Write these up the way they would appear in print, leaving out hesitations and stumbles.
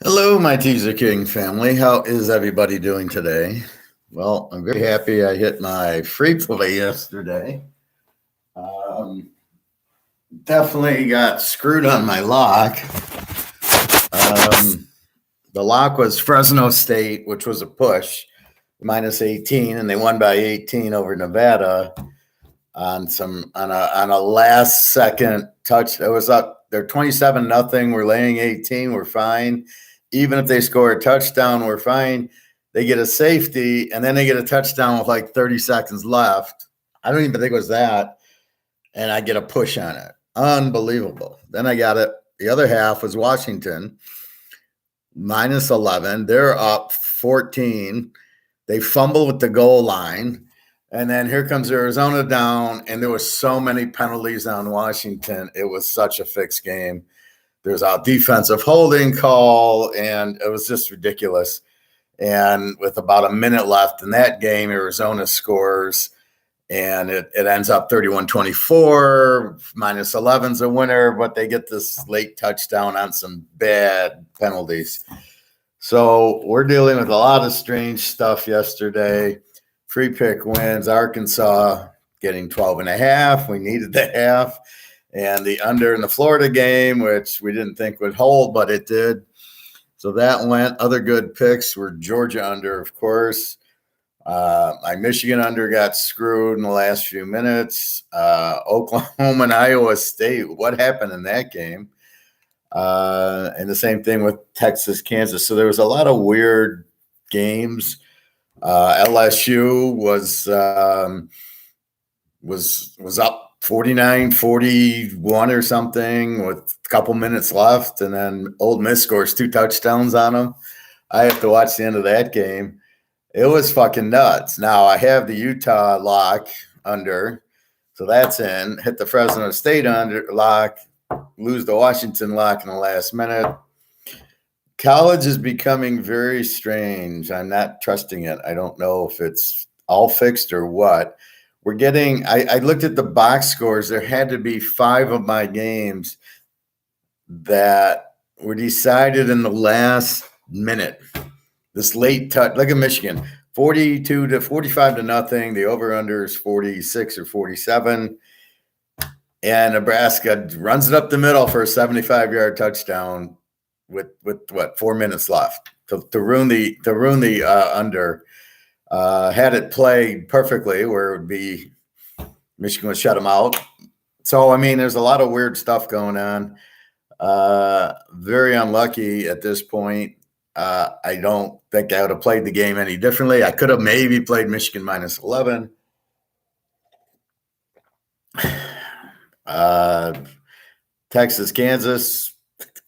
Hello, my Teaserking family. How is everybody doing today? Well, I'm very happy I hit my free play yesterday. Um, Definitely got screwed on my lock. Um, the lock was Fresno State, which was a push, minus 18, and they won by 18 over Nevada on a last second touch. It was up. They're 27-0. We're laying 18. We're fine. Even if they score a touchdown, we're fine. They get a safety, and then they get a touchdown with like 30 seconds left. I don't even think it was that. And I get a push on it. Unbelievable. Then I got it. The other half was Washington, minus 11. They're up 14. They fumble with the goal line. And then here comes Arizona down, and there was so many penalties on Washington. It was such a fixed game. There's a defensive holding call, and it was just ridiculous. And with about a minute left in that game, Arizona scores, and it ends up 31-24. Minus 11's a winner, but they get this late touchdown on some bad penalties. So we're dealing with a lot of strange stuff yesterday. Free pick wins. Arkansas getting 12.5. We needed the half. And the under in the Florida game, which we didn't think would hold, but it did. So that went. Other good picks were Georgia under, of course. My Michigan under got screwed in the last few minutes. Oklahoma and Iowa State. What happened in that game? And the same thing with Texas, Kansas. So there was a lot of weird games. LSU was up 49-41 or something with a couple minutes left, and then Ole Miss scores 2 touchdowns on them. I have to watch the end of that game. It was fucking nuts. Now I have the Utah lock under, so that's in. Hit the Fresno State under lock, lose the Washington lock in the last minute. College is becoming very strange. I'm not trusting it. I don't know if it's all fixed or what. We're getting, I looked at the box scores. There had to be 5 of my games that were decided in the last minute. This late touch, look at Michigan, 45-0. The over-under is 46 or 47. And Nebraska runs it up the middle for a 75-yard touchdown with what, 4 minutes left to ruin the under. Had it played perfectly where it would be Michigan would shut them out. So I mean, there's a lot of weird stuff going on. Very unlucky at this point. I don't think I would have played the game any differently. I could have maybe played Michigan minus 11. Texas, Kansas.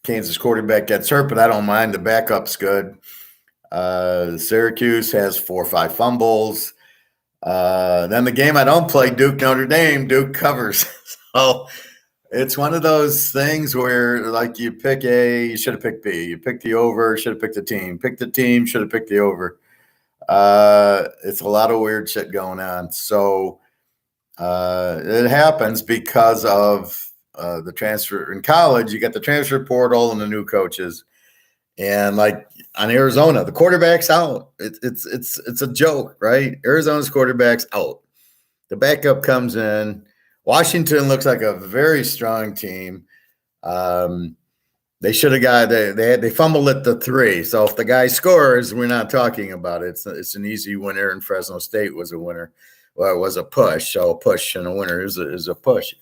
Kansas quarterback gets hurt, but I don't mind. The backup's good. Syracuse has 4 or 5 fumbles. Then the game I don't play, Duke, Notre Dame, Duke covers. So it's one of those things where, like, you pick A, you should have picked B. You pick the over, should have picked the team. Pick the team, should have picked the over. It's a lot of weird shit going on. So it happens because of the transfer in college. You got the transfer portal and the new coaches. And like on Arizona, the quarterback's out. It's a joke, right? Arizona's quarterback's out. The backup comes in. Washington looks like a very strong team. They should have got they fumbled at the 3. So if the guy scores, we're not talking about it. It's an easy winner, and Fresno State was a winner. Well, it was a push. So a push and a winner is a push.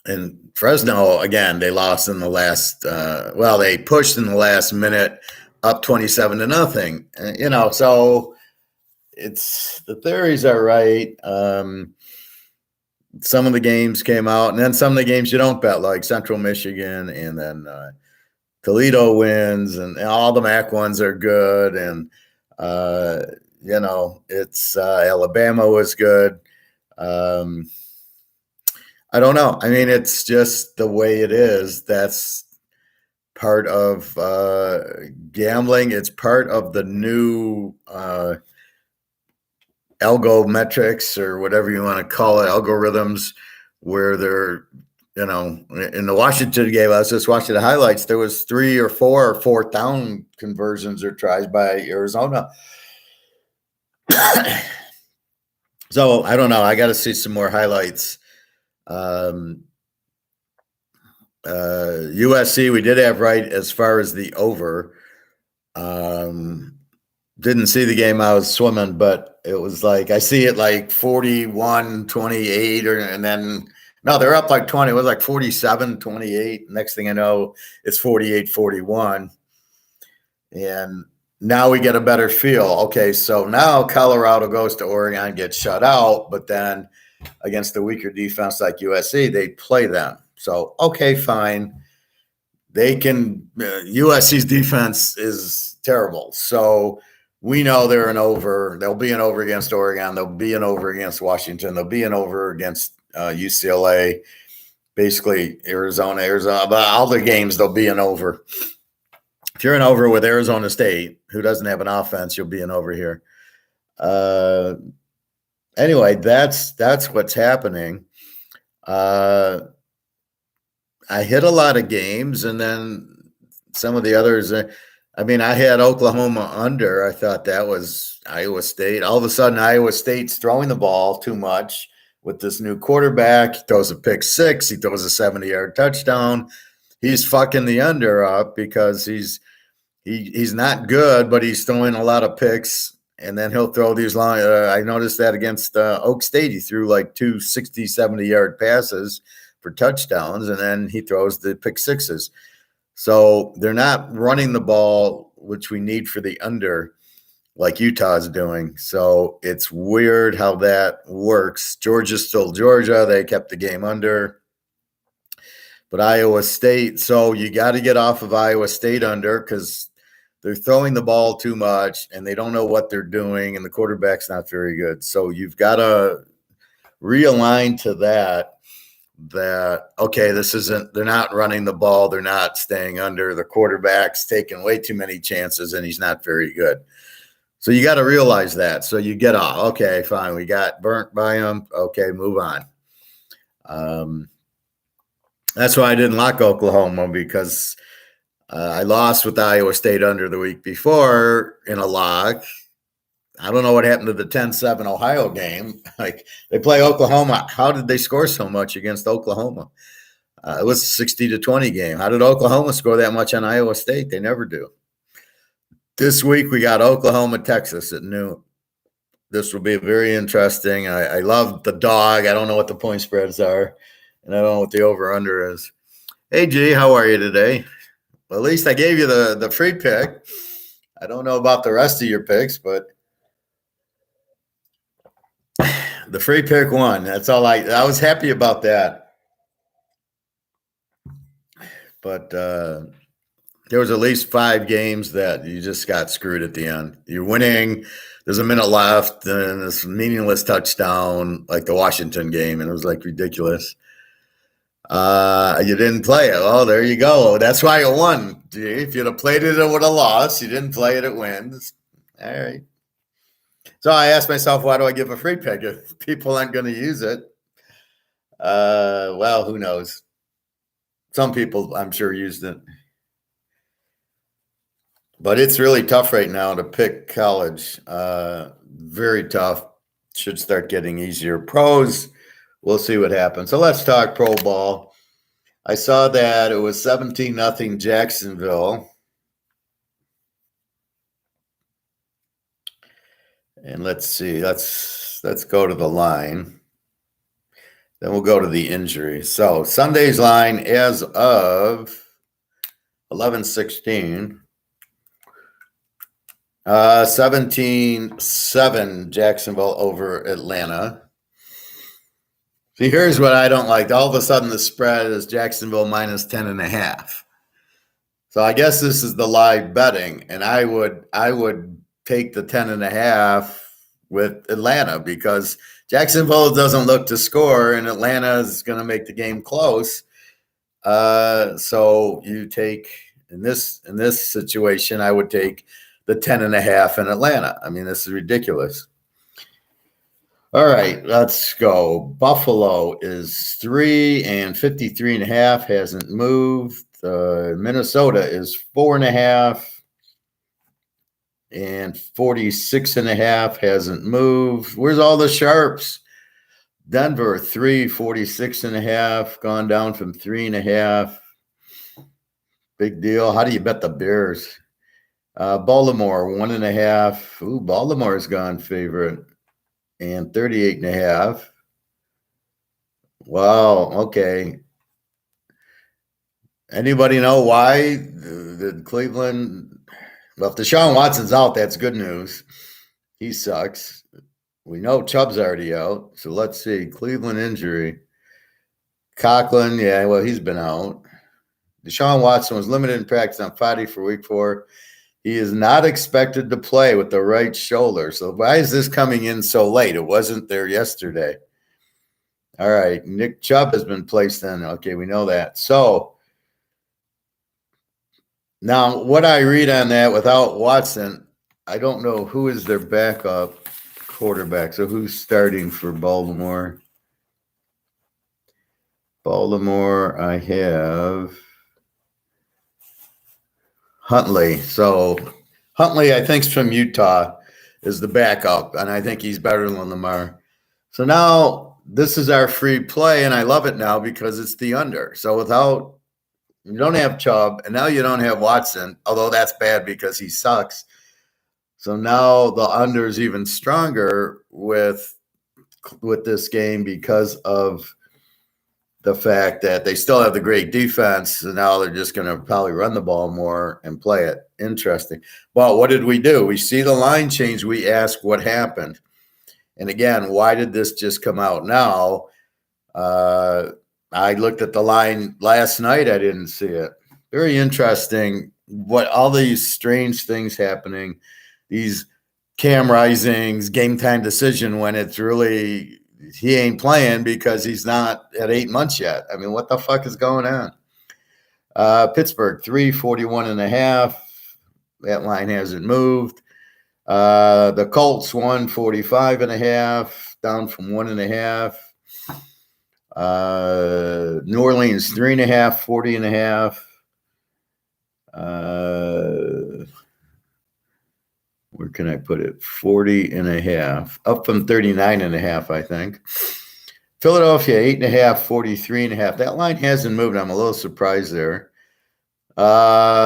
And Fresno, again, they lost in the last, they pushed in the last minute up 27-0. So it's, the theories are right. Some of the games came out, and then some of the games you don't bet, like Central Michigan, and then Toledo wins, and all the MAC ones are good. And, it's Alabama was good. I don't know. I mean, it's just the way it is. That's part of gambling. It's part of the new algometrics, or whatever you want to call it, algorithms, where they're in the Washington game, I was just watching the highlights. There was 3 or 4 or 4th down conversions or tries by Arizona. So I don't know. I got to see some more highlights. USC, we did have right as far as the over. Didn't see the game. I was swimming, but it was like I see it like 41-28, and then no, they're up like 20. It was like 47-28. Next thing I know, it's 48-41. And now we get a better feel. Okay, so now Colorado goes to Oregon, gets shut out, but then against a weaker defense like USC, they play them. So, okay, fine. They can USC's defense is terrible. So we know they're an over. They'll be an over against Oregon. They'll be an over against Washington. They'll be an over against UCLA. Basically, Arizona. But all the games, they'll be an over. If you're an over with Arizona State, who doesn't have an offense, you'll be an over here. Anyway, that's what's happening. I hit a lot of games, and then some of the others. I mean, I had Oklahoma under. I thought that was Iowa State. All of a sudden, Iowa State's throwing the ball too much with this new quarterback. He throws a pick 6. He throws a 70-yard touchdown. He's fucking the under up because he's not good, but he's throwing a lot of picks. And then he'll throw these long. I noticed that against Oak State. He threw like 2 60, 70-yard passes for touchdowns, and then he throws the pick 6s. So they're not running the ball, which we need for the under, like Utah's doing. So it's weird how that works. Georgia's still Georgia. They kept the game under. But Iowa State, so you got to get off of Iowa State under because they're throwing the ball too much, and they don't know what they're doing, and the quarterback's not very good. So you've got to realign to that, okay, this isn't – they're not running the ball. They're not staying under. The quarterback's taking way too many chances, and he's not very good. So you got to realize that. So you get off. Okay, fine. We got burnt by him. Okay, move on. That's why I didn't lock Oklahoma because I lost with Iowa State under the week before in a lock. I don't know what happened to the 10-7 Ohio game. Like they play Oklahoma. How did they score so much against Oklahoma? It was a 60-20 game. How did Oklahoma score that much on Iowa State? They never do. This week we got Oklahoma, Texas at noon. This will be very interesting. I love the dog. I don't know what the point spreads are, and I don't know what the over-under is. Hey, G, how are you today? Well, at least I gave you the free pick. I don't know about the rest of your picks, but the free pick won. That's all I was happy about that. But there was at least 5 games that you just got screwed at the end. You're winning. There's a minute left, and this meaningless touchdown, like the Washington game, and it was like ridiculous. You didn't play it. Oh, there you go. That's why it won. If you'd have played it, it would have lost. You didn't play it, it wins. All right. So I asked myself, why do I give a free pick if people aren't going to use it? Well, who knows? Some people, I'm sure, used it. But it's really tough right now to pick college. Very tough. Should start getting easier. Pros, we'll see what happens. So let's talk pro ball. I saw that it was 17-0 Jacksonville. And let's see. Let's go to the line. Then we'll go to the injury. So Sunday's line as of 11/16. 17-7 Jacksonville over Atlanta. See, here's what I don't like. All of a sudden, the spread is Jacksonville minus 10.5. So I guess this is the live betting, and I would take the 10.5 with Atlanta because Jacksonville doesn't look to score, and Atlanta is going to make the game close. So you take in this situation, I would take the 10.5 in Atlanta. I mean, this is ridiculous. All right, let's go. Buffalo is 3 and 53.5, hasn't moved. Minnesota is 4.5 and 46.5, hasn't moved. Where's all the sharps? Denver 3, 46.5, gone down from 3.5. Big deal. How do you bet the Bears? Baltimore 1.5. Ooh, Baltimore's gone favorite. And 38.5. Wow. Okay. Anybody know why the Cleveland? Well, if Deshaun Watson's out, that's good news. He sucks. We know Chubb's already out. So let's see. Cleveland injury. Conklin, yeah, well, he's been out. Deshaun Watson was limited in practice on Friday for week 4. He is not expected to play with the right shoulder. So why is this coming in so late? It wasn't there yesterday. All right. Nick Chubb has been placed in. Okay, we know that. So now what I read on that without Watson, I don't know who is their backup quarterback. So who's starting for Baltimore? Baltimore, I have Huntley. So Huntley, I think, is from Utah, is the backup, and I think he's better than Lamar. So now this is our free play, and I love it now because it's the under. So without you don't have Chubb, and now you don't have Watson, although that's bad because he sucks. So now the under is even stronger with this game because of the fact that they still have the great defense. So now they're just going to probably run the ball more and play it. Interesting. Well, what did we do? We see the line change. We ask what happened. And again, why did this just come out now? I looked at the line last night. I didn't see it. Very interesting. What all these strange things happening, these cam risings, game time decision when it's really he ain't playing because he's not at 8 months yet. I mean, what the fuck is going on? Pittsburgh 341.5. That line hasn't moved. The Colts 145.5, down from 1.5. New Orleans 3.5, 40.5. Where can I put it? 40.5, up from 39.5, I think. Philadelphia 8.5, 43.5. That line hasn't moved. I'm a little surprised there.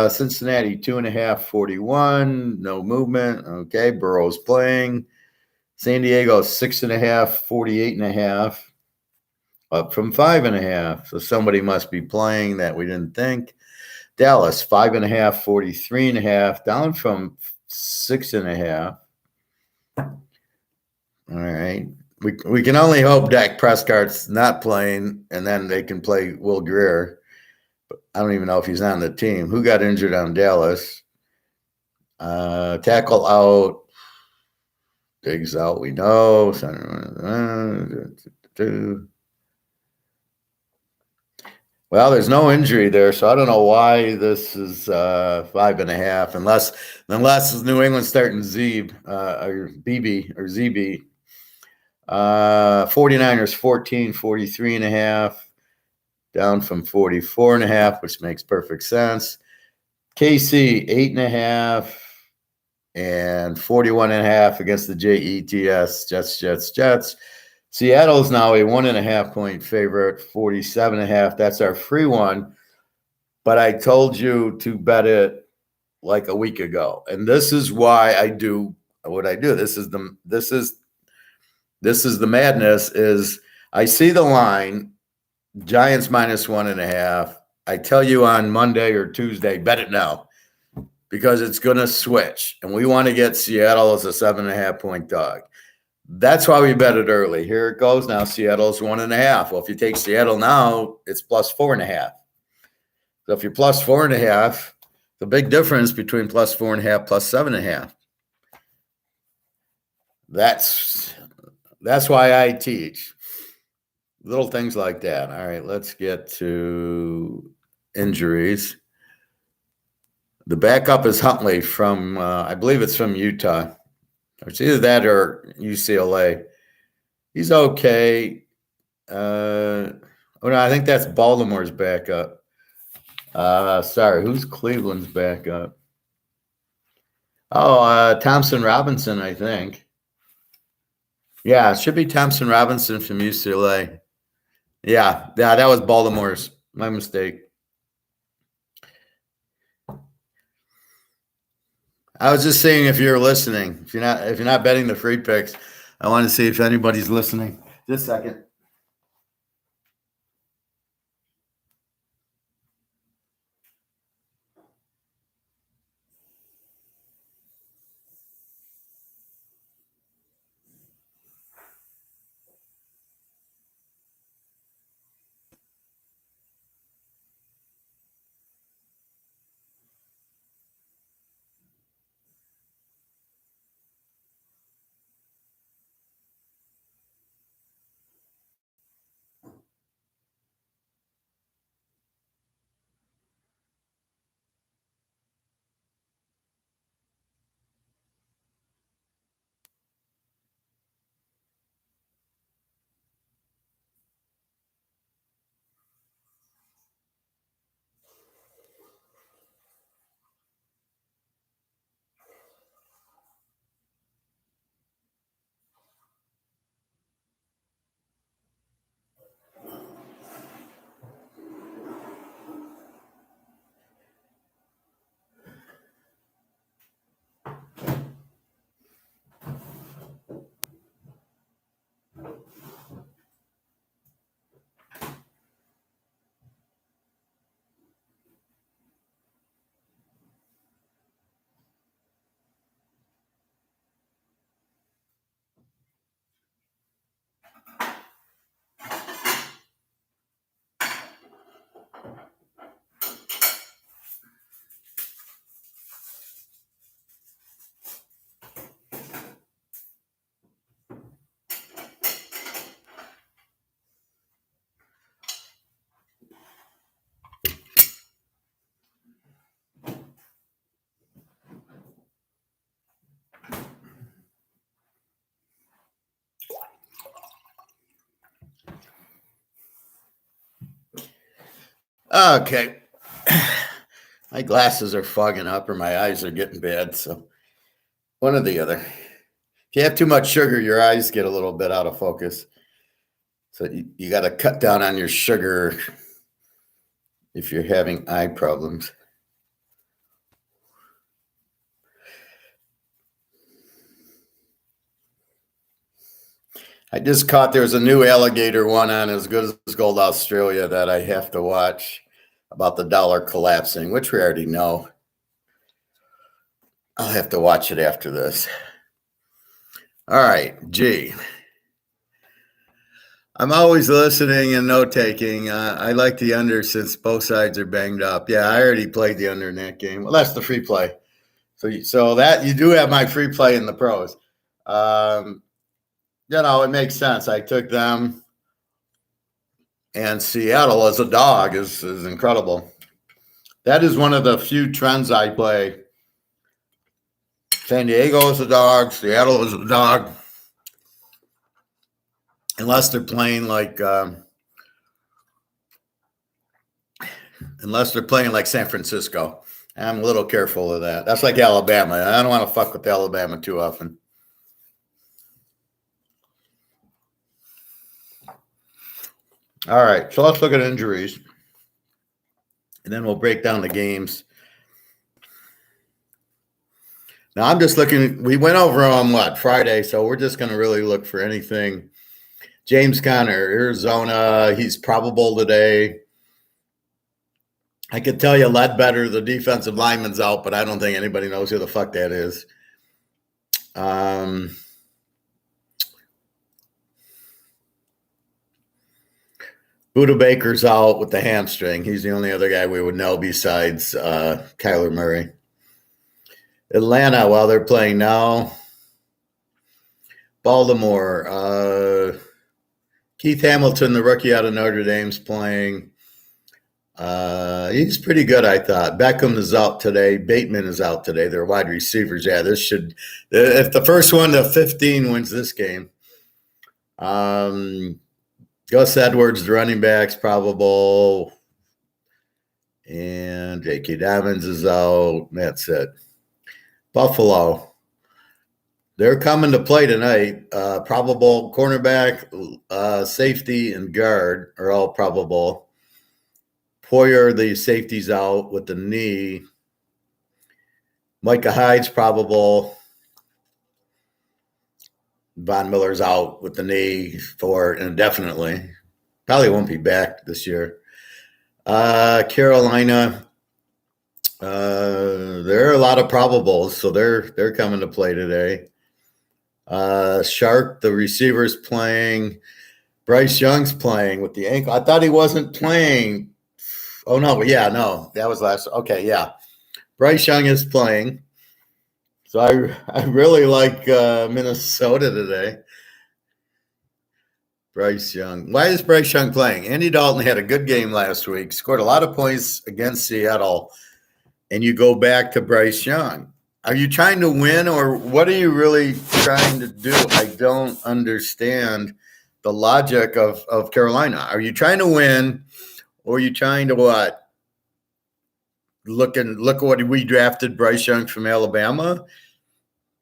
Cincinnati 2.5, 41. No movement. Okay, Burrow's playing. San Diego 6.5, 48.5. Up from 5.5. So somebody must be playing that we didn't think. Dallas 5.5, 43.5. Down from 6.5. All right. We can only hope Dak Prescott's not playing, and then they can play Will Grier. But I don't even know if he's on the team. Who got injured on Dallas? Tackle out. Diggs out, we know. Well, there's no injury there, so I don't know why this is 5.5, unless New England starting Zeeb or BB or ZB. 49ers 14, 43.5, down from 44.5, which makes perfect sense. KC 8.5 and 41.5 against the Jets, Jets. Seattle's now a 1.5 point favorite, 47.5. That's our free one. But I told you to bet it like a week ago. And this is why I do what I do. This is the madness is I see the line, Giants minus 1.5. I tell you on Monday or Tuesday, bet it now because it's going to switch. And we want to get Seattle as a 7.5 point dog. That's why we bet it early. Here it goes now. Seattle's 1.5. Well, if you take Seattle now, it's plus 4.5. So if you're plus 4.5, the big difference between plus 4.5 plus 7.5. That's why I teach. Little things like that. All right, let's get to injuries. The backup is Huntley from, I believe it's from Utah. It's either that or UCLA. He's okay. Oh no, I think that's Baltimore's backup. Sorry, who's Cleveland's backup? Oh, Thompson Robinson, I think. Yeah, it should be Thompson Robinson from UCLA. Yeah, that was Baltimore's. My mistake. I was just seeing if you're listening. If you're not betting the free picks, I want to see if anybody's listening. Just a second. Okay. My glasses are fogging up or my eyes are getting bad. So one or the other. If you have too much sugar, your eyes get a little bit out of focus. So you got to cut down on your sugar if you're having eye problems. I just caught there's a new Alligator one on As Good as Gold Australia that I have to watch about the dollar collapsing, which we already know. I'll have to watch it after this. All right, G. I'm always listening and note taking. I like the under since both sides are banged up. Yeah, I already played the under in that game. Well, that's the free play. So that you do have my free play in the pros. It makes sense. I took them, and Seattle as a dog is incredible. That is one of the few trends I play. San Diego is a dog. Seattle is a dog. Unless they're playing like San Francisco. I'm a little careful of that. That's like Alabama. I don't want to fuck with Alabama too often. All right, so let's look at injuries. And then we'll break down the games. Now, I'm just looking. We went over on Friday, so we're just going to really look for anything. James Conner, Arizona, he's probable today. I could tell you Ledbetter, the defensive lineman's out, but I don't think anybody knows who the fuck that is. Buda Baker's out with the hamstring. He's the only other guy we would know besides Kyler Murray. Atlanta, while they're playing now. Baltimore. Keith Hamilton, the rookie out of Notre Dame's playing. He's pretty good, I thought. Beckham is out today. Bateman is out today. They're wide receivers. Yeah, if the first one to 15 wins this game. Gus Edwards, the running back's probable. And J.K. Dobbins is out. That's it. Buffalo. They're coming to play tonight. Probable cornerback, safety, and guard are all probable. Poyer, the safety's out with the knee. Micah Hyde's probable. Von Miller's out with the knee for indefinitely. Probably won't be back this year. Carolina, there are a lot of probables, so they're coming to play today. Shark, the receiver's playing. Bryce Young's playing with the ankle. I thought he wasn't playing. Oh, no. Yeah, no. That was last. Okay, yeah. Bryce Young is playing. So I really like Minnesota today. Bryce Young. Why is Bryce Young playing? Andy Dalton had a good game last week, scored a lot of points against Seattle, and you go back to Bryce Young. Are you trying to win, or what are you really trying to do? I don't understand the logic of Carolina. Are you trying to win, or are you trying to what? Look at what we drafted Bryce Young from Alabama,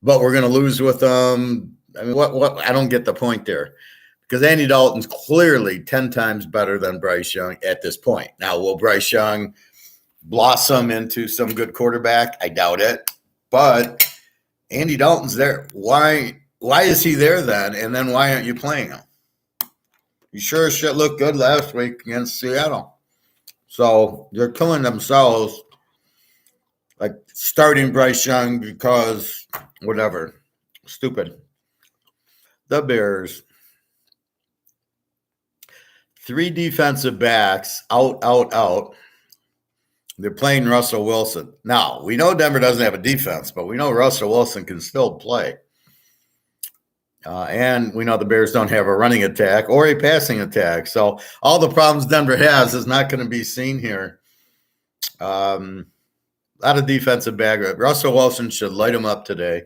but we're going to lose with them. I mean, what? I don't get the point there, because Andy Dalton's clearly 10 times better than Bryce Young at this point. Now, will Bryce Young blossom into some good quarterback? I doubt it. But Andy Dalton's there. Why is he there then? And then why aren't you playing him? You sure as shit looked good last week against Seattle. So they're killing themselves, like starting Bryce Young because whatever. Stupid. The Bears. 3 defensive backs out. They're playing Russell Wilson. Now, we know Denver doesn't have a defense, but we know Russell Wilson can still play. And we know the Bears don't have a running attack or a passing attack. So all the problems Denver has is not going to be seen here. A lot of defensive back. Russell Wilson should light him up today.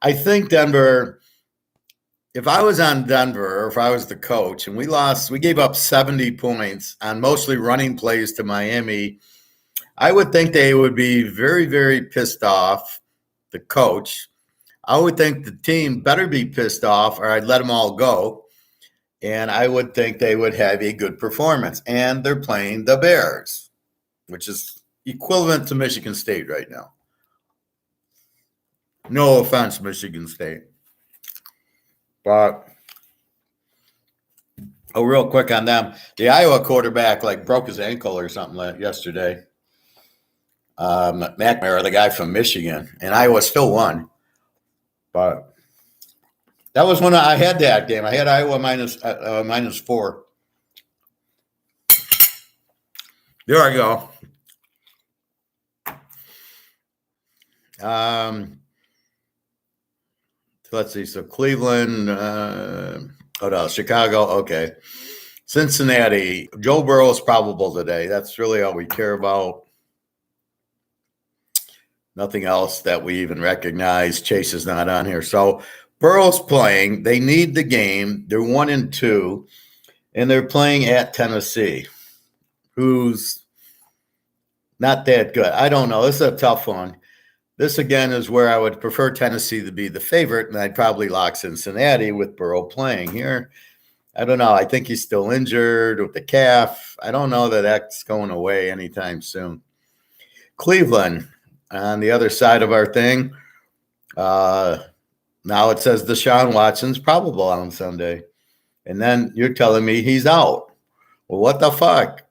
I think Denver, if I was on Denver, or if I was the coach, and we gave up 70 points on mostly running plays to Miami, I would think they would be very, very pissed off, the coach. I would think the team better be pissed off, or I'd let them all go. And I would think they would have a good performance. And they're playing the Bears, which is equivalent to Michigan State right now. No offense, Michigan State. But real quick on them. The Iowa quarterback broke his ankle or something yesterday. McNamara, the guy from Michigan, and Iowa still won. But that was when I had that game. I had Iowa -4. There I go. Let's see. So Cleveland, Chicago. Okay. Cincinnati. Joe Burrow is probable today. That's really all we care about. Nothing else that we even recognize. Chase is not on here. So Burrow's playing. They need the game. They're 1-2, and they're playing at Tennessee, who's not that good. I don't know. This is a tough one. This, again, is where I would prefer Tennessee to be the favorite, and I'd probably lock Cincinnati with Burrow playing here. I don't know. I think he's still injured with the calf. I don't know that that's going away anytime soon. Cleveland. On the other side of our thing, now it says Deshaun Watson's probable on Sunday. And then you're telling me he's out. Well, what the fuck?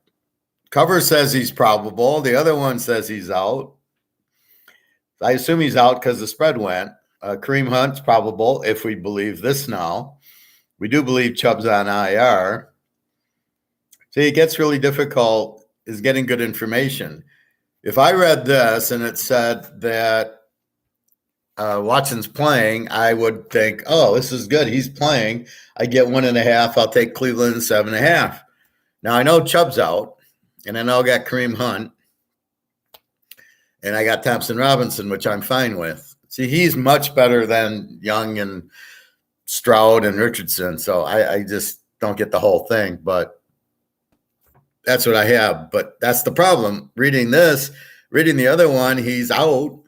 Cover says he's probable. The other one says he's out. I assume he's out because the spread went. Kareem Hunt's probable, if we believe this now. We do believe Chubb's on IR. See, it gets really difficult is getting good information. If I read this and it said that Watson's playing, I would think, oh, this is good. He's playing. I get 1.5. I'll take Cleveland 7.5. Now, I know Chubb's out, and I know I got Kareem Hunt, and I got Thompson Robinson, which I'm fine with. See, he's much better than Young and Stroud and Richardson. So I just don't get the whole thing, but that's what I have. But that's the problem. Reading the other one, he's out.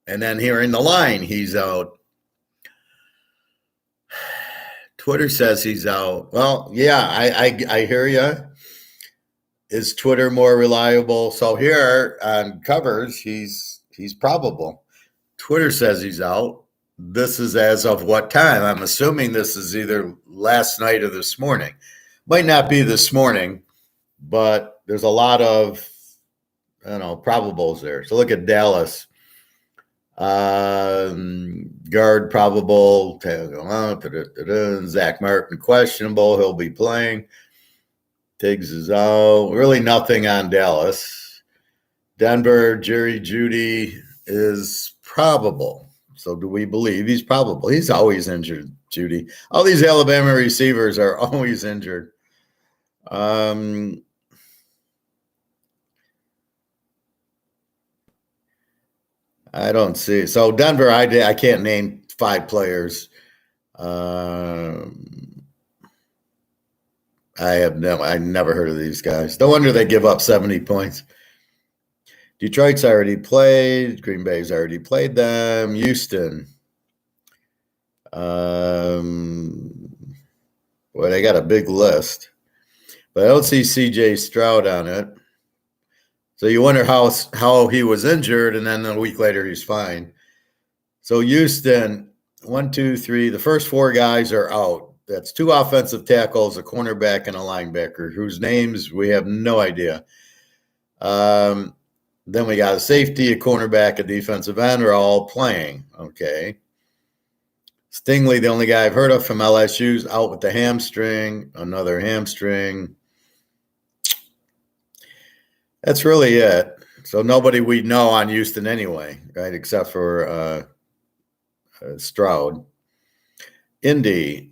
And then hearing the line, he's out. Twitter says he's out. Well, yeah, I hear you. Is Twitter more reliable? So here on covers, he's probable. Twitter says he's out. This is as of what time? I'm assuming this is either last night or this morning. Might not be this morning, but there's a lot of, probables there. So look at Dallas. Guard probable. Zach Martin questionable. He'll be playing. Tiggs is out. Really nothing on Dallas. Denver, Jerry Jeudy is probable. So do we believe he's probable? He's always injured, Jeudy. All these Alabama receivers are always injured. I don't see. So Denver, I can't name 5 players. I never heard of these guys. No wonder they give up 70 points. Detroit's already played. Green Bay's already played them. Houston. Well, they got a big list. But I don't see C.J. Stroud on it. So you wonder how he was injured, and then a week later he's fine. So Houston, 1, 2, 3. The first 4 guys are out. That's 2 offensive tackles, a cornerback, and a linebacker, whose names we have no idea. Then we got a safety, a cornerback, a defensive end are all playing. Okay. Stingley, the only guy I've heard of from LSU's out with the hamstring, another hamstring. That's really it. So nobody we know on Houston anyway, right, except for Stroud. Indy.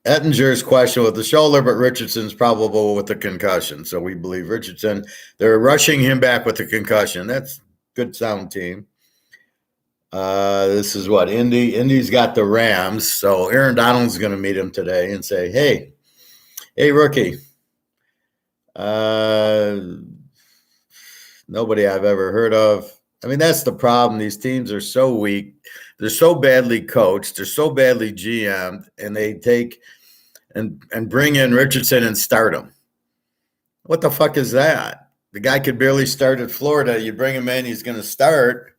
Ettinger's question with the shoulder, but Richardson's probable with the concussion. So we believe Richardson. They're rushing him back with the concussion. That's good sound team. This is what Indy. Indy's got the Rams. So Aaron Donald's going to meet him today and say, hey, rookie. Nobody I've ever heard of. I mean, that's the problem. These teams are so weak. They're so badly coached. They're so badly GM'd, and they take and bring in Richardson and start him. What the fuck is that? The guy could barely start at Florida. You bring him in, he's going to start.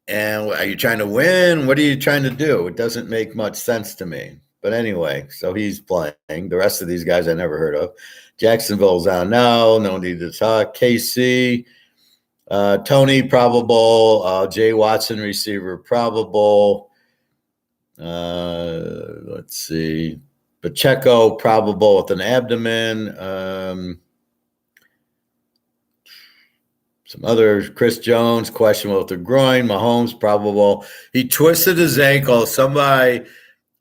And are you trying to win? What are you trying to do? It doesn't make much sense to me. But anyway, so he's playing. The rest of these guys I never heard of. Jacksonville's on now. No need to talk. KC. Tony, probable. Jay Watson, receiver, probable. Let's see. Pacheco, probable with an abdomen. Some other, Chris Jones, questionable with the groin. Mahomes, probable. He twisted his ankle. Somebody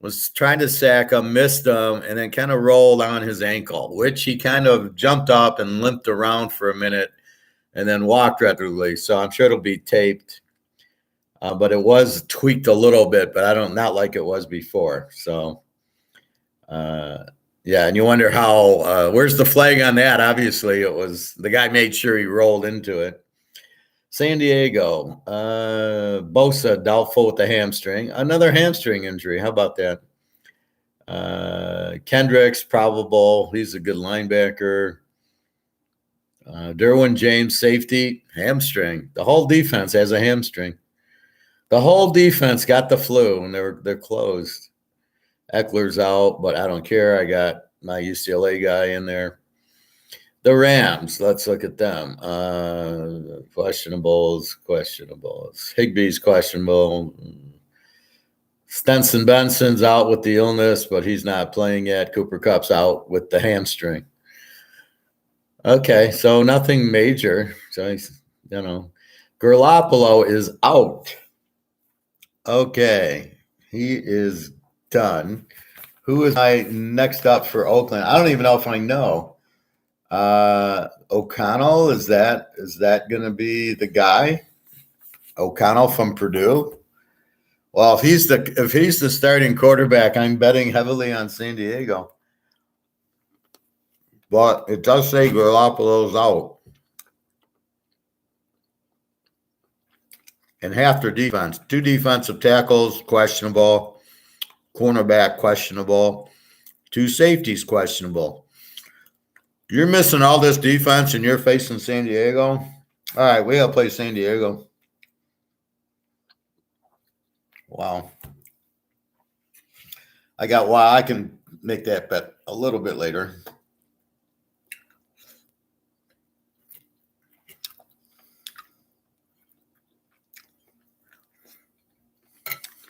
was trying to sack him, missed him, and then kind of rolled on his ankle, which he kind of jumped up and limped around for a minute and then walked rapidly. So I'm sure it'll be taped. But it was tweaked a little bit, but not like it was before. So, yeah, and you wonder how, where's the flag on that? Obviously, it was, the guy made sure he rolled into it. San Diego, Bosa, doubtful with the hamstring. Another hamstring injury. How about that? Kendricks, probable. He's a good linebacker. Derwin James, safety, hamstring. The whole defense has a hamstring. The whole defense got the flu, and they're closed. Eckler's out, but I don't care. I got my UCLA guy in there. The Rams, let's look at them. Questionables. Higbee's questionable. Stenson Benson's out with the illness, but he's not playing yet. Cooper Kupp's out with the hamstring. Okay, so nothing major. So, Garoppolo is out. Okay, he is done. Who is my next up for Oakland? I don't even know if I know. O'Connell, is that going to be the guy? O'Connell from Purdue? Well, if he's the starting quarterback, I'm betting heavily on San Diego. But it does say Garoppolo's out. And half their defense. 2 defensive tackles, questionable. Cornerback, questionable. 2 safeties, questionable. You're missing all this defense and you're facing San Diego. All right, we got to play San Diego. Wow. I can make that bet a little bit later.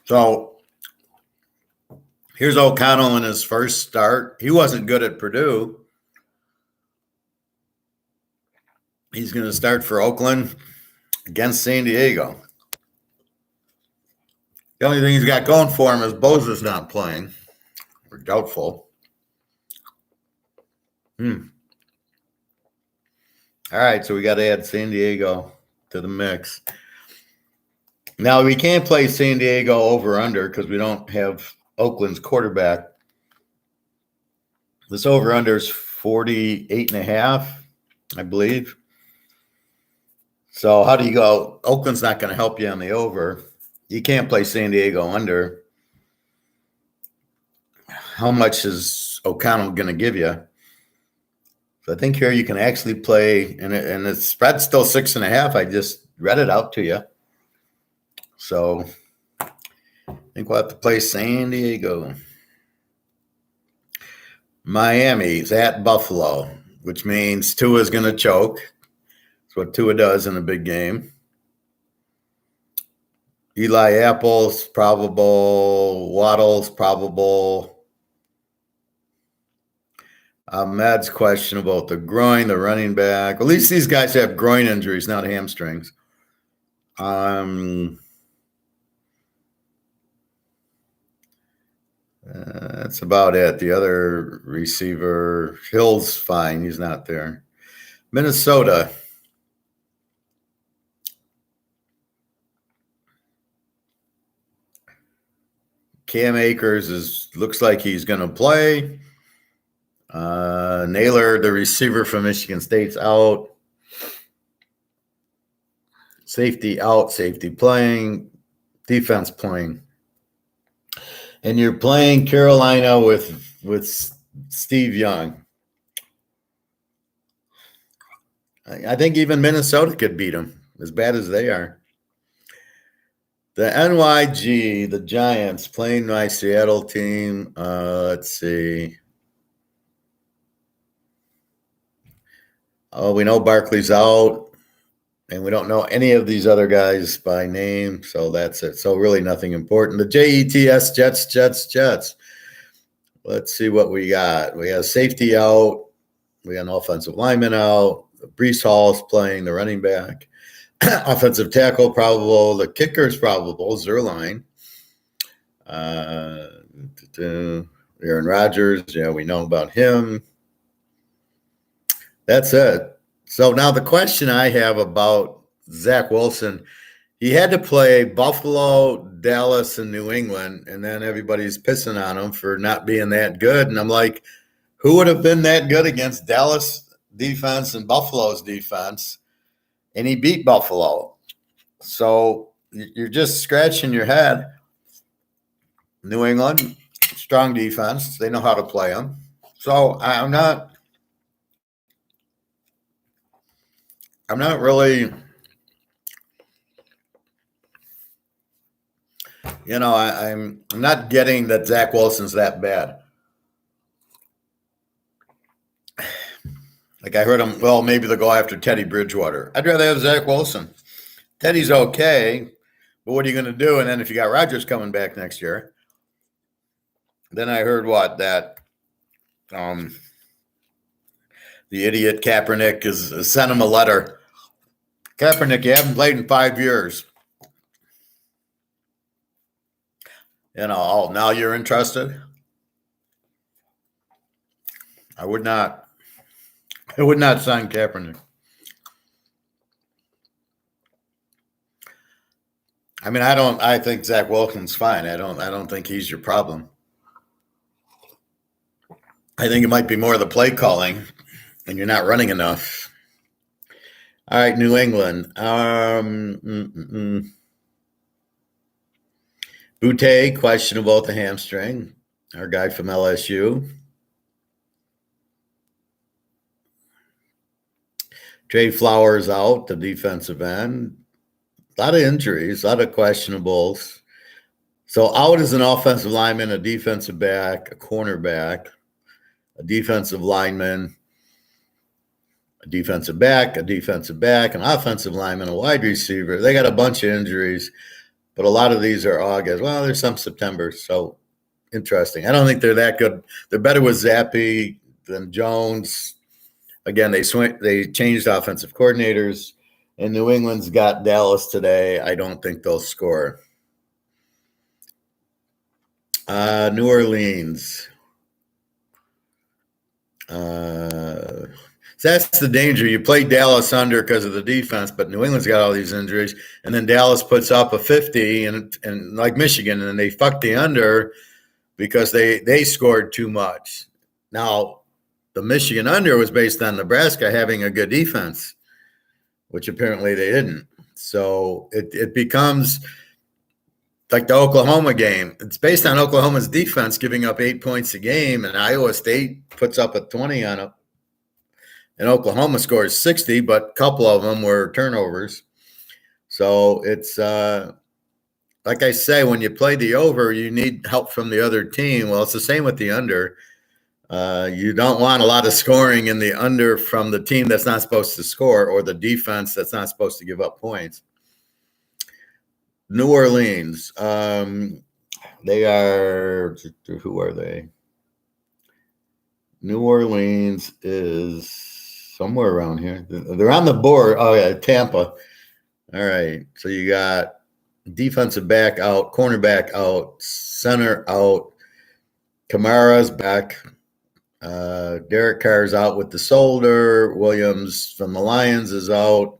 So here's O'Connell in his first start. He wasn't good at Purdue. He's going to start for Oakland against San Diego. The only thing he's got going for him is Bosa's not playing. Or doubtful. All right, so we got to add San Diego to the mix. Now, we can't play San Diego over-under because we don't have Oakland's quarterback. This over-under is 48.5, I believe. So how do you go? Oakland's not going to help you on the over. You can't play San Diego under. How much is O'Connell going to give you? So I think here you can actually play, and the spread's still 6.5. I just read it out to you. So I think we'll have to play San Diego. Miami's at Buffalo, which means Tua's going to choke. That's what Tua does in a big game. Eli Apple's probable. Waddle's probable. Ahmed's questionable. The groin, the running back. At least these guys have groin injuries, not hamstrings. That's about it. The other receiver, Hill's fine. He's not there. Minnesota. Cam Akers looks like he's going to play. Naylor, the receiver from Michigan State's out. Safety out, safety playing, defense playing. And you're playing Carolina with Steve Young. I think even Minnesota could beat them, as bad as they are. The NYG, the Giants, playing my Seattle team. Let's see. Oh, we know Barkley's out, and we don't know any of these other guys by name, so that's it. So really nothing important. The Jets, Jets. Let's see what we got. We have safety out. We got an offensive lineman out. Brees Hall's playing the running back. Offensive tackle probable. The kicker's probable. Zerline. Aaron Rodgers. Yeah, we know about him. That's it. So now the question I have about Zach Wilson, he had to play Buffalo, Dallas, and New England, and then everybody's pissing on him for not being that good. And I'm like, who would have been that good against Dallas defense and Buffalo's defense? And he beat Buffalo. So you're just scratching your head. New England, strong defense. They know how to play them. So I'm not really, I'm not getting that Zach Wilson's that bad. Like I heard him, well, maybe they'll go after Teddy Bridgewater. I'd rather have Zach Wilson. Teddy's okay, but what are you going to do? And then if you got Rodgers coming back next year, then I heard that the idiot Kaepernick is sent him a letter. Kaepernick, you haven't played in 5 years. Now you're interested? I would not sign Kaepernick. I mean, I think Zach Wilson's fine. I don't think he's your problem. I think it might be more of the play calling, and you're not running enough. All right, New England. Butte, questionable at the hamstring. Our guy from LSU. Trey Flowers out, the defensive end. A lot of injuries, a lot of questionables. So out is an offensive lineman, a defensive back, a cornerback, a defensive lineman, a defensive back, an offensive lineman, a wide receiver. They got a bunch of injuries, but a lot of these are August. Well, there's some September, so interesting. I don't think they're that good. They're better with Zappi than Jones. Again, they changed offensive coordinators, and New England's got Dallas today. I don't think they'll score. New Orleans. So that's the danger. You play Dallas under because of the defense, but New England's got all these injuries, and then Dallas puts up a 50, and like Michigan, and they fuck the under because they scored too much. Now, the Michigan under was based on Nebraska having a good defense, which apparently they didn't. So it becomes like the Oklahoma game. It's based on Oklahoma's defense giving up 8 points a game, and Iowa State puts up a 20 on it. And Oklahoma scores 60, but a couple of them were turnovers. So it's like I say, when you play the over, you need help from the other team. Well, it's the same with the under. You don't want a lot of scoring in the under from the team that's not supposed to score or the defense that's not supposed to give up points. New Orleans, they are, who are they? New Orleans is somewhere around here. They're on the board. Oh, yeah, Tampa. All right. So you got defensive back out, cornerback out, center out. Kamara's back. Derek Carr's out with the shoulder. Williams from the Lions is out.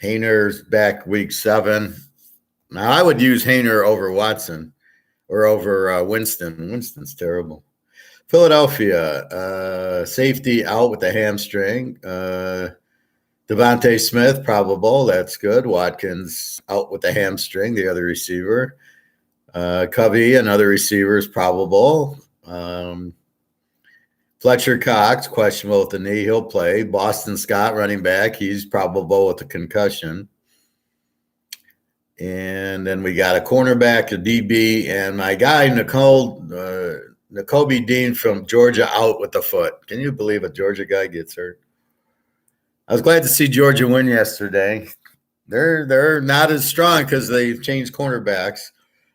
Hayner's back week 7. Now, I would use Hayner over Watson or over Winston. Winston's terrible. Philadelphia, safety out with the hamstring. Devontae Smith, probable. That's good. Watkins out with the hamstring, the other receiver. Covey, another receiver, is probable. Fletcher Cox, questionable with the knee. He'll play. Boston Scott, running back. He's probable with the concussion. And then we got a cornerback, a DB, and my guy, Nakobe Dean from Georgia out with the foot. Can you believe a Georgia guy gets hurt? I was glad to see Georgia win yesterday. They're not as strong because they've changed cornerbacks,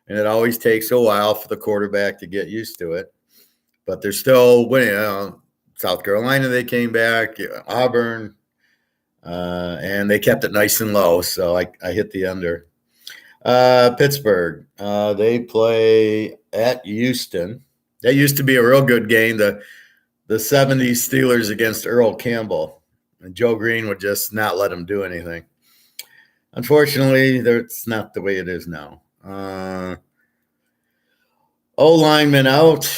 and it always takes a while for the quarterback to get used to it. But they're still winning. South Carolina, they came back. Auburn, and they kept it nice and low. So I hit the under. Pittsburgh, they play at Houston. That used to be a real good game. The 70s Steelers against Earl Campbell. And Joe Green would just not let him do anything. Unfortunately, that's not the way it is now. O-lineman out.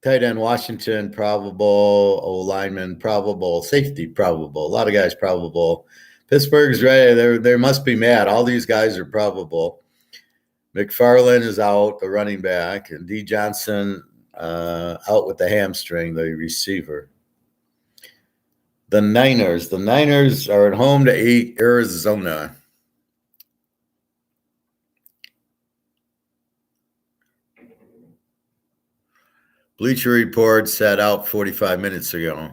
Tight end Washington, probable. O-lineman, probable. Safety, probable. A lot of guys, probable. Pittsburgh's ready. They must be mad. All these guys are probable. McFarland is out, the running back. And D. Johnson out with the hamstring, the receiver. The Niners. The Niners are at home to Arizona. Bleacher Report said out 45 minutes ago.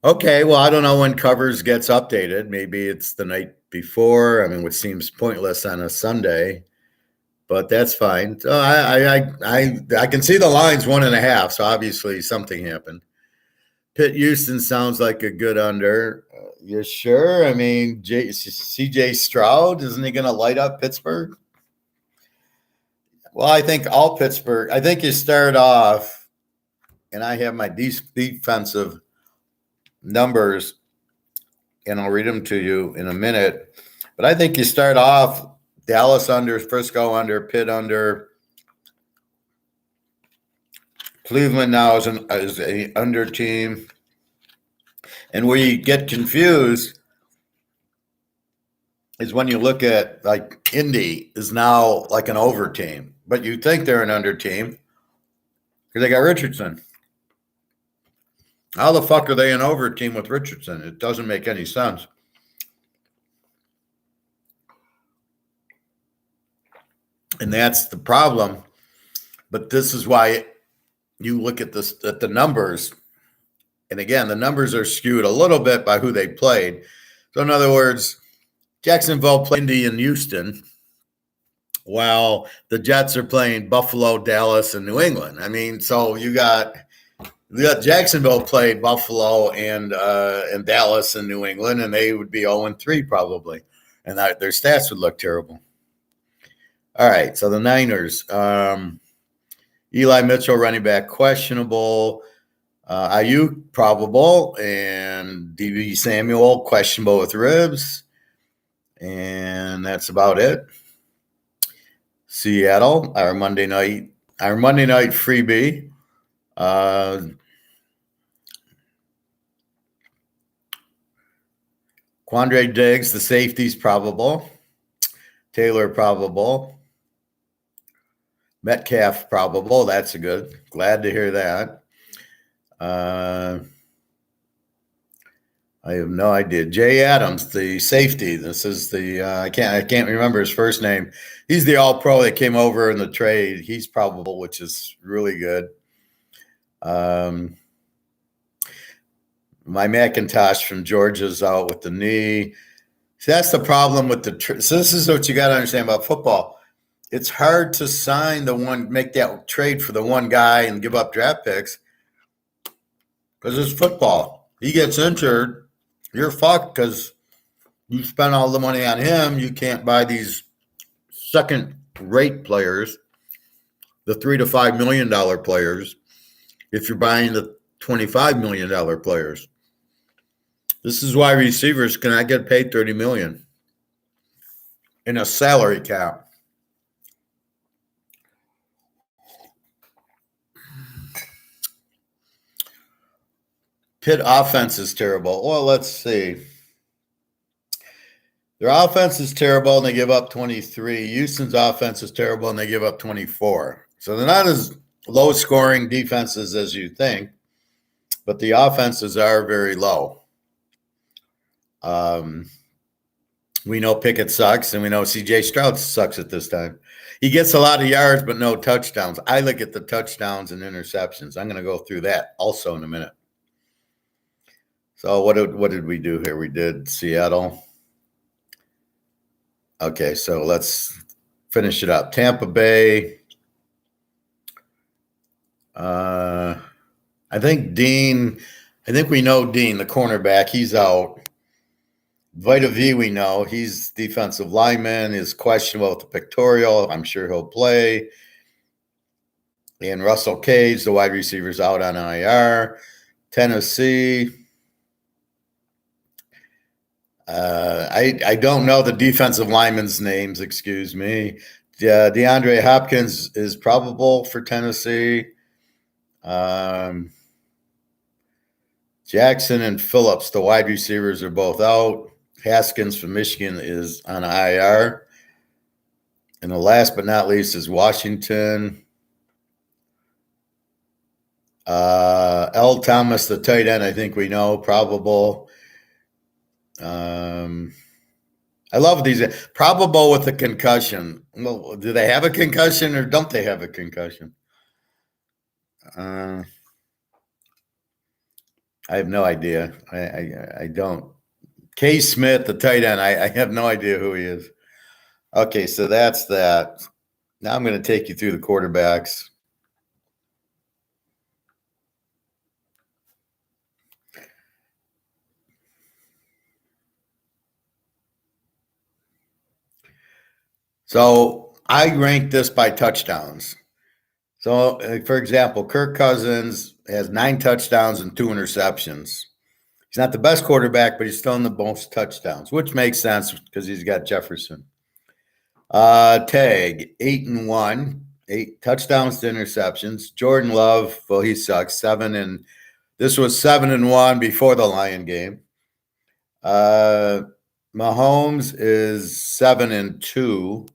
Okay, well, I don't know when covers gets updated. Maybe it's the night before. I mean, which seems pointless on a Sunday, but that's fine. So I can see the line's 1.5. So obviously something happened. Pitt Houston sounds like a good under. You sure? I mean, CJ Stroud, isn't he going to light up Pittsburgh? Well, I think all Pittsburgh. I think you start off, and I have my defensive numbers, and I'll read them to you in a minute. But I think you start off Dallas under, Frisco under, Pitt under. Cleveland now is a under team. And where you get confused is when you look at like Indy is now like an over team, but you think they're an under team because they got Richardson. How the fuck are they an over team with Richardson? It doesn't make any sense. And that's the problem. But this is why you look at this at the numbers. And again, the numbers are skewed a little bit by who they played. So in other words, Jacksonville played Indy and Houston, while the Jets are playing Buffalo, Dallas, and New England. I mean, so you got Jacksonville played Buffalo and Dallas and New England, and they would be 0-3 probably, and their stats would look terrible. All right, so the Niners, Eli Mitchell, running back, questionable. Ayuk, probable, and DB Samuel, questionable with ribs, and that's about it. Seattle, our Monday night freebie. Quandre Diggs, the safety's probable. Taylor, probable. Metcalf, probable. That's a good. Glad to hear that. I have no idea. Jay Adams, the safety. This is the I can't remember his first name. He's the All-Pro that came over in the trade. He's probable, which is really good. My McIntosh from Georgia's out with the knee. See, that's the problem with so this is what you got to understand about football. It's hard to make that trade for the one guy and give up draft picks because it's football. He gets injured, you're fucked because you spent all the money on him. You can't buy these second-rate players, the $3 to $5 million players, if you're buying the $25 million players. This is why receivers cannot get paid $30 million in a salary cap. Pitt offense is terrible. Well, let's see. Their offense is terrible, and they give up 23. Houston's offense is terrible, and they give up 24. So they're not as low-scoring defenses as you think, but the offenses are very low. We know Pickett sucks, and we know C.J. Stroud sucks at this time. He gets a lot of yards, but no touchdowns. I look at the touchdowns and interceptions. I'm going to go through that also in a minute. So what did we do here? We did Seattle. Okay, so let's finish it up. Tampa Bay. I think we know Dean, the cornerback. He's out. Vita V, we know. He's defensive lineman, is questionable with the pectoral. I'm sure he'll play. And Russell Cage, the wide receiver's out on IR. Tennessee. I don't know the defensive linemen's names, excuse me. DeAndre Hopkins is probable for Tennessee. Jackson and Phillips, the wide receivers, are both out. Haskins from Michigan is on IR. And the last but not least is Washington. L. Thomas, the tight end, I think we know, probable. I love these. Probable with a concussion. Well, do they have a concussion or don't they have a concussion? I have no idea. I don't. K. Smith, the tight end, I have no idea who he is. Okay, so that's that. Now I'm going to take you through the quarterbacks. So I ranked this by touchdowns. So, for example, Kirk Cousins has 9 touchdowns and 2 interceptions. He's not the best quarterback, but he's throwing the most touchdowns, which makes sense because he's got Jefferson. Tag 8-1, 8 touchdowns to interceptions. Jordan Love, well, he sucks. This was 7-1 before the Lion game. Mahomes is 7-2.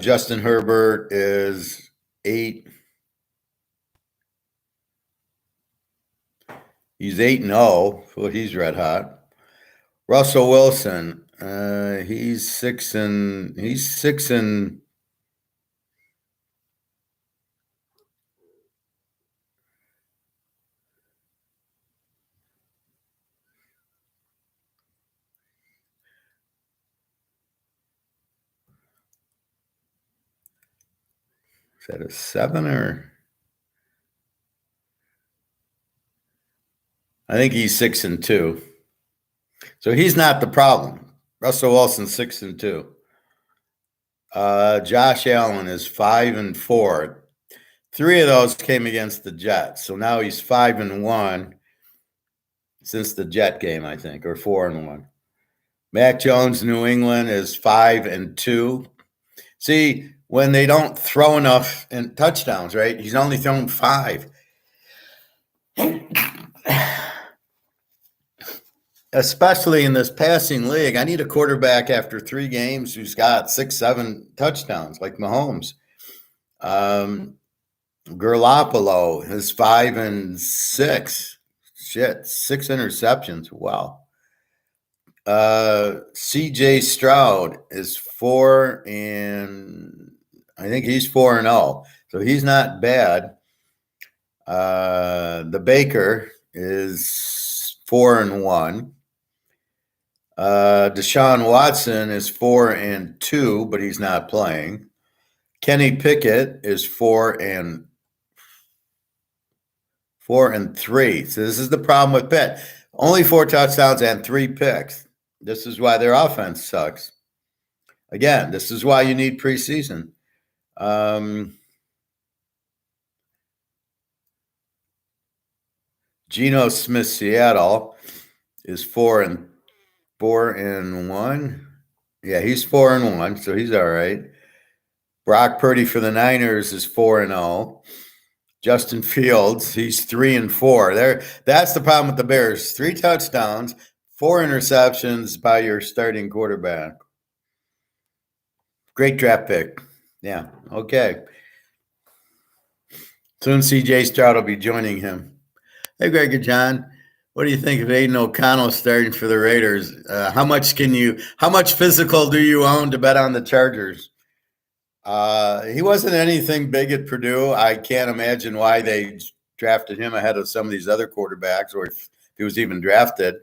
Justin Herbert is 8. He's 8-0. Well, he's red hot. Russell Wilson, he's 6 and is that a 7 or? I think he's 6-2. So he's not the problem. Russell Wilson 6-2. Josh Allen is 5-4. 3 of those came against the Jets. So now he's 5-1 since the Jet game, I think, or 4-1. Mac Jones, New England is 5-2. See, when they don't throw enough in touchdowns, right? He's only thrown 5. Especially in this passing league, I need a quarterback after 3 games who's got 6, 7 touchdowns, like Mahomes. Garoppolo is 5-6. Shit, 6 interceptions. Wow. CJ Stroud is 4 and I think he's 4-0. So he's not bad. The Baker is 4-1. Deshaun Watson is 4-2, but he's not playing. Kenny Pickett is 4-3. So this is the problem with Pitt. Only 4 touchdowns and 3 picks. This is why their offense sucks. Again, this is why you need preseason. Geno Smith, Seattle, is 4-1. Yeah, he's 4-1, so he's all right. Brock Purdy for the Niners is 4-0. Justin Fields, he's 3-4. That's the problem with the Bears. 3 touchdowns, 4 interceptions by your starting quarterback. Great draft pick. Yeah, okay. Soon CJ Stroud will be joining him. Hey, Greg and John. What do you think of Aiden O'Connell starting for the Raiders? How much physical do you own to bet on the Chargers? He wasn't anything big at Purdue. I can't imagine why they drafted him ahead of some of these other quarterbacks, or if he was even drafted.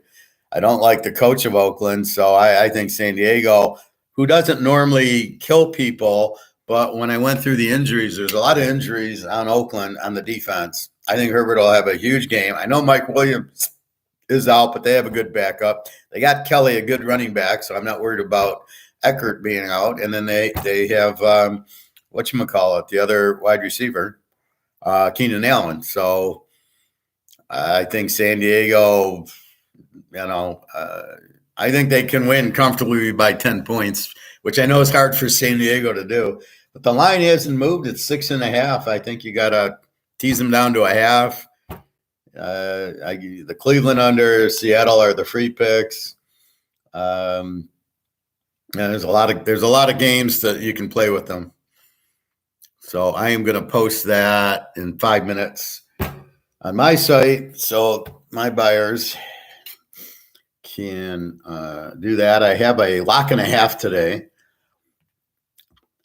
I don't like the coach of Oakland, so I think San Diego, who doesn't normally kill people, but when I went through the injuries, there's a lot of injuries on Oakland on the defense. I think Herbert will have a huge game. I know Mike Williams is out, but they have a good backup. They got Kelly, a good running back, so I'm not worried about Eckert being out. And then they have the other wide receiver, Keenan Allen. So I think San Diego, I think they can win comfortably by 10 points, which I know is hard for San Diego to do. But the line hasn't moved. It's 6.5. I think you got to tease them down to a half. The Cleveland under, Seattle are the free picks. And there's a lot of games that you can play with them. So I am going to post that in 5 minutes on my site, so my buyers can do that. I have a lock and a half today.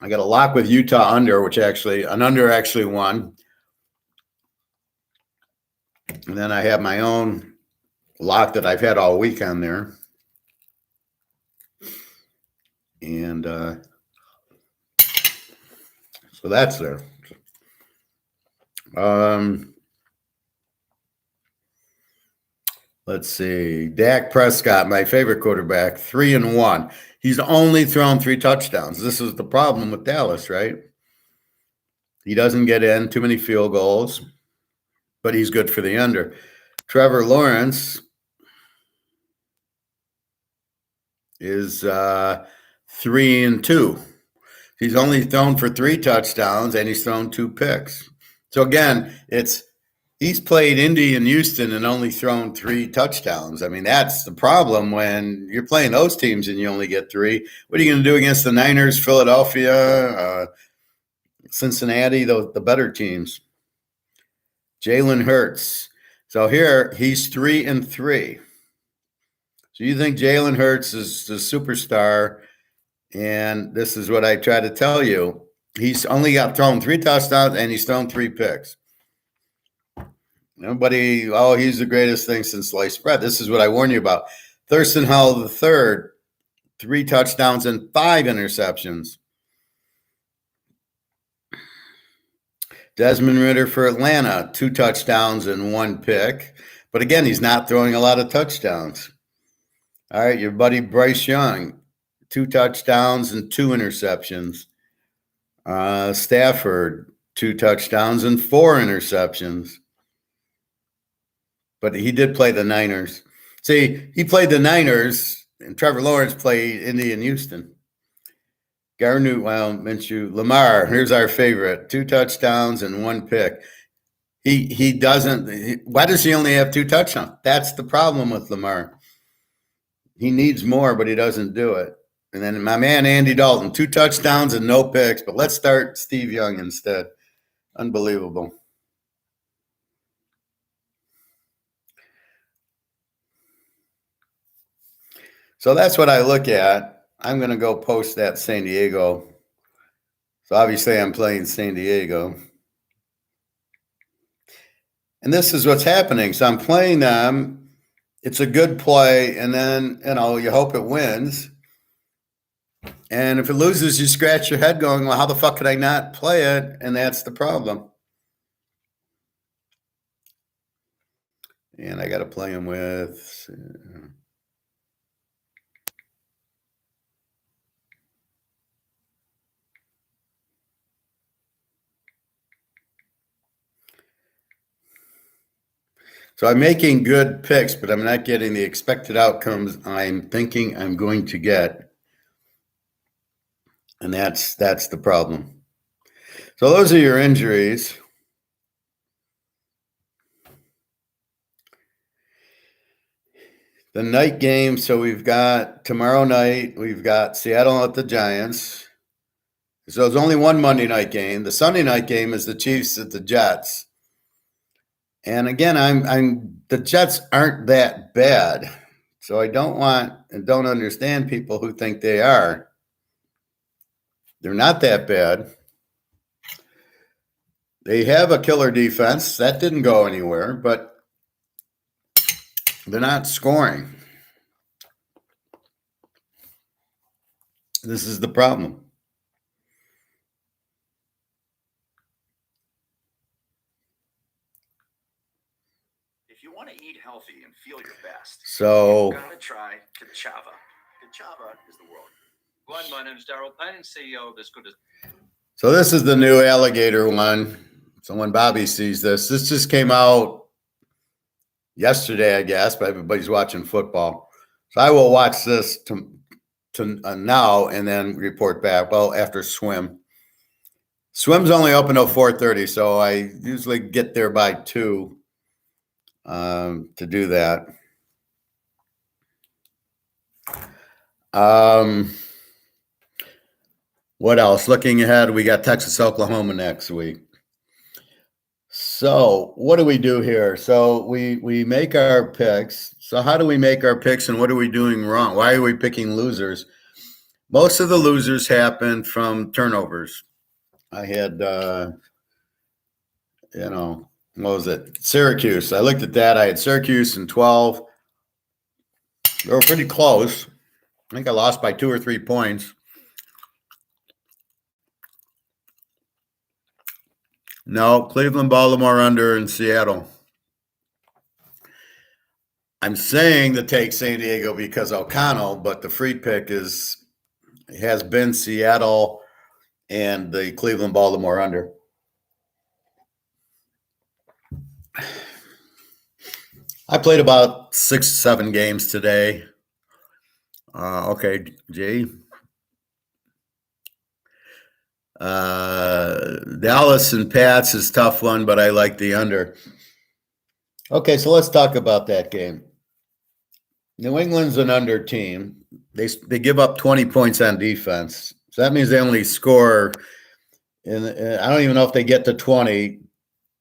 I got a lock with Utah under, an under actually won. And then I have my own lock that I've had all week on there. And so that's there. Let's see. Dak Prescott, my favorite quarterback, 3-1. He's only thrown 3 touchdowns. This is the problem with Dallas, right? He doesn't get in, too many field goals. but he's good for the under. Trevor Lawrence is 3-2. He's only thrown for 3 touchdowns, and he's thrown 2 picks. So again, he's played Indy and Houston and only thrown 3 touchdowns. I mean, that's the problem when you're playing those teams and you only get 3. What are you going to do against the Niners, Philadelphia, Cincinnati, the better teams? Jalen Hurts. So here he's 3-3. So you think Jalen Hurts is the superstar, and this is what I try to tell you. He's only got thrown 3 touchdowns, and he's thrown 3 picks. Nobody, he's the greatest thing since sliced bread. This is what I warn you about. Thurston Howell III, 3 touchdowns and 5 interceptions. Desmond Ridder for Atlanta, 2 touchdowns and 1 pick. But again, he's not throwing a lot of touchdowns. All right, your buddy Bryce Young, 2 touchdowns and 2 interceptions. Stafford, 2 touchdowns and 4 interceptions. But he did play the Niners. See, he played the Niners, and Trevor Lawrence played Indy and Houston. Minshew, Lamar, here's our favorite, 2 touchdowns and 1 pick. He doesn't. Why does he only have 2 touchdowns? That's the problem with Lamar. He needs more, but he doesn't do it. And then my man Andy Dalton, 2 touchdowns and no picks. But let's start Steve Young instead. Unbelievable. So that's what I look at. I'm going to go post that San Diego. So obviously I'm playing San Diego. And this is what's happening. So I'm playing them. It's a good play. And then, you hope it wins. And if it loses, you scratch your head going, well, how the fuck could I not play it? And that's the problem. And I got to play him with... So I'm making good picks, but I'm not getting the expected outcomes I'm thinking I'm going to get. And that's the problem. So those are your injuries. The night game, so we've got tomorrow night, we've got Seattle at the Giants. So there's only one Monday night game. The Sunday night game is the Chiefs at the Jets. And again, the Jets aren't that bad. So I don't want and don't understand people who think they are. They're not that bad. They have a killer defense. That didn't go anywhere, but they're not scoring. This is the problem. If you want to eat healthy and feel your best, so you've got to try Kachava. Kachava is the world. One, my name is Daryl Payne, CEO of As Good As. So this is the new Aligator one. So when Bobby sees this just came out yesterday, I guess, but everybody's watching football. So I will watch this to now and then report back. Well, after swim. Swim's only open till 4:30, so I usually get there by 2 to do that. What else? Looking ahead, we got Texas, Oklahoma next week. So what do we do here? So we make our picks. So how do we make our picks, and what are we doing wrong? Why are we picking losers? Most of the losers happen from turnovers. I had, what was it? Syracuse. I looked at that. I had Syracuse in 12. They were pretty close. I think I lost by 2 or 3 points. No, Cleveland, Baltimore under, and Seattle. I'm saying to take San Diego because O'Connell, but the free pick has been Seattle and the Cleveland, Baltimore under. I played about 6, 7 games today. Okay, G. Dallas and Pats is a tough one, but I like the under. Okay, so let's talk about that game. New England's an under team. They give up 20 points on defense. So that means they only score, and I don't even know if they get to 20.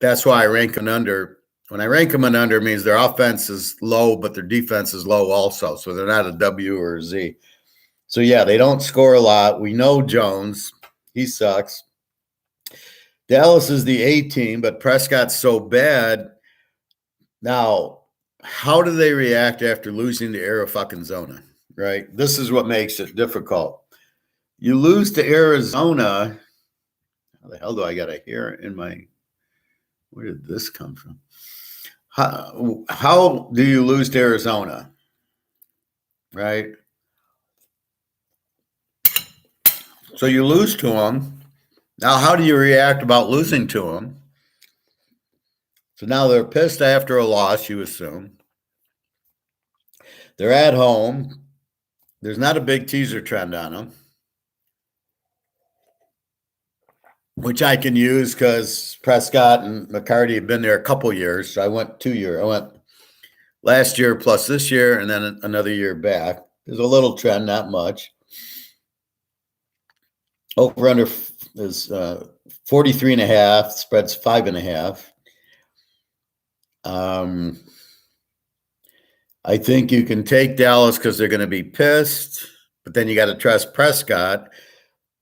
That's why I rank an under. When I rank them an under, it means their offense is low, but their defense is low also. So they're not a W or a Z. So, yeah, they don't score a lot. We know Jones. He sucks. Dallas is the A team, but Prescott's so bad. Now, how do they react after losing to Arizona, right? This is what makes it difficult. You lose to Arizona. How the hell do I got a hair in my – where did this come from? How do you lose to Arizona, right? So you lose to them. Now, how do you react about losing to them? So now they're pissed after a loss, you assume. They're at home. There's not a big teaser trend on them, which I can use because Prescott and McCarty have been there a couple years. So I went 2 years. I went last year plus this year and then another year back. There's a little trend, not much. Over under is 43.5, spreads 5.5. I think you can take Dallas because they're going to be pissed, but then you got to trust Prescott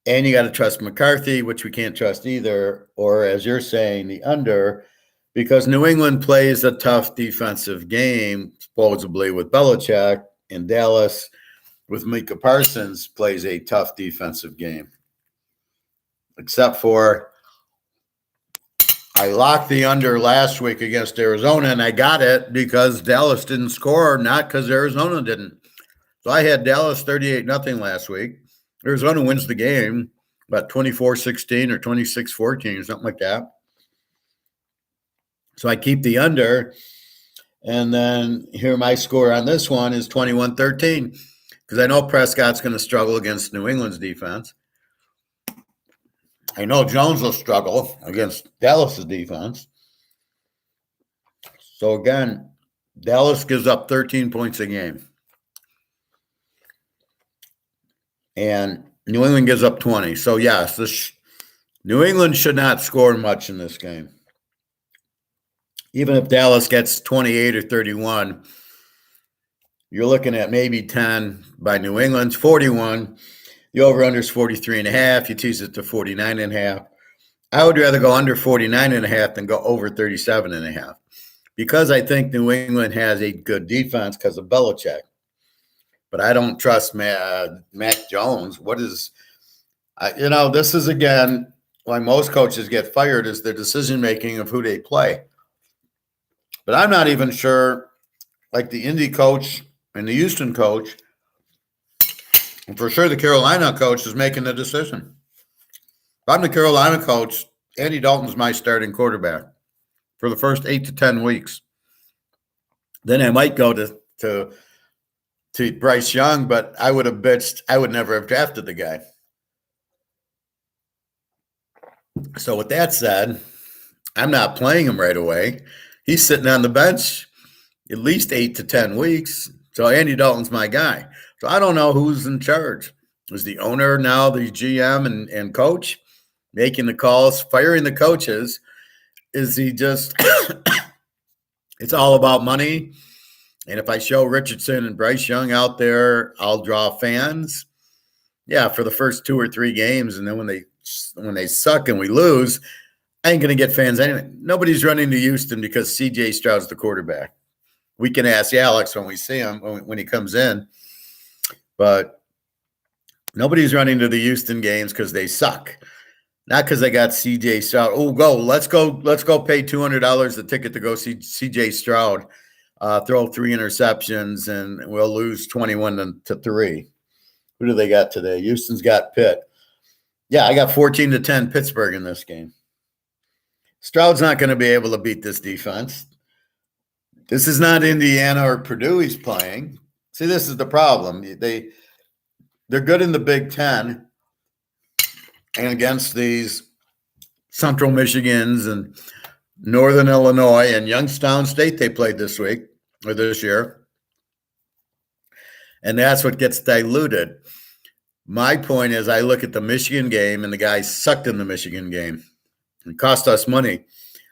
and you got to trust McCarthy, which we can't trust either. Or as you're saying, the under, because New England plays a tough defensive game, supposedly with Belichick, and Dallas with Micah Parsons plays a tough defensive game. Except for I locked the under last week against Arizona, and I got it because Dallas didn't score, not because Arizona didn't. So I had Dallas 38-0 last week. Arizona wins the game, about 24-16 or 26-14 or something like that. So I keep the under, and then here my score on this one is 21-13 because I know Prescott's going to struggle against New England's defense. I know Jones will struggle against Dallas's defense. So again, Dallas gives up 13 points a game. And New England gives up 20. So yes, New England should not score much in this game. Even if Dallas gets 28 or 31, you're looking at maybe 10 by New England, 41. The over-under is 43.5. You tease it to 49.5. I would rather go under 49.5 than go over 37.5 because I think New England has a good defense because of Belichick. But I don't trust Mac Jones. This is, again, why most coaches get fired is their decision-making of who they play. But I'm not even sure, like the Indy coach and the Houston coach, and for sure the Carolina coach is making the decision. If I'm the Carolina coach, Andy Dalton's my starting quarterback for the first 8 to 10 weeks. Then I might go to Bryce Young, but I would have bitched. I would never have drafted the guy. So with that said, I'm not playing him right away. He's sitting on the bench at least 8 to 10 weeks. So Andy Dalton's my guy. So I don't know who's in charge. Is the owner now the GM and coach making the calls, firing the coaches? Is he just it's all about money? And if I show Richardson and Bryce Young out there, I'll draw fans. Yeah, for the first 2 or 3 games, and then when they suck and we lose, I ain't gonna get fans anyway. Nobody's running to Houston because C.J. Stroud's the quarterback. We can ask Alex when we see him when he comes in, but nobody's running to the Houston games because they suck, not because they got C.J. Stroud. Oh, let's go pay $200 a ticket to go see C.J. Stroud. Throw 3 interceptions, and we'll lose 21-3. Who do they got today? Houston's got Pitt. Yeah, I got 14-10 Pittsburgh in this game. Stroud's not going to be able to beat this defense. This is not Indiana or Purdue he's playing. See, this is the problem. They're good in the Big Ten and against these Central Michigans and Northern Illinois and Youngstown State they played this week or this year. And that's what gets diluted. My point is I look at the Michigan game and the guys sucked in the Michigan game. It cost us money.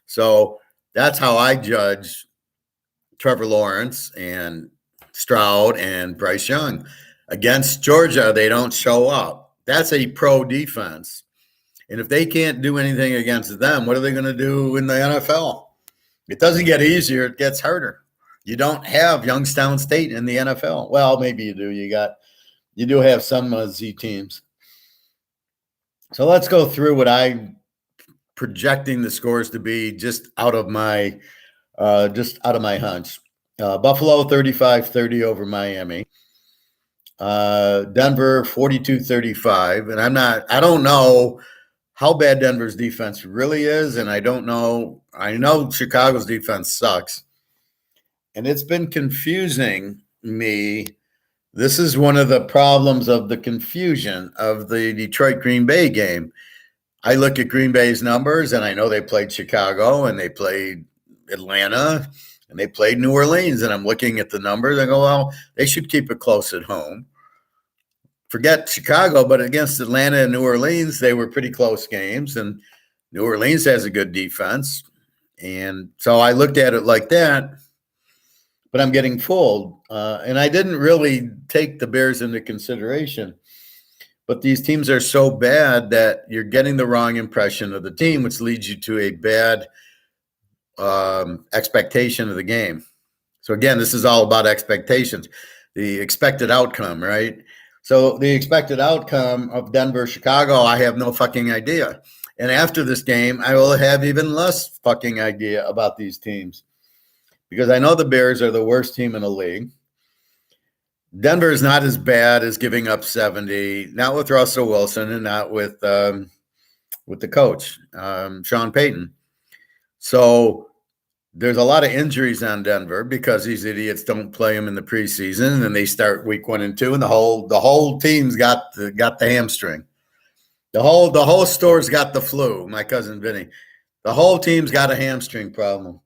So that's how I judge Trevor Lawrence and Stroud and Bryce Young. Against Georgia, they don't show up. That's a pro defense. And if they can't do anything against them, what are they going to do in the NFL? It doesn't get easier. It gets harder. You don't have Youngstown State in the NFL. Well, maybe you do. You do have some Z teams. So let's go through what I'm projecting the scores to be just out of my hunch. Buffalo 35-30 over Miami. Denver 42-35. And I don't know how bad Denver's defense really is. And I know Chicago's defense sucks. And it's been confusing me. This is one of the problems of the confusion of the Detroit-Green Bay game. I look at Green Bay's numbers, and I know they played Chicago, and they played Atlanta, and they played New Orleans. And I'm looking at the numbers. I go, well, they should keep it close at home. Forget Chicago, but against Atlanta and New Orleans, they were pretty close games. And New Orleans has a good defense. And so I looked at it like that. But I'm getting fooled. And I didn't really take the Bears into consideration. But these teams are so bad that you're getting the wrong impression of the team, which leads you to a bad expectation of the game. So, again, this is all about expectations, the expected outcome, right? So the expected outcome of Denver-Chicago, I have no fucking idea. And after this game, I will have even less fucking idea about these teams. Because I know the Bears are the worst team in the league. Denver is not as bad as giving up 70, not with Russell Wilson and not with the coach, Sean Payton. So there's a lot of injuries on Denver because these idiots don't play them in the preseason, and they start week 1 and 2, and the whole team's got the hamstring. The whole store's got the flu. My cousin Vinny, the whole team's got a hamstring problem.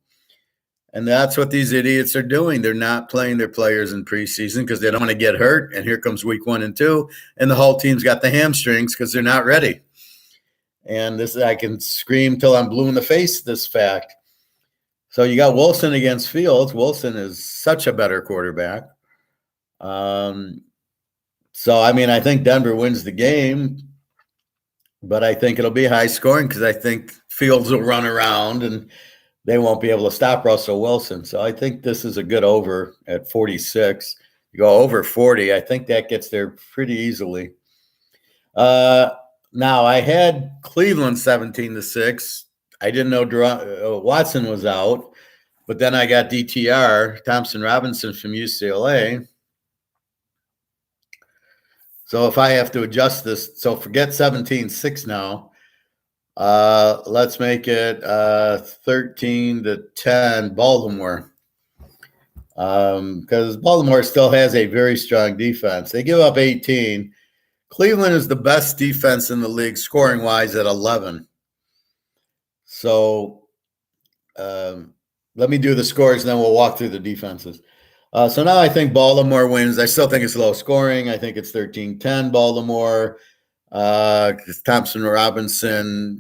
And that's what these idiots are doing. They're not playing their players in preseason because they don't want to get hurt. And here comes week 1 and 2, and the whole team's got the hamstrings because they're not ready. And I can scream till I'm blue in the face, this fact. So you got Wilson against Fields. Wilson is such a better quarterback. I think Denver wins the game, but I think it'll be high scoring because I think Fields will run around and they won't be able to stop Russell Wilson. So I think this is a good over at 46. You go over 40, I think that gets there pretty easily. Now, I had Cleveland 17-6. I didn't know Watson was out, but then I got DTR, Thompson Robinson from UCLA. So if I have to adjust this, so forget 17-6 now. Let's make it 13-10 Baltimore. Because Baltimore still has a very strong defense. They give up 18. Cleveland is the best defense in the league scoring wise at 11. So let me do the scores and then we'll walk through the defenses. So now I think Baltimore wins. I still think it's low scoring. I think it's 13-10 Baltimore. Thompson Robinson,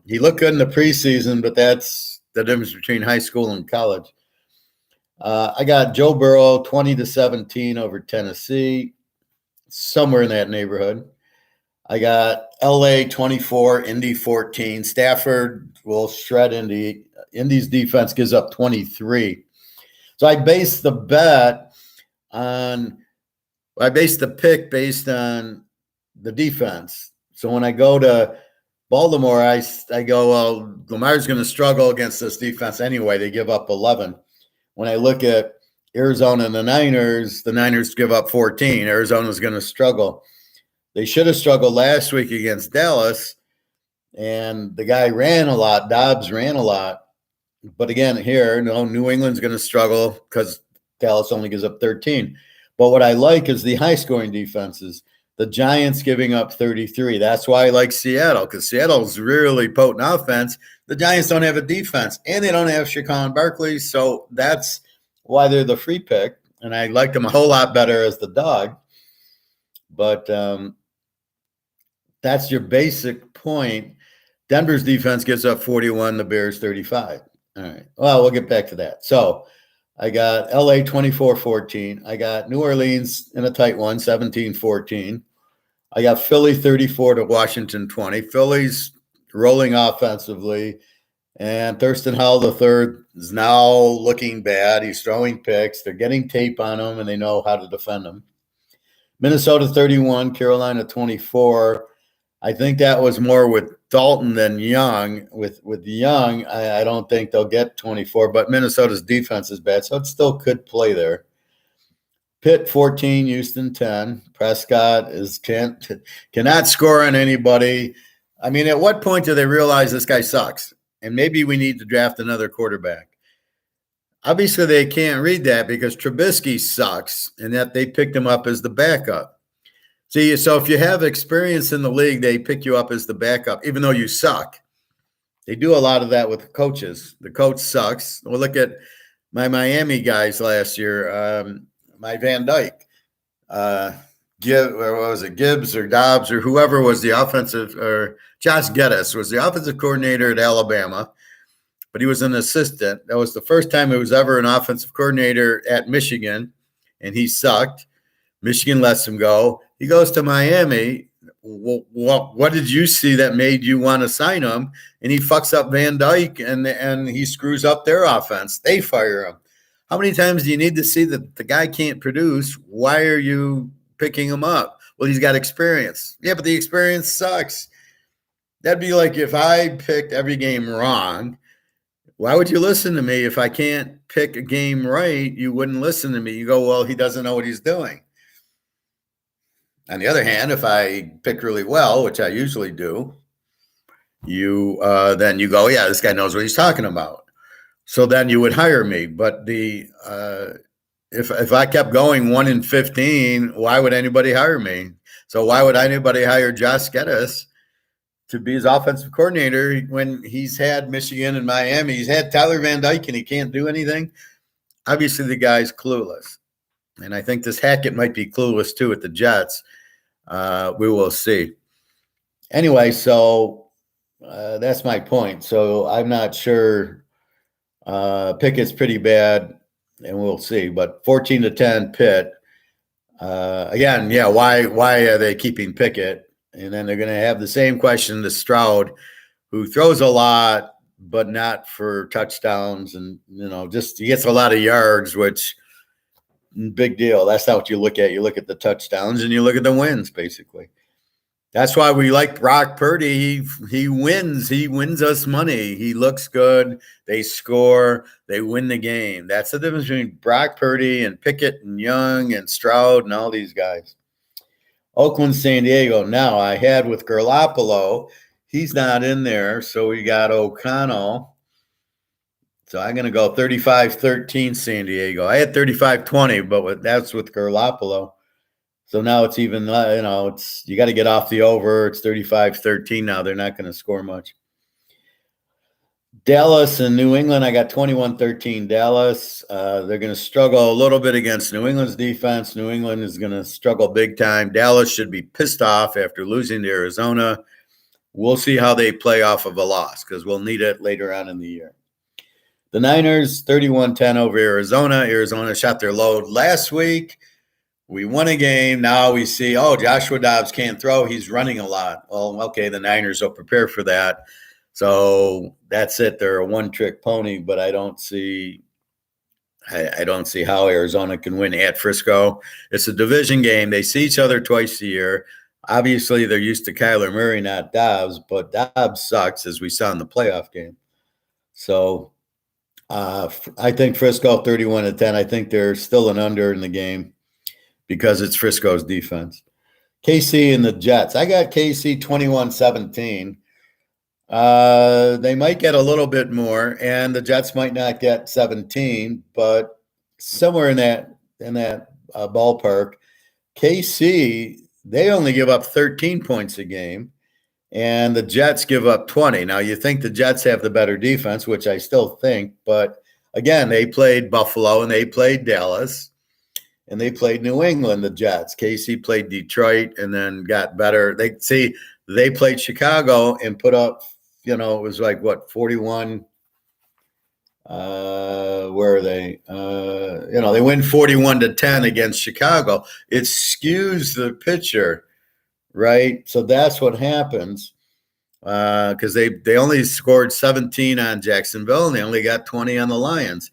he looked good in the preseason, but that's the difference between high school and college. I got Joe Burrow 20-17 over Tennessee, somewhere in that neighborhood. I got LA 24, Indy 14. Stafford will shred Indy. Indy's defense gives up 23. So I based the pick based on the defense. So when I go to Baltimore, I go, well, Lamar's going to struggle against this defense anyway. They give up 11. When I look at Arizona and the Niners give up 14. Arizona's going to struggle. They should have struggled last week against Dallas, and the guy ran a lot. Dobbs ran a lot. But again, here, New England's going to struggle because Dallas only gives up 13. But what I like is the high-scoring defenses. The Giants giving up 33. That's why I like Seattle, because Seattle's really potent offense. The Giants don't have a defense, and they don't have Saquon Barkley, so that's why they're the free pick. And I like them a whole lot better as the dog. But that's your basic point. Denver's defense gives up 41, the Bears 35. All right. Well, we'll get back to that. So I got LA 24-14. I got New Orleans in a tight one, 17-14. I got Philly 34 to Washington 20. Philly's rolling offensively. And Thurston Howell III is now looking bad. He's throwing picks. They're getting tape on him, and they know how to defend him. Minnesota 31, Carolina 24. I think that was more with Dalton than Young. With Young, I don't think they'll get 24, but Minnesota's defense is bad, so it still could play there. Pitt 14, Houston 10. Prescott cannot score on anybody. I mean, at what point do they realize this guy sucks? And maybe we need to draft another quarterback. Obviously, they can't read that because Trubisky sucks and that they picked him up as the backup. See, so if you have experience in the league, they pick you up as the backup, even though you suck. They do a lot of that with coaches. The coach sucks. Well, look at my Miami guys last year. My Van Dyke, Gibbs or Dobbs or whoever was the offensive, or Josh Geddes was the offensive coordinator at Alabama, but he was an assistant. That was the first time he was ever an offensive coordinator at Michigan, and he sucked. Michigan lets him go. He goes to Miami. What did you see that made you want to sign him? And he fucks up Van Dyke, and he screws up their offense. They fire him. How many times do you need to see that the guy can't produce? Why are you picking him up? Well, he's got experience. Yeah, but the experience sucks. That'd be like if I picked every game wrong. Why would you listen to me? If I can't pick a game right, you wouldn't listen to me. You go, well, he doesn't know what he's doing. On the other hand, if I pick really well, which I usually do, then you go, yeah, this guy knows what he's talking about. So then you would hire me. But if I kept going 1-15, why would anybody hire me? So why would anybody hire Josh Geddes to be his offensive coordinator when he's had Michigan and Miami? He's had Tyler Van Dyke and he can't do anything. Obviously, the guy's clueless. And I think this Hackett might be clueless too at the Jets. We will see. Anyway, so that's my point. So I'm not sure. Pickett's pretty bad, and we'll see. But 14-10 Pitt. Again, yeah, why are they keeping Pickett? And then they're going to have the same question to Stroud, who throws a lot, but not for touchdowns. And, just he gets a lot of yards, which – big deal. That's not what you look at. You look at the touchdowns and you look at the wins, basically. That's why we like Brock Purdy. He wins. He wins us money. He looks good. They score. They win the game. That's the difference between Brock Purdy and Pickett and Young and Stroud and all these guys. Oakland, San Diego. Now, I had with Garoppolo. He's not in there, so we got O'Connell. So I'm going to go 35-13 San Diego. I had 35-20, but that's with Garoppolo. So now it's even, you got to get off the over. It's 35-13 now. They're not going to score much. Dallas and New England, I got 21-13 Dallas. They're going to struggle a little bit against New England's defense. New England is going to struggle big time. Dallas should be pissed off after losing to Arizona. We'll see how they play off of a loss because we'll need it later on in the year. The Niners, 31-10 over Arizona. Arizona shot their load last week. We won a game. Now we see, Joshua Dobbs can't throw. He's running a lot. Well, okay, the Niners will prepare for that. So that's it. They're a one-trick pony, but I don't see how Arizona can win at Frisco. It's a division game. They see each other twice a year. Obviously, they're used to Kyler Murray, not Dobbs, but Dobbs sucks, as we saw in the playoff game. So I think Frisco 31-10. I think they're still an under in the game because it's Frisco's defense. KC and the Jets. I got KC 21-17. They might get a little bit more, and the Jets might not get 17, but somewhere in that ballpark. KC, they only give up 13 points a game, and the Jets give up 20. Now, you think the Jets have the better defense, which I still think, but again, they played Buffalo and they played Dallas and they played New England, the Jets. KC played Detroit and then got better. They played Chicago and put up, it was like what, 41. Where are they? They win 41-10 against Chicago. It skews the picture, right? So that's what happens. Because they only scored 17 on Jacksonville and they only got 20 on the Lions.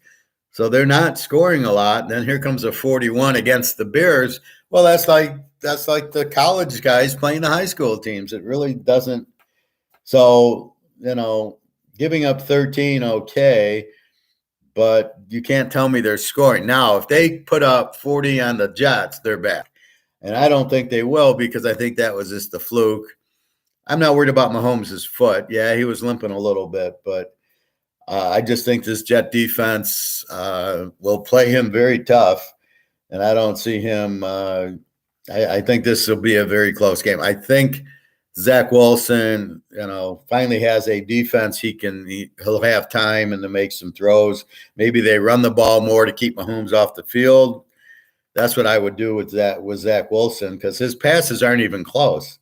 So they're not scoring a lot. Then here comes a 41 against the Bears. Well, that's like the college guys playing the high school teams. It really doesn't. So, giving up 13, okay, but you can't tell me they're scoring. Now, if they put up 40 on the Jets, they're back. And I don't think they will because I think that was just a fluke. I'm not worried about Mahomes' foot. Yeah, he was limping a little bit, but I just think this Jet defense will play him very tough, and I don't see him. I think this will be a very close game. I think Zach Wilson, finally has a defense he'll have time and to make some throws. Maybe they run the ball more to keep Mahomes off the field. That's what I would do with Zach Wilson because his passes aren't even close.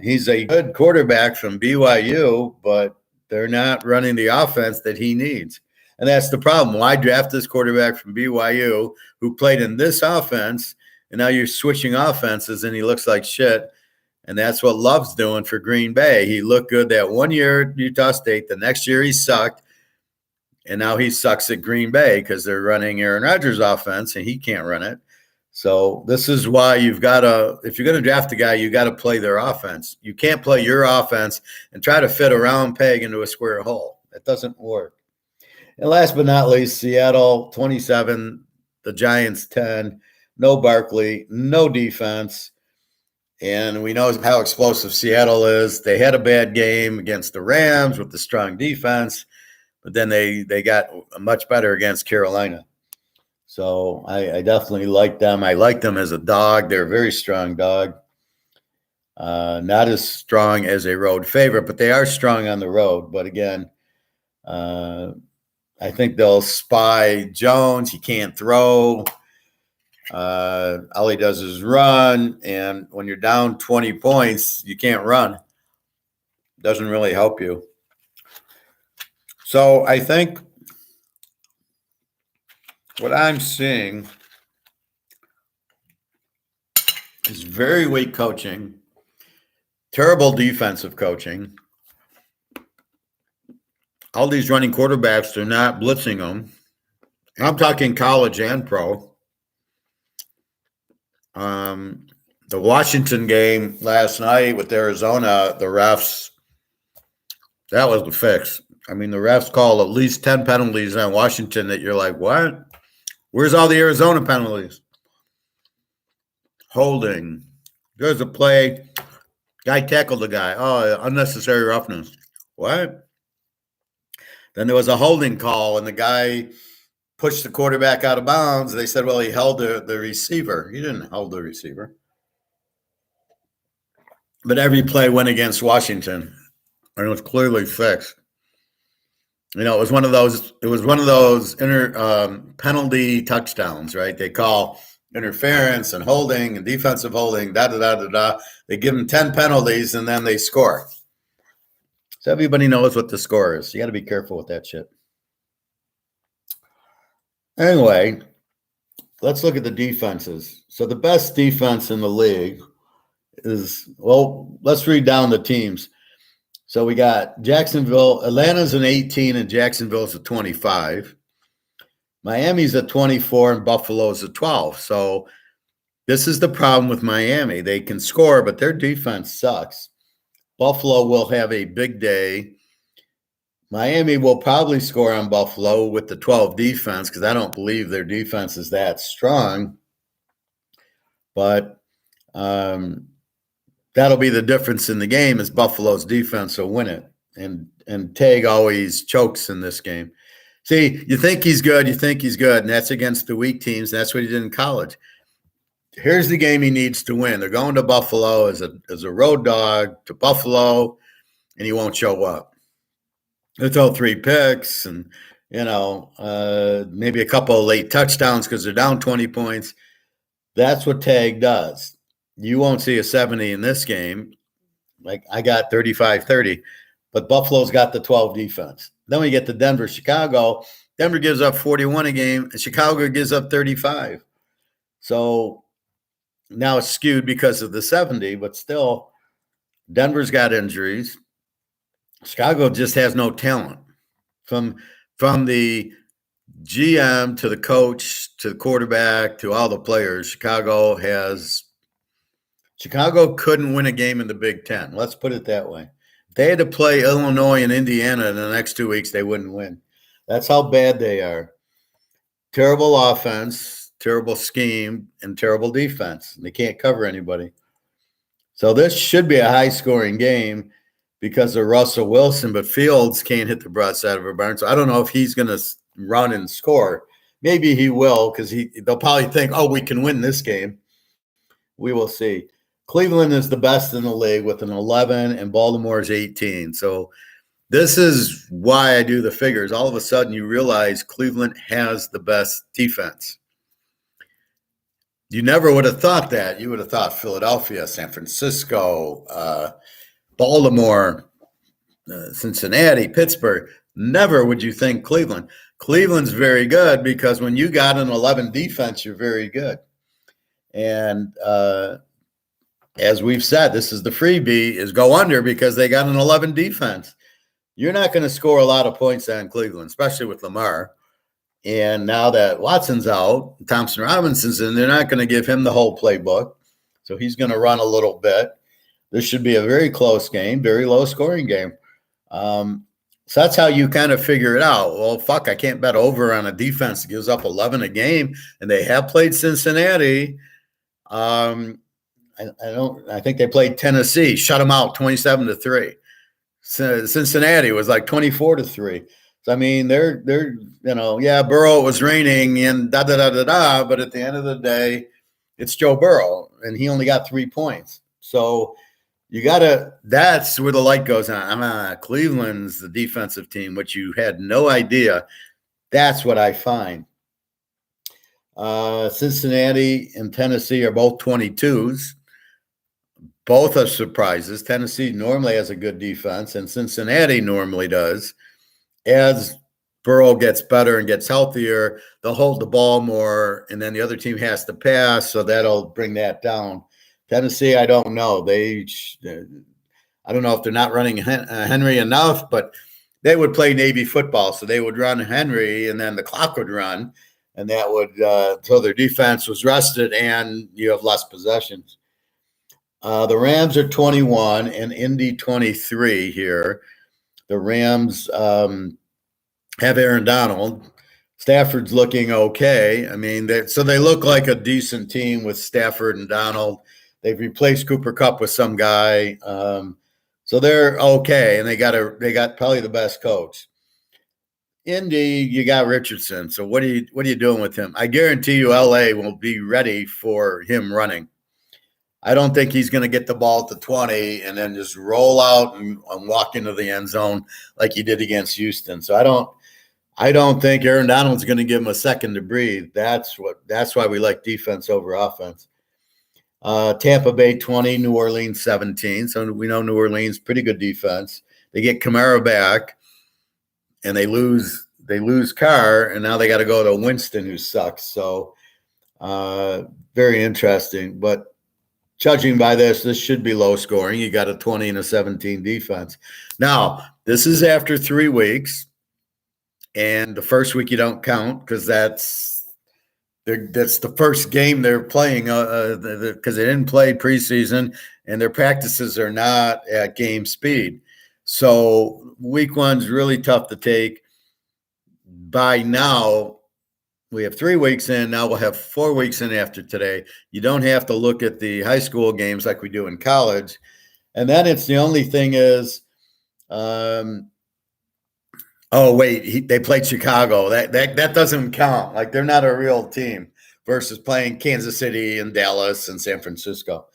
He's a good quarterback from BYU, but they're not running the offense that he needs. And that's the problem. Why draft this quarterback from BYU who played in this offense, and now you're switching offenses and he looks like shit? And that's what Love's doing for Green Bay. He looked good that 1 year at Utah State. The next year he sucked, and now he sucks at Green Bay because they're running Aaron Rodgers' offense, and he can't run it. So this is why if you're going to draft a guy, you got to play their offense. You can't play your offense and try to fit a round peg into a square hole. That doesn't work. And last but not least, Seattle 27, the Giants 10, no Barkley, no defense. And we know how explosive Seattle is. They had a bad game against the Rams with the strong defense, but then they got much better against Carolina. So I definitely like them. I like them as a dog. They're a very strong dog. Not as strong as a road favorite, but they are strong on the road. But again, I think they'll spy Jones. He can't throw. All he does is run. And when you're down 20 points, you can't run. Doesn't really help you. So I think what I'm seeing is very weak coaching, terrible defensive coaching. All these running quarterbacks, they're not blitzing them. I'm talking college and pro. The Washington game last night with Arizona, the refs, that was the fix. I mean, the refs called at least 10 penalties on Washington that you're like, what? Where's all the Arizona penalties? Holding. There's a play. Guy tackled the guy. Oh, unnecessary roughness. What? Then there was a holding call, and the guy pushed the quarterback out of bounds. They said, well, he held the receiver. He didn't hold the receiver. But every play went against Washington, and it was clearly fixed. It was one of those. It was one of those penalty touchdowns, right? They call interference and holding and defensive holding. They give them 10 penalties and then they score. So everybody knows what the score is. You got to be careful with that shit. Anyway, let's look at the defenses. So the best defense in the league is, let's read down the teams. So we got Jacksonville. Atlanta's an 18 and Jacksonville's a 25. Miami's a 24 and Buffalo's a 12. So this is the problem with Miami. They can score, but their defense sucks. Buffalo will have a big day. Miami will probably score on Buffalo with the 12 defense because I don't believe their defense is that strong. But that'll be the difference in the game is Buffalo's defense will win it. And Tag always chokes in this game. See, you think he's good, and that's against the weak teams. That's what he did in college. Here's the game he needs to win. They're going to Buffalo as a road dog to Buffalo, and he won't show up. He'll throw 3 picks and, maybe a couple of late touchdowns because they're down 20 points. That's what Tag does. You won't see a 70 in this game. Like I got 35-30, but Buffalo's got the 12 defense. Then we get to Denver, Chicago. Denver gives up 41 a game, and Chicago gives up 35. So now it's skewed because of the 70, but still, Denver's got injuries. Chicago just has no talent. From the GM to the coach to the quarterback to all the players, Chicago couldn't win a game in the Big Ten. Let's put it that way. If they had to play Illinois and Indiana in the next 2 weeks, they wouldn't win. That's how bad they are. Terrible offense, terrible scheme, and terrible defense. They can't cover anybody. So this should be a high-scoring game because of Russell Wilson, but Fields can't hit the broadside of a barn. So I don't know if he's going to run and score. Maybe he will because they'll probably think, oh, we can win this game. We will see. Cleveland is the best in the league with an 11, and Baltimore's 18. So this is why I do the figures. All of a sudden, you realize Cleveland has the best defense. You never would have thought that. You would have thought Philadelphia, San Francisco, Baltimore, Cincinnati, Pittsburgh. Never would you think Cleveland. Cleveland's very good because when you got an 11 defense, you're very good. And as we've said, this is the freebie, is go under because they got an 11 defense. You're not going to score a lot of points on Cleveland, especially with Lamar. And now that Watson's out, Thompson Robinson's in, they're not going to give him the whole playbook. So he's going to run a little bit. This should be a very close game, very low-scoring game. So that's how you kind of figure it out. Well, I can't bet over on a defense that gives up 11 a game, and they have played Cincinnati. I think they played Tennessee, shut them out 27-3. Cincinnati was like 24-3. So I mean, they're Burrow, it was raining and but at the end of the day, it's Joe Burrow, and he only got 3 points. So that's where the light goes on. Cleveland's the defensive team, which you had no idea. That's what I find. Cincinnati and Tennessee are both 22s. Both are surprises. Tennessee normally has a good defense, and Cincinnati normally does. As Burrow gets better and gets healthier, they'll hold the ball more, and then the other team has to pass, so that'll bring that down. Tennessee, I don't know. I don't know if they're not running Henry enough, but they would play Navy football, so they would run Henry, and then the clock would run, and that would until their defense was rested, and you have less possessions. The Rams are 21 and Indy 23 here. The Rams have Aaron Donald. Stafford's looking okay. I mean, they look like a decent team with Stafford and Donald. They've replaced Cooper Kupp with some guy. So they're okay, and they got probably the best coach. Indy, you got Richardson. So what are you doing with him? I guarantee you LA will be ready for him running. I don't think he's going to get the ball at the 20 and then just roll out and walk into the end zone like he did against Houston. So I don't think Aaron Donald's going to give him a second to breathe. That's why we like defense over offense. Tampa Bay 20, New Orleans 17. So we know New Orleans pretty good defense. They get Kamara back, and they lose Carr, and now they got to go to Winston, who sucks. So very interesting. But judging by this should be low scoring. You got a 20 and a 17 defense. Now, this is after 3 weeks, and the first week you don't count because that's the first game they're playing because they didn't play preseason, and their practices are not at game speed. So week 1's really tough to take. By now, we have 3 weeks in. Now we'll have 4 weeks in after today. You don't have to look at the high school games like we do in college. And then it's the only thing is, they played Chicago. That doesn't count. Like, they're not a real team versus playing Kansas City and Dallas and San Francisco.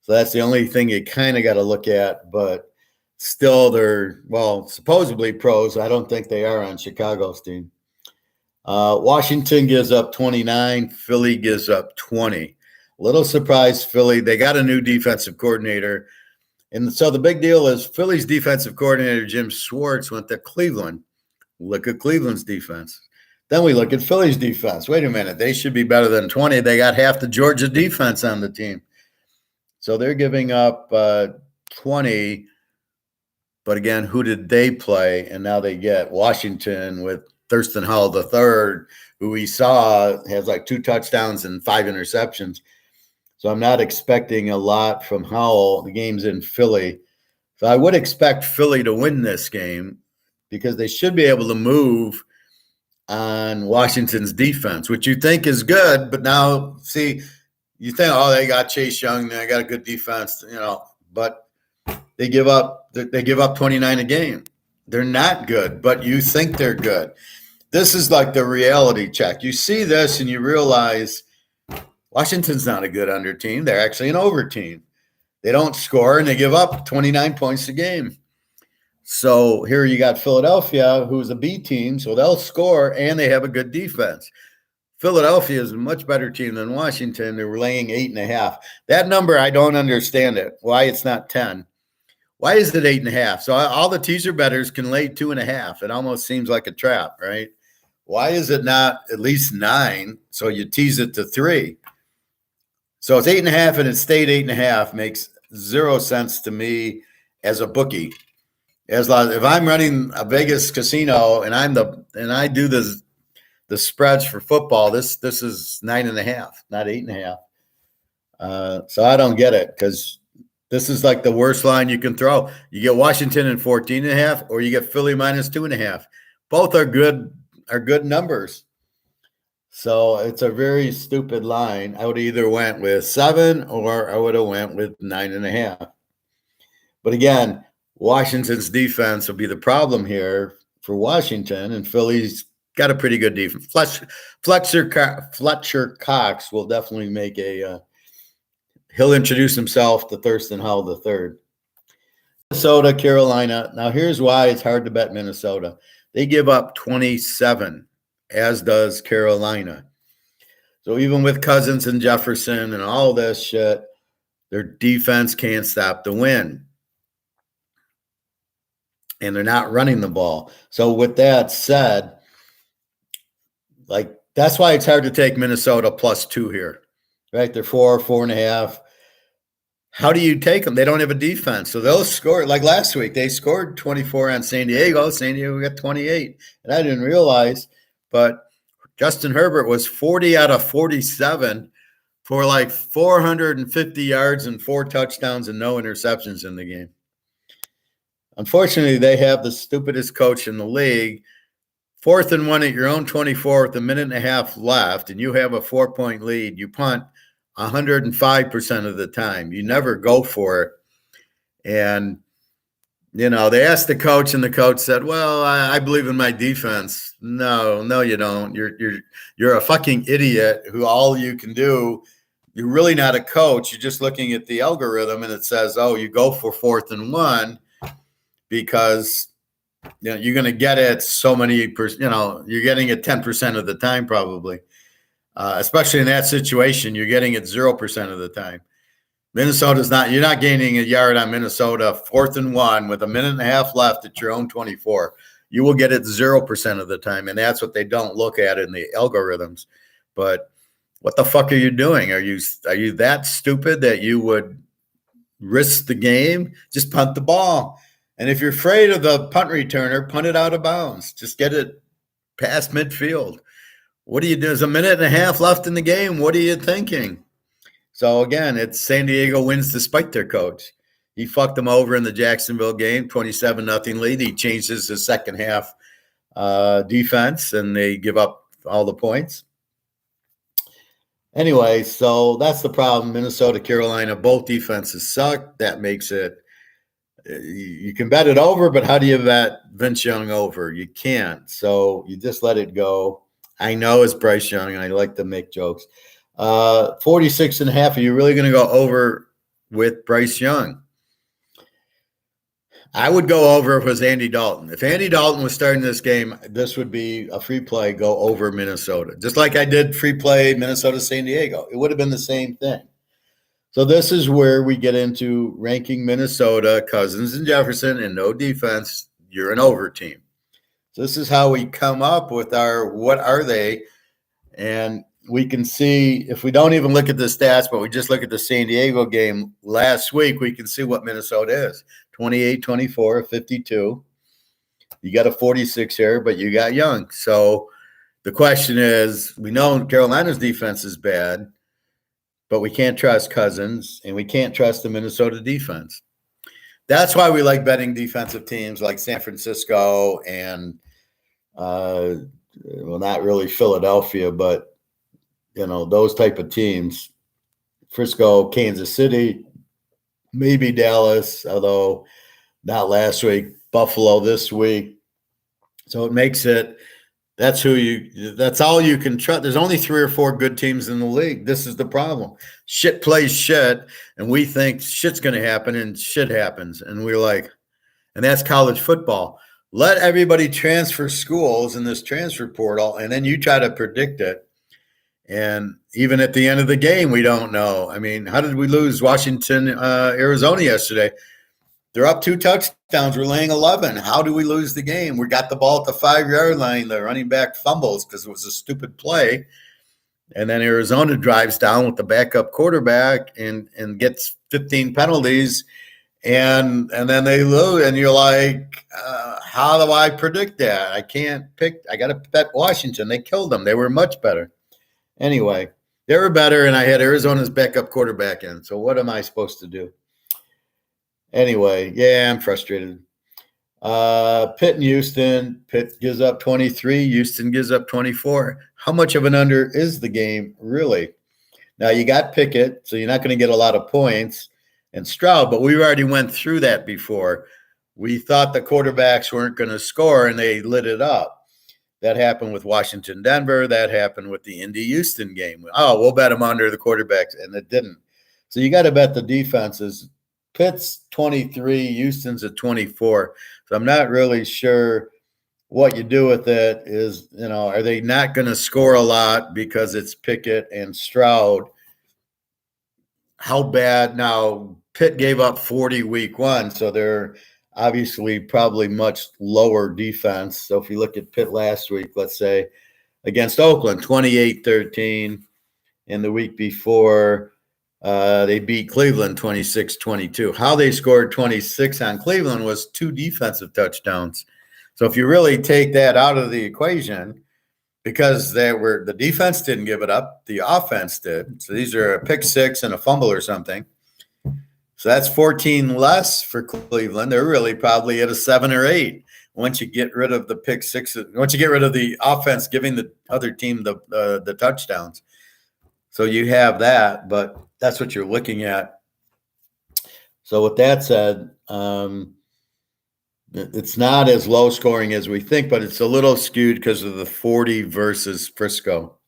So that's the only thing you kind of got to look at. But still, they're, supposedly pros. I don't think they are on Chicago's team. Washington gives up 29. Philly gives up 20. Little surprise, Philly. They got a new defensive coordinator. And so the big deal is Philly's defensive coordinator, Jim Schwartz, went to Cleveland. Look at Cleveland's defense. Then we look at Philly's defense. Wait a minute. They should be better than 20. They got half the Georgia defense on the team. So they're giving up 20. But again, who did they play? And now they get Washington with Thurston Howell III, who we saw has like 2 touchdowns and 5 interceptions. So I'm not expecting a lot from Howell. The game's in Philly. So I would expect Philly to win this game because they should be able to move on Washington's defense, which you think is good. But now, see, you think, they got Chase Young, they got a good defense, but they give up 29 a game. They're not good, but you think they're good. This is like the reality check. You see this and you realize Washington's not a good under team. They're actually an over team. They don't score and they give up 29 points a game. So here you got Philadelphia, who's a B team, so they'll score and they have a good defense. Philadelphia is a much better team than Washington. They were laying 8.5. That number, I don't understand it. Why it's not 10. Why is it 8.5? So all the teaser bettors can lay 2.5. It almost seems like a trap, right? Why is it not at least 9? So you tease it to 3. So it's 8.5 and it stayed 8.5. Makes zero sense to me as a bookie. If I'm running a Vegas casino and I do the spreads for football, this is 9.5, not 8.5. So I don't get it because this is like the worst line you can throw. You get Washington in 14.5, or you get Philly minus 2.5. Both are good numbers. So it's a very stupid line. I would either went with 7 or I would have went with 9.5. But again, Washington's defense will be the problem here for Washington, and Philly's got a pretty good defense. Fletcher Cox will definitely make he'll introduce himself to Thurston Howell III. Minnesota, Carolina. Now here's why it's hard to bet Minnesota. They give up 27, as does Carolina. So even with Cousins and Jefferson and all this shit, their defense can't stop the win. And they're not running the ball. So with that said, that's why it's hard to take Minnesota +2 here, right? They're 4.5. How do you take them? They don't have a defense. So they'll score. Like last week, they scored 24 on San Diego. San Diego got 28. And I didn't realize, but Justin Herbert was 40 out of 47 for like 450 yards and 4 touchdowns and no interceptions in the game. Unfortunately, they have the stupidest coach in the league. 4th and 1 at your own 24 with a minute and a half left, and you have a 4-point lead. You punt 105% of the time. You never go for it. And, they asked the coach, and the coach said, well, I believe in my defense. No, you don't. You're a fucking idiot who all you can do, you're really not a coach. You're just looking at the algorithm, and it says, you go for 4th and 1 because you're going to get it so many percent, you're getting it 10% of the time probably. Especially in that situation, you're getting it 0% of the time. Minnesota's not, you're not gaining a yard on Minnesota 4th and 1 with a minute and a half left at your own 24. You will get it 0% of the time. And that's what they don't look at in the algorithms. But what the fuck are you doing? Are you that stupid that you would risk the game? Just punt the ball. And if you're afraid of the punt returner, punt it out of bounds. Just get it past midfield. What do you do? There's a minute and a half left in the game. What are you thinking? So, again, it's San Diego wins despite their coach. He fucked them over in the Jacksonville game, 27-0 lead. He changes his second half defense, and they give up all the points. Anyway, so that's the problem. Minnesota, Carolina, both defenses suck. That makes it, you can bet it over, but how do you bet Vince Young over? You can't. So you just let it go. I know it's Bryce Young, and I like to make jokes. 46.5. Are you really going to go over with Bryce Young? I would go over if it was Andy Dalton. If Andy Dalton was starting this game, this would be a free play, go over Minnesota. Just like I did free play Minnesota, San Diego. It would have been the same thing. So this is where we get into ranking Minnesota, Cousins and Jefferson, and no defense. You're an over team. So this is how we come up with our what are they? And we can see, if we don't even look at the stats, but we just look at the San Diego game last week, we can see what Minnesota is. 28, 24, 52. You got a 46 here, but you got Young. So the question is, we know Carolina's defense is bad, but we can't trust Cousins, and we can't trust the Minnesota defense. That's why we like betting defensive teams like San Francisco and, well, not really Philadelphia, but, those type of teams. Frisco, Kansas City, maybe Dallas, although not last week, Buffalo this week. So it makes it, that's all you can trust. There's only 3 or 4 good teams in the league. This is the problem. Shit plays shit, and we think shit's going to happen, and shit happens. And we're like, and that's college football. Let everybody transfer schools in this transfer portal, and then you try to predict it. And even at the end of the game, we don't know. I mean, how did we lose Washington, Arizona yesterday? They're up 2 touchdowns. We're laying 11. How do we lose the game? We got the ball at the 5-yard line. The running back fumbles because it was a stupid play. And then Arizona drives down with the backup quarterback and gets 15 penalties. And then they lose. And you're like, how do I predict that? I can't pick. I got to bet Washington. They killed them. They were much better. Anyway, they were better, and I had Arizona's backup quarterback in. So what am I supposed to do? Anyway, yeah, I'm frustrated. Pitt and Houston. Pitt gives up 23. Houston gives up 24. How much of an under is the game, really? Now, you got Pickett, so you're not going to get a lot of points, and Stroud, but we already went through that before. We thought the quarterbacks weren't going to score, and they lit it up. That happened with Washington, Denver. That happened with the Indy-Houston game. Oh, we'll bet them under the quarterbacks, and it didn't. So you got to bet the defenses. Pitt's 23, Houston's at 24. So I'm not really sure what you do with it is, are they not going to score a lot because it's Pickett and Stroud? How bad? Now, Pitt gave up 40 week 1, so they're obviously probably much lower defense. So if you look at Pitt last week, let's say, against Oakland, 28-13. And the week before, they beat Cleveland 26-22. How they scored 26 on Cleveland was 2 defensive touchdowns. So if you really take that out of the equation, because the defense didn't give it up, the offense did. So these are a pick 6 and a fumble or something. So that's 14 less for Cleveland. They're really probably at a 7 or 8 once you get rid of the pick 6. Once you get rid of the offense giving the other team the touchdowns. So you have that, but that's what you're looking at. So with that said, it's not as low scoring as we think, but it's a little skewed because of the 40 versus Frisco.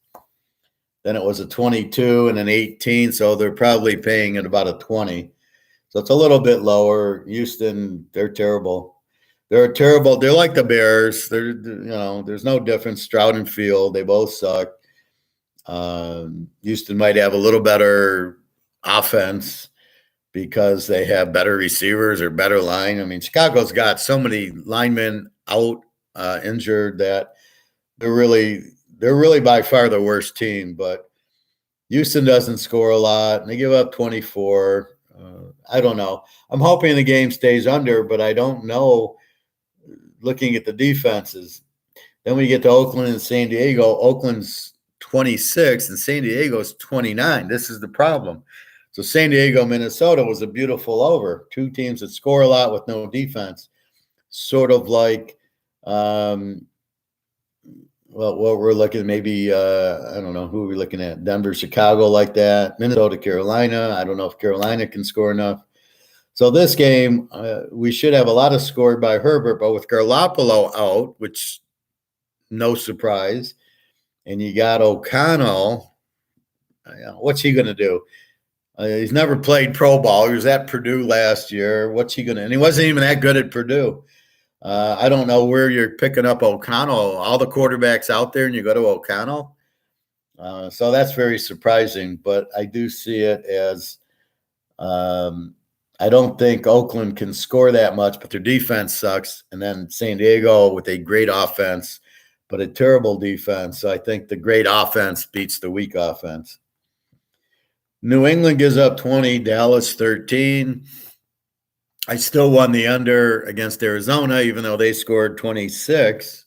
Then it was a 22 and an 18, so they're probably paying at about a 20. So it's a little bit lower. Houston, they're terrible. They're terrible. They're like the Bears. There's no difference. Stroud and Field, they both suck. Houston might have a little better offense because they have better receivers or better line. I mean, Chicago's got so many linemen out injured that they're really by far the worst team. But Houston doesn't score a lot, and they give up 24. I don't know. I'm hoping the game stays under, but I don't know. Looking at the defenses, then we get to Oakland and San Diego. Oakland's 26 and San Diego's 29. This is the problem. So San Diego, Minnesota was a beautiful over. 2 teams that score a lot with no defense. Sort of like, what what we're looking, maybe I don't know who we're looking at. Denver, Chicago, like that. Minnesota, Carolina. I don't know if Carolina can score enough. So this game, we should have a lot of scored by Herbert, but with Garoppolo out, which no surprise, and you got O'Connell. What's he going to do? He's never played pro ball. He was at Purdue last year. What's he going to? And he wasn't even that good at Purdue. I don't know where you're picking up O'Connell. All the quarterbacks out there, and you go to O'Connell. So that's very surprising. But I do see it as I don't think Oakland can score that much, but their defense sucks. And then San Diego with a great offense, but a terrible defense. So I think the great offense beats the weak offense. New England gives up 20, Dallas 13. I still won the under against Arizona, even though they scored 26.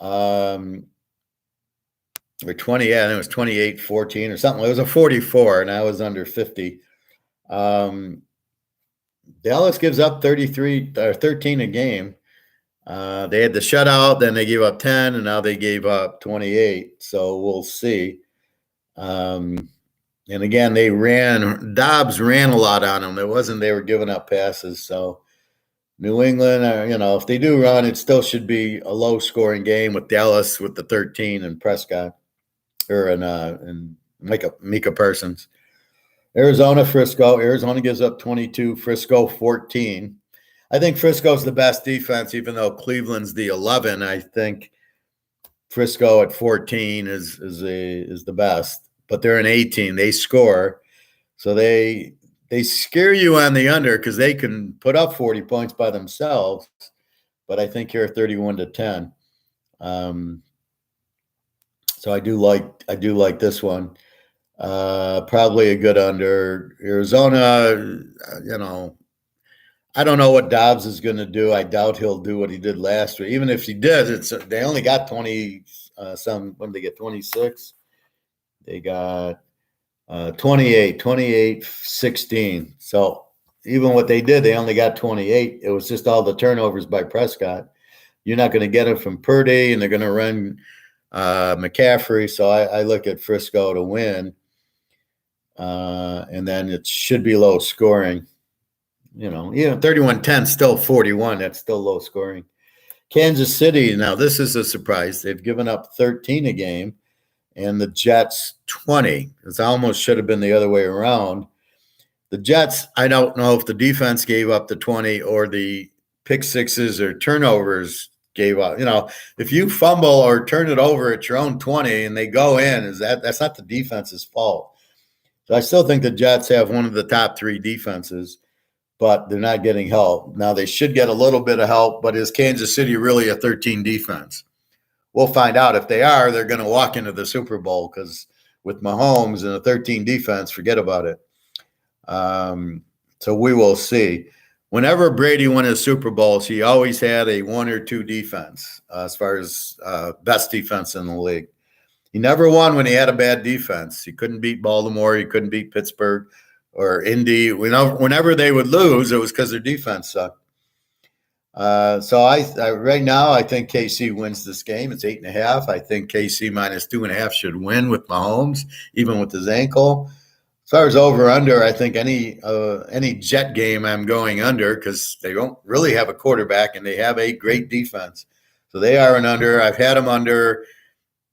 Or 20, yeah, and it was 28-14 or something. It was a 44, and I was under 50. Dallas gives up 33 or 13 a game. They had the shutout, then they gave up 10, and now they gave up 28. So we'll see. And again, Dobbs ran a lot on them. It wasn't they were giving up passes. So New England, if they do run, it still should be a low-scoring game with Dallas with the 13 and Prescott and Micah Parsons. Arizona, Frisco. Arizona gives up 22, Frisco 14. I think Frisco's the best defense, even though Cleveland's the 11. I think Frisco at 14 is the best. But they're an 18. They score. So they scare you on the under because they can put up 40 points by themselves. But I think here 31-10. So I do like this one. Probably a good under. Arizona, I don't know what Dobbs is going to do. I doubt he'll do what he did last week. Even if he did, they only got 20 some. When did they get 26? They got 28-16. So even what they did, they only got 28. It was just all the turnovers by Prescott. You're not going to get it from Purdy, and they're going to run McCaffrey. So I look at Frisco to win. And then it should be low scoring. 31-10, still 41. That's still low scoring. Kansas City, now this is a surprise. They've given up 13 a game, and the Jets 20. It almost should have been the other way around. The Jets, I don't know if the defense gave up the 20 or the pick sixes or turnovers gave up. If you fumble or turn it over at your own 20 and they go in, that's not the defense's fault. So I still think the Jets have one of the top 3 defenses, but they're not getting help. Now they should get a little bit of help, but is Kansas City really a 13 defense? We'll find out. If they are, they're going to walk into the Super Bowl because with Mahomes and a 13 defense, forget about it. So we will see. Whenever Brady won his Super Bowls, he always had a 1 or 2 defense as far as best defense in the league. He never won when he had a bad defense. He couldn't beat Baltimore. He couldn't beat Pittsburgh or Indy. Whenever they would lose, it was because their defense sucked. So I right now, I think KC wins this game. It's 8.5. I think KC minus 2.5 should win with Mahomes, even with his ankle. As far as over under, I think any Jet game I'm going under because they don't really have a quarterback and they have a great defense. So they are an under. I've had them under.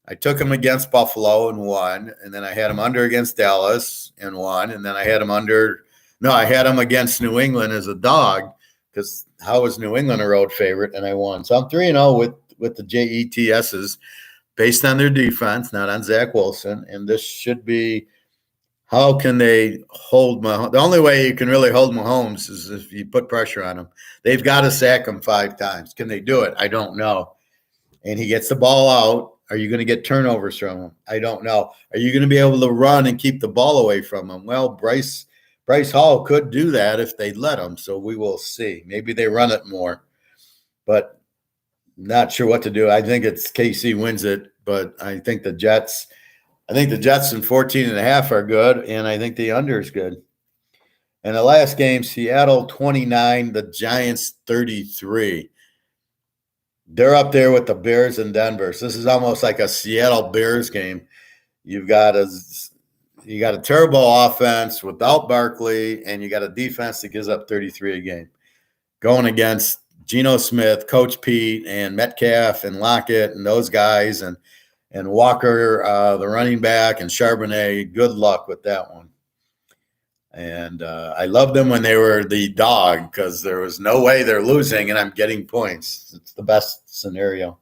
I took them against Buffalo and won, and then I had them under against Dallas and won, and then I had them under. No, I had them against New England as a dog because how was New England a road favorite, and I won. So I'm 3-0 with the JETSs based on their defense, not on Zach Wilson, and this should be. How can they hold Mahomes? The only way you can really hold Mahomes is if you put pressure on him. They've got to sack him 5 times. Can they do it? I don't know. And he gets the ball out. Are you going to get turnovers from him? I don't know. Are you going to be able to run and keep the ball away from him? Well, Bryce Hall could do that if they let him. So we will see. Maybe they run it more, but not sure what to do. I think it's KC wins it, but I think the Jets in 14.5 are good, and I think the under is good. And the last game, Seattle 29, the Giants 33. They're up there with the Bears and Denver. So this is almost like a Seattle Bears game. You got a terrible offense without Barkley, and you got a defense that gives up 33 a game. Going against Geno Smith, Coach Pete, and Metcalf, and Lockett, and those guys, and Walker, the running back, and Charbonnet. Good luck with that one. And I loved them when they were the dog because there was no way they're losing, and I'm getting points. It's the best scenario.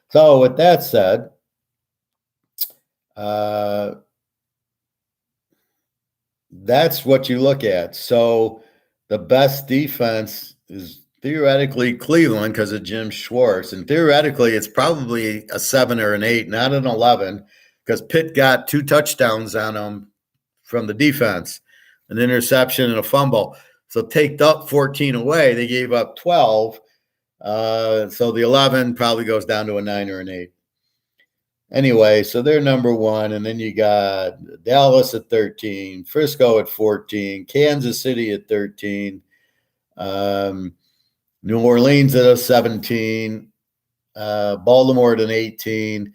So with that said, that's what you look at. So the best defense is theoretically Cleveland because of Jim Schwartz. And theoretically, it's probably a 7 or an 8, not an 11, because Pitt got 2 touchdowns on them from the defense, an interception and a fumble. So take up 14 away. They gave up 12. So the 11 probably goes down to a 9 or an 8. Anyway, so they're number 1, and then you got Dallas at 13, Frisco at 14, Kansas City at 13, New Orleans at a 17, Baltimore at an 18,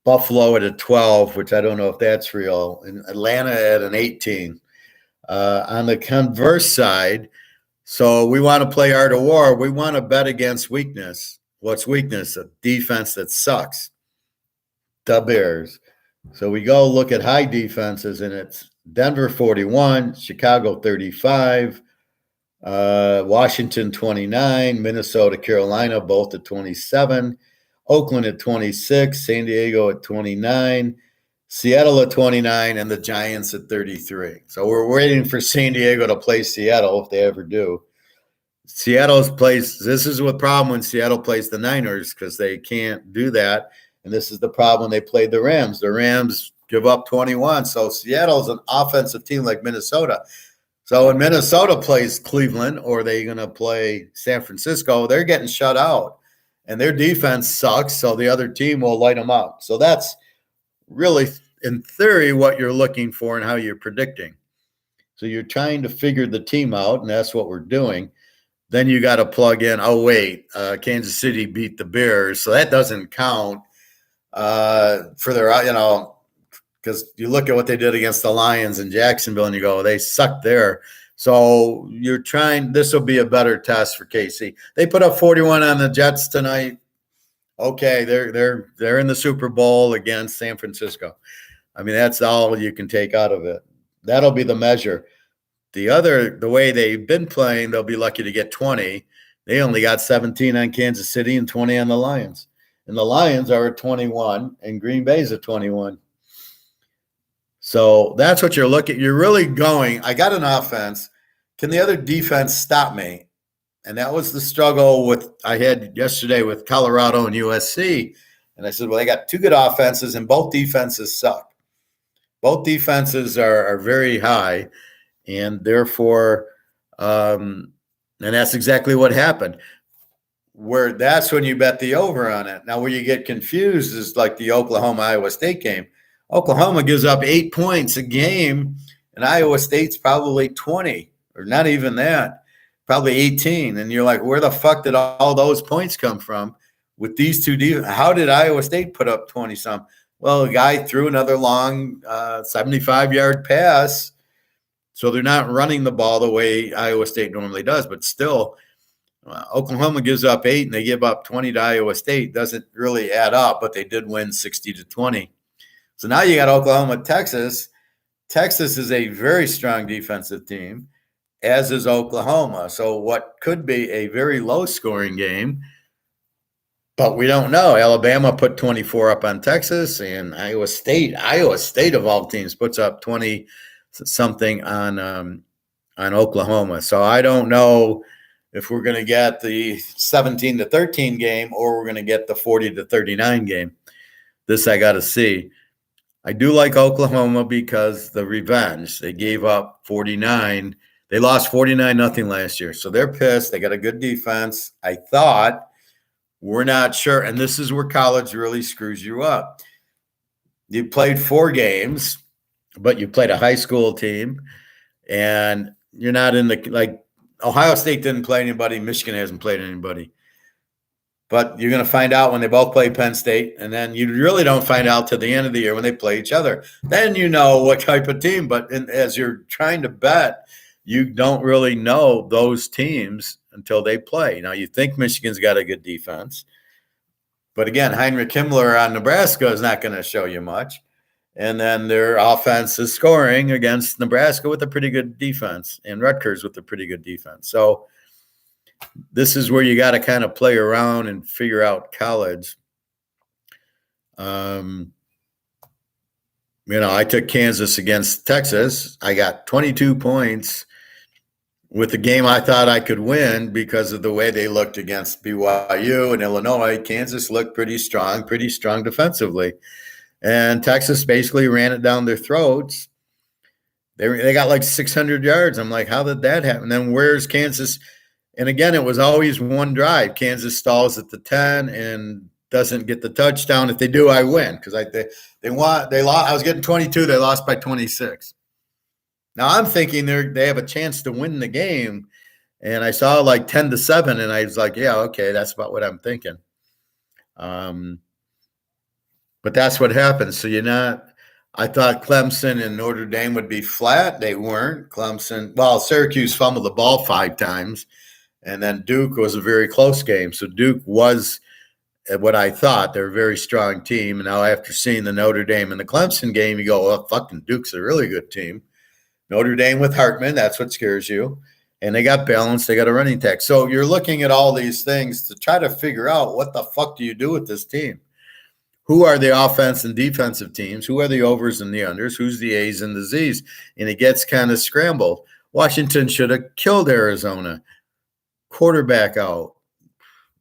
Buffalo at a 12, which I don't know if that's real, and Atlanta at an 18. On the converse side, so we want to play art of war. We want to bet against weakness. What's weakness? A defense that sucks. The Bears. So we go look at high defenses, and it's Denver 41, Chicago 35, Washington 29, Minnesota, Carolina, both at 27, Oakland at 26, San Diego at 29, Seattle at 29, and the Giants at 33. So we're waiting for San Diego to play Seattle if they ever do. Seattle's plays, this is what problem when Seattle plays the Niners because they can't do that. And this is the problem they played the Rams. The Rams give up 21. So Seattle's an offensive team like Minnesota. So when Minnesota plays Cleveland or they're going to play San Francisco, they're getting shut out. And their defense sucks, so the other team will light them up. So that's really, in theory, what you're looking for and how you're predicting. So you're trying to figure the team out, and that's what we're doing. Then you got to plug in, Kansas City beat the Bears, so that doesn't count. For their, because you look at what they did against the Lions in Jacksonville and you go, they sucked there. So you're trying, this will be a better test for KC. They put up 41 on the Jets tonight. Okay, they're in the Super Bowl against San Francisco. I mean, that's all you can take out of it. That'll be the measure. The way they've been playing, they'll be lucky to get 20. They only got 17 on Kansas City and 20 on the Lions. And the Lions are at 21, and Green Bay's at 21. So that's what you're looking. You're really going, I got an offense. Can the other defense stop me? And that was the struggle I had yesterday with Colorado and USC. And I said, well, they got 2 good offenses, and both defenses suck. Both defenses are very high, and therefore, and that's exactly what happened. Where that's when you bet the over on it. Now, where you get confused is like the Oklahoma-Iowa State game. Oklahoma gives up 8 points a game, and Iowa State's probably 20, or not even that, probably 18. And you're like, where the fuck did all those points come from with these two defenses? How did Iowa State put up 20-some? Well, a guy threw another long 75-yard pass, so they're not running the ball the way Iowa State normally does, but still – Oklahoma gives up 8 and they give up 20 to Iowa State. Doesn't really add up, but they did win 60-20. So now you got Oklahoma, Texas. Texas is a very strong defensive team, as is Oklahoma. So what could be a very low-scoring game, but we don't know. Alabama put 24 up on Texas, and Iowa State of all teams, puts up 20-something on Oklahoma. So I don't know if we're going to get the 17-13 game or we're going to get the 40-39 game. This I got to see. I do like Oklahoma because the revenge. They gave up 49. They lost 49-0 last year. So they're pissed. They got a good defense. I thought, we're not sure. And this is where college really screws you up. You played 4 games, but you played a high school team, and you're not in the, like, Ohio State didn't play anybody. Michigan hasn't played anybody. But you're going to find out when they both play Penn State, and then you really don't find out till the end of the year when they play each other. Then you know what type of team. But as you're trying to bet, you don't really know those teams until they play. Now, you think Michigan's got a good defense. But again, Heinrich Himmler on Nebraska is not going to show you much. And then their offense is scoring against Nebraska with a pretty good defense and Rutgers with a pretty good defense. So this is where you got to kind of play around and figure out college. I took Kansas against Texas. I got 22 points with the game I thought I could win because of the way they looked against BYU and Illinois. Kansas looked pretty strong defensively. And Texas basically ran it down their throats. They got like 600 yards. I'm like, how did that happen? And then where's Kansas? And again, it was always one drive. Kansas stalls at the 10 and doesn't get the touchdown. If they do, I win because they lost. I was getting 22. They lost by 26. Now I'm thinking they have a chance to win the game, and I saw like 10-7, and I was like, yeah, okay, that's about what I'm thinking. But that's what happened. So I thought Clemson and Notre Dame would be flat. They weren't. Syracuse fumbled the ball 5 times, and then Duke was a very close game. So Duke was what I thought. They're a very strong team. And now after seeing the Notre Dame and the Clemson game, you go, well, fucking Duke's a really good team. Notre Dame with Hartman, that's what scares you. And they got balance. They got a running attack. So you're looking at all these things to try to figure out what the fuck do you do with this team? Who are the offense and defensive teams? Who are the overs and the unders? Who's the A's and the Z's? And it gets kind of scrambled. Washington should have killed Arizona. Quarterback out.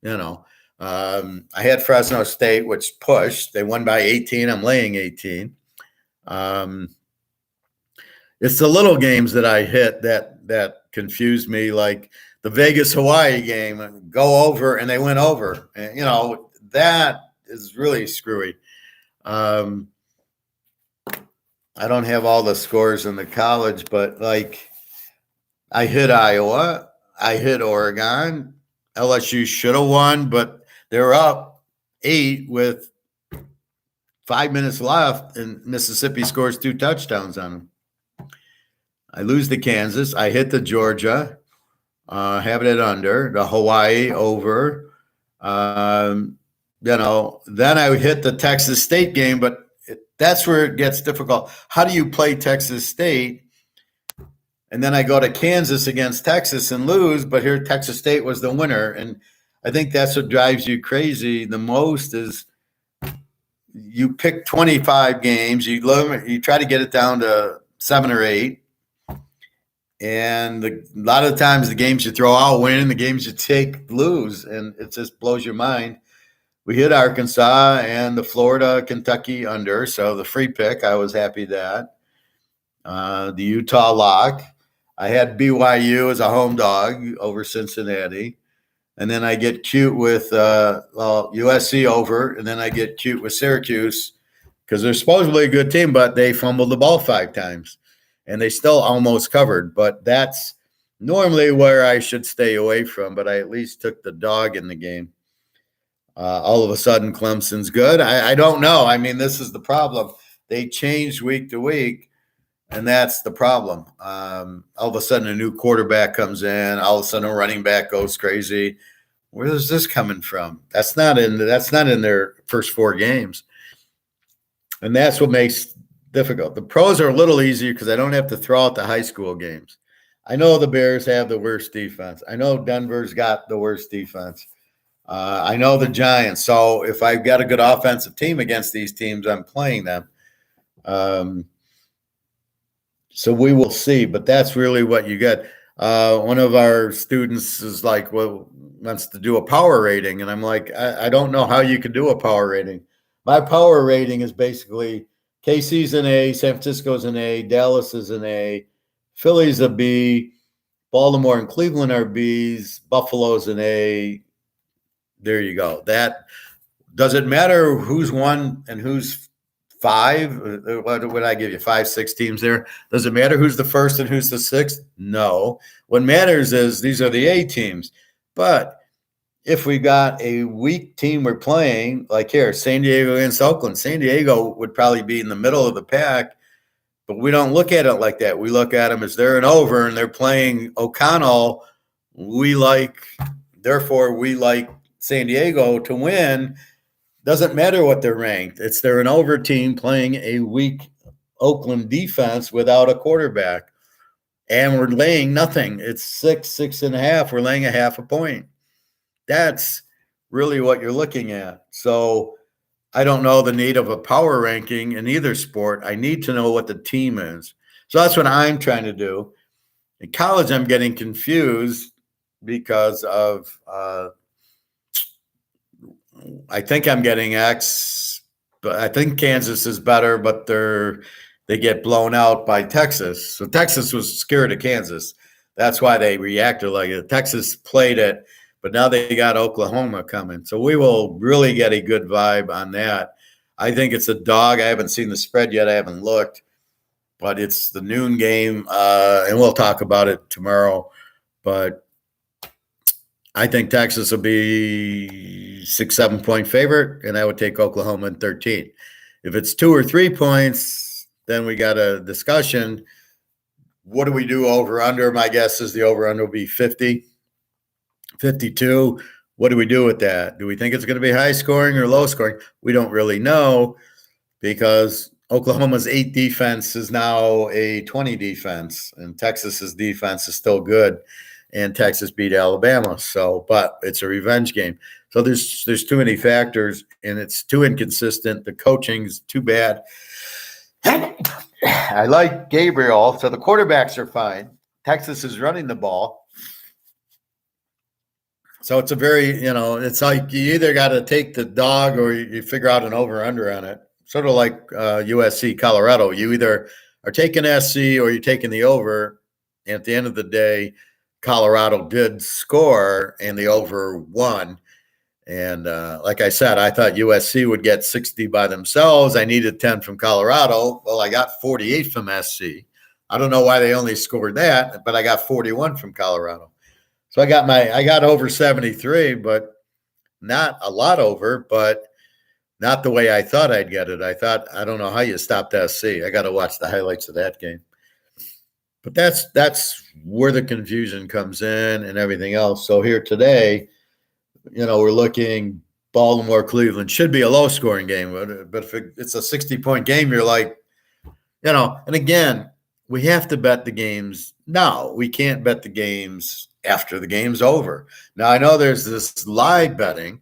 I had Fresno State, which pushed. They won by 18. I'm laying 18. It's the little games that I hit that confused me, like the Vegas-Hawaii game, go over, and they went over. And, that is really screwy. I don't have all the scores in the college, but like I hit Iowa, I hit Oregon. LSU should have won, but they're up 8 with 5 minutes left, and Mississippi scores 2 touchdowns on them. I lose to Kansas. I hit the Georgia, have it under, the Hawaii over. Then I hit the Texas State game, but that's where it gets difficult. How do you play Texas State? And then I go to Kansas against Texas and lose, but here Texas State was the winner. And I think that's what drives you crazy the most is you pick 25 games, you try to get it down to 7 or 8. And a lot of times the games you throw out win, the games you take lose, and it just blows your mind. We hit Arkansas and the Florida-Kentucky under, so the free pick, I was happy that. The Utah lock. I had BYU as a home dog over Cincinnati. And then I get cute with USC over, and then I get cute with Syracuse because they're supposedly a good team, but they fumbled the ball 5 times. And they still almost covered, but that's normally where I should stay away from. But I at least took the dog in the game. All of a sudden, Clemson's good. I don't know. I mean, this is the problem. They change week to week, and that's the problem. All of a sudden, a new quarterback comes in. All of a sudden, a running back goes crazy. Where is this coming from? That's not in their first 4 games, and that's what makes difficult. The pros are a little easier because I don't have to throw out the high school games. I know the Bears have the worst defense. I know Denver's got the worst defense. I know the Giants. So if I've got a good offensive team against these teams, I'm playing them. So we will see. But that's really what you get. One of our students is like, well, wants to do a power rating. And I'm like, I don't know how you could do a power rating. My power rating is basically KC's an A, San Francisco's an A, Dallas is an A, Philly's a B, Baltimore and Cleveland are B's, Buffalo's an A. There you go. That does it matter who's 1 and who's 5? What would I give you? 5, 6 teams there. Does it matter who's the first and who's the 6th? No. What matters is these are the A teams. But if we got a weak team we're playing, like here, San Diego against Oakland, San Diego would probably be in the middle of the pack, but we don't look at it like that. We look at them as they're an over and they're playing O'Connell. Therefore, we like San Diego to win. Doesn't matter what they're ranked. They're an over team playing a weak Oakland defense without a quarterback. And we're laying nothing. It's 6.5. We're laying a half a point. That's really what you're looking at. So I don't know the need of a power ranking in either sport. I need to know what the team is. So that's what I'm trying to do. In college, I'm getting confused because of I think I'm getting X, but I think Kansas is better, but they get blown out by Texas. So Texas was scared of Kansas. That's why they reacted like it. Texas played it, but now they got Oklahoma coming. So we will really get a good vibe on that. I think it's a dog. I haven't seen the spread yet. I haven't looked, but it's the noon game, and we'll talk about it tomorrow. But I think Texas will be 6-7 point favorite, and I would take Oklahoma in 13. If it's 2 or 3 points, then we got a discussion. What do we do over under? My guess is the over under will be 50, 52. What do we do with that? Do we think it's going to be high scoring or low scoring? We don't really know because Oklahoma's 8 defense is now a 20 defense, and Texas's defense is still good. And Texas beat Alabama. So, but it's a revenge game. So there's too many factors, and it's too inconsistent. The coaching's too bad. I like Gabriel, so the quarterbacks are fine. Texas is running the ball. So it's a very, it's like you either got to take the dog or you figure out an over-under on it. Sort of like USC, Colorado. You either are taking SC or you're taking the over. And at the end of the day, Colorado did score and the over won. And like I said, I thought USC would get 60 by themselves. I needed 10 from Colorado. Well, I got 48 from SC. I don't know why they only scored that, but I got 41 from Colorado. So I got over 73, but not a lot over, but not the way I thought I'd get it. I don't know how you stopped SC. I got to watch the highlights of that game. But that's where the confusion comes in and everything else. So here today, we're looking Baltimore, Cleveland should be a low-scoring game. But if it's a 60-point game, you're like, and again, we have to bet the games now. We can't bet the games after the game's over. Now, I know there's this live betting.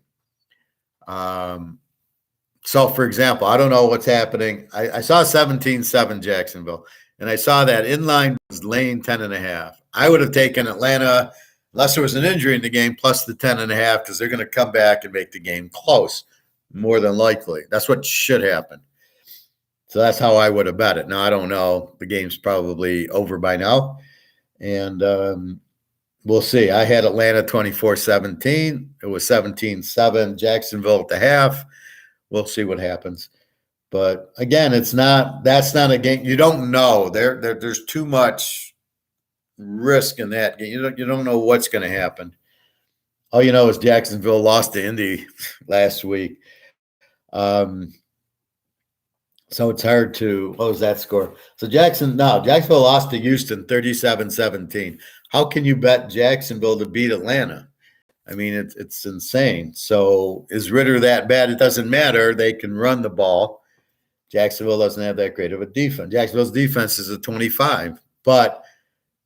So, for example, I don't know what's happening. I saw 17-7 Jacksonville. And I saw that inline was laying 10.5. I would have taken Atlanta, unless there was an injury in the game, plus the 10.5 because they're going to come back and make the game close, more than likely. That's what should happen. So that's how I would have bet it. Now, I don't know. The game's probably over by now. And we'll see. I had Atlanta 24-17. It was 17-7. Jacksonville at the half. We'll see what happens. But again, that's not a game. You don't know. There's too much risk in that game. You don't know what's going to happen. All you know is Jacksonville lost to Indy last week. So it's hard to, what was that score? So Jacksonville lost to Houston 37-17. How can you bet Jacksonville to beat Atlanta? I mean, it's insane. So is Ritter that bad? It doesn't matter. They can run the ball. Jacksonville doesn't have that great of a defense. Jacksonville's defense is a 25. But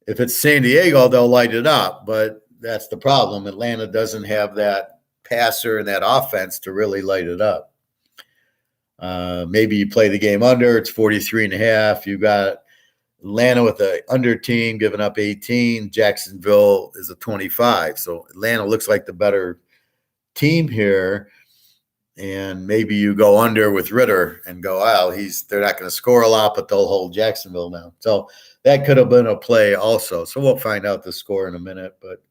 if it's San Diego, they'll light it up. But that's the problem. Atlanta doesn't have that passer and that offense to really light it up. Maybe you play the game under. It's 43.5. You got Atlanta with the under team giving up 18. Jacksonville is a 25. So Atlanta looks like the better team here. And maybe you go under with Ritter and go, they're not going to score a lot, but they'll hold Jacksonville now. So that could have been a play also. So we'll find out the score in a minute. But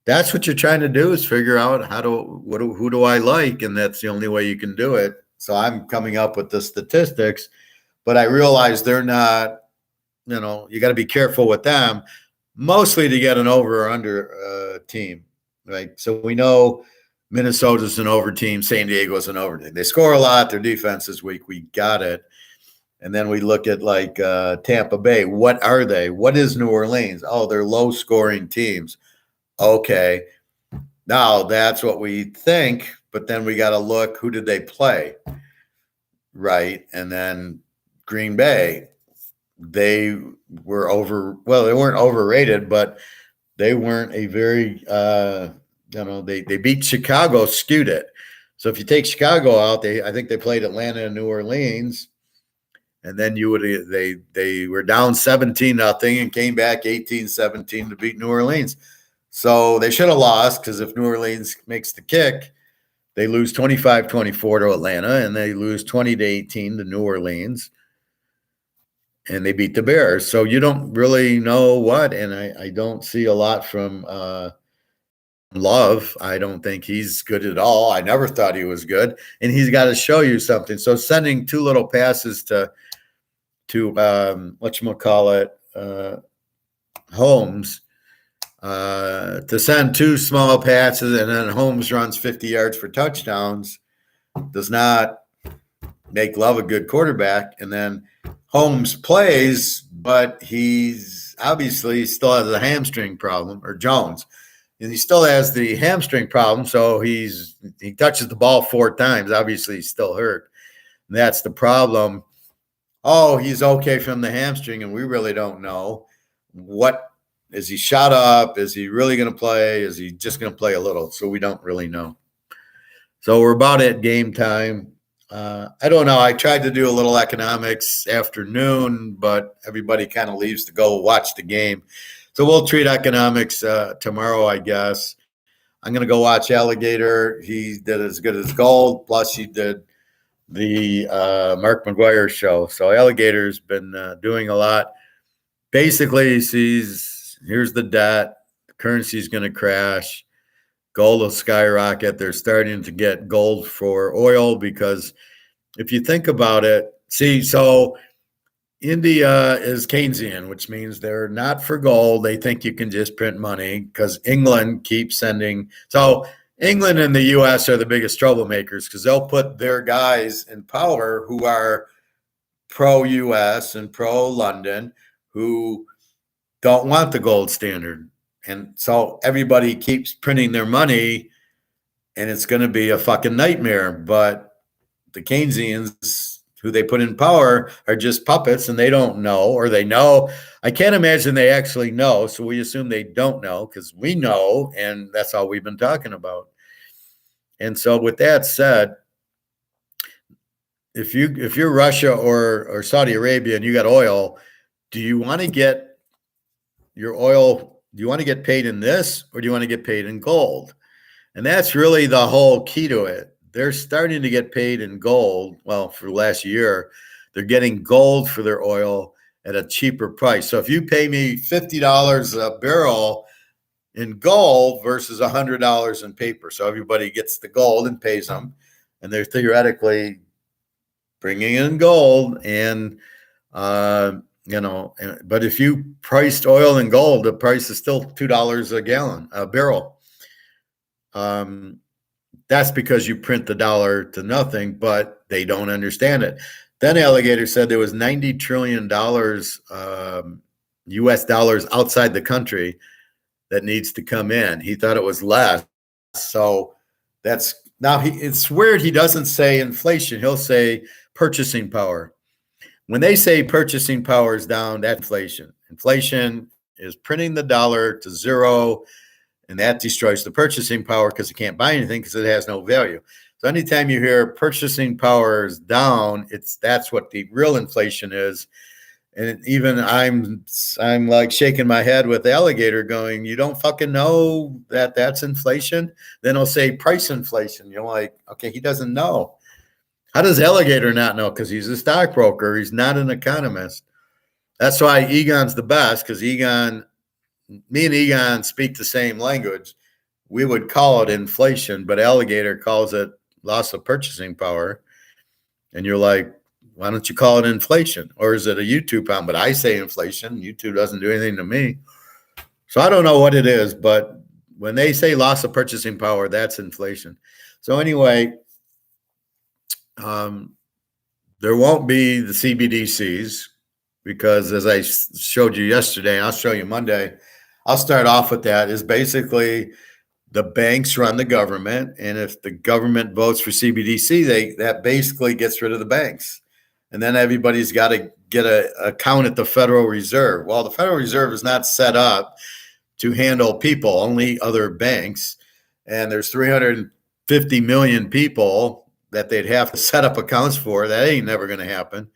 that's what you're trying to do is figure out who do I like? And that's the only way you can do it. So I'm coming up with the statistics, but I realize they're not, you got to be careful with them, mostly to get an over or under team. right? So we know Minnesota's an over team, San Diego's an over team. They score a lot. Their defense is weak. We got it. And then we look at like Tampa Bay. What are they? What is New Orleans? Oh, they're low scoring teams. Okay. Now that's what we think, but then we got to look, who did they play? Right. And then Green Bay, they were they weren't overrated, but they weren't a very, they beat Chicago, skewed it. So if you take Chicago out, I think they played Atlanta and New Orleans. And then they were down 17-0 and came back 18-17 to beat New Orleans. So they should have lost, because if New Orleans makes the kick, they lose 25-24 to Atlanta, and they lose 20-18 to New Orleans, and they beat the Bears. So you don't really know what, and I don't see a lot from Love. I don't think he's good at all. I never thought he was good, and he's got to show you something. So sending two little passes to whatchamacallit, Holmes, to send two small passes and then Holmes runs 50 yards for touchdowns does not make Love a good quarterback. And then Holmes plays, but he's obviously still has a hamstring problem, or Jones. And he still has the hamstring problem, so he touches the ball 4 times. Obviously, he's still hurt. And that's the problem. Oh, he's okay from the hamstring, and we really don't know. What is he shot up? Is he really going to play? Is he just going to play a little? So we don't really know. So we're about at game time. I don't know. I tried to do a little economics afternoon, but everybody kind of leaves to go watch the game. So we'll treat economics tomorrow, I guess. I'm going to go watch Alligator. He did as good as gold. Plus, he did the Mark McGuire show. So Alligator's been doing a lot. Basically, he sees, here's the debt. The currency's going to crash. Gold will skyrocket. They're starting to get gold for oil, because if you think about it, so India is Keynesian, which means they're not for gold. They think you can just print money, because England keeps sending. So England and the U.S. are the biggest troublemakers, because they'll put their guys in power who are pro-U.S. and pro-London, who don't want the gold standard. And so everybody keeps printing their money, and it's going to be a fucking nightmare. But the Keynesians, who they put in power, are just puppets, and they don't know, or they know. I can't imagine they actually know, so we assume they don't know, because we know, and that's all we've been talking about. And so with that said, if you're Russia or Saudi Arabia and you got oil, do you want to get your oil, do you want to get paid in this, or do you want to get paid in gold? And that's really the whole key to it. They're starting to get paid in gold. Well, for the last year, they're getting gold for their oil at a cheaper price. So if you pay me $50 a barrel in gold versus $100 in paper, so everybody gets the gold and pays them, and they're theoretically bringing in gold, and but if you priced oil in gold, the price is still $2 a barrel. That's because you print the dollar to nothing, but they don't understand it. Then Alligator said there was $90 trillion US dollars outside the country that needs to come in. He thought it was less. So that's now it's weird. He doesn't say inflation. He'll say purchasing power. When they say purchasing power is down, that's inflation. Inflation is printing the dollar to zero, and that destroys the purchasing power, because it can't buy anything, because it has no value. So anytime you hear purchasing power is down, that's what the real inflation is. And even I'm like shaking my head with Alligator, going, you don't fucking know that that's inflation? Then he'll say price inflation. You're like, okay, he doesn't know. How does Alligator not know? Because he's a stockbroker. He's not an economist. That's why Egon's the best, because me and Egon speak the same language. We would call it inflation, but Alligator calls it loss of purchasing power. And you're like, why don't you call it inflation? Or is it a YouTube problem? But I say inflation. YouTube doesn't do anything to me. So I don't know what it is, but when they say loss of purchasing power, that's inflation. So anyway, there won't be the CBDCs because, as I showed you yesterday, and I'll show you Monday, I'll start off with that, is basically the banks run the government, and if the government votes for CBDC, that basically gets rid of the banks. And then everybody's got to get an account at the Federal Reserve. Well, the Federal Reserve is not set up to handle people, only other banks. And there's 350 million people that they'd have to set up accounts for. That ain't never going to happen.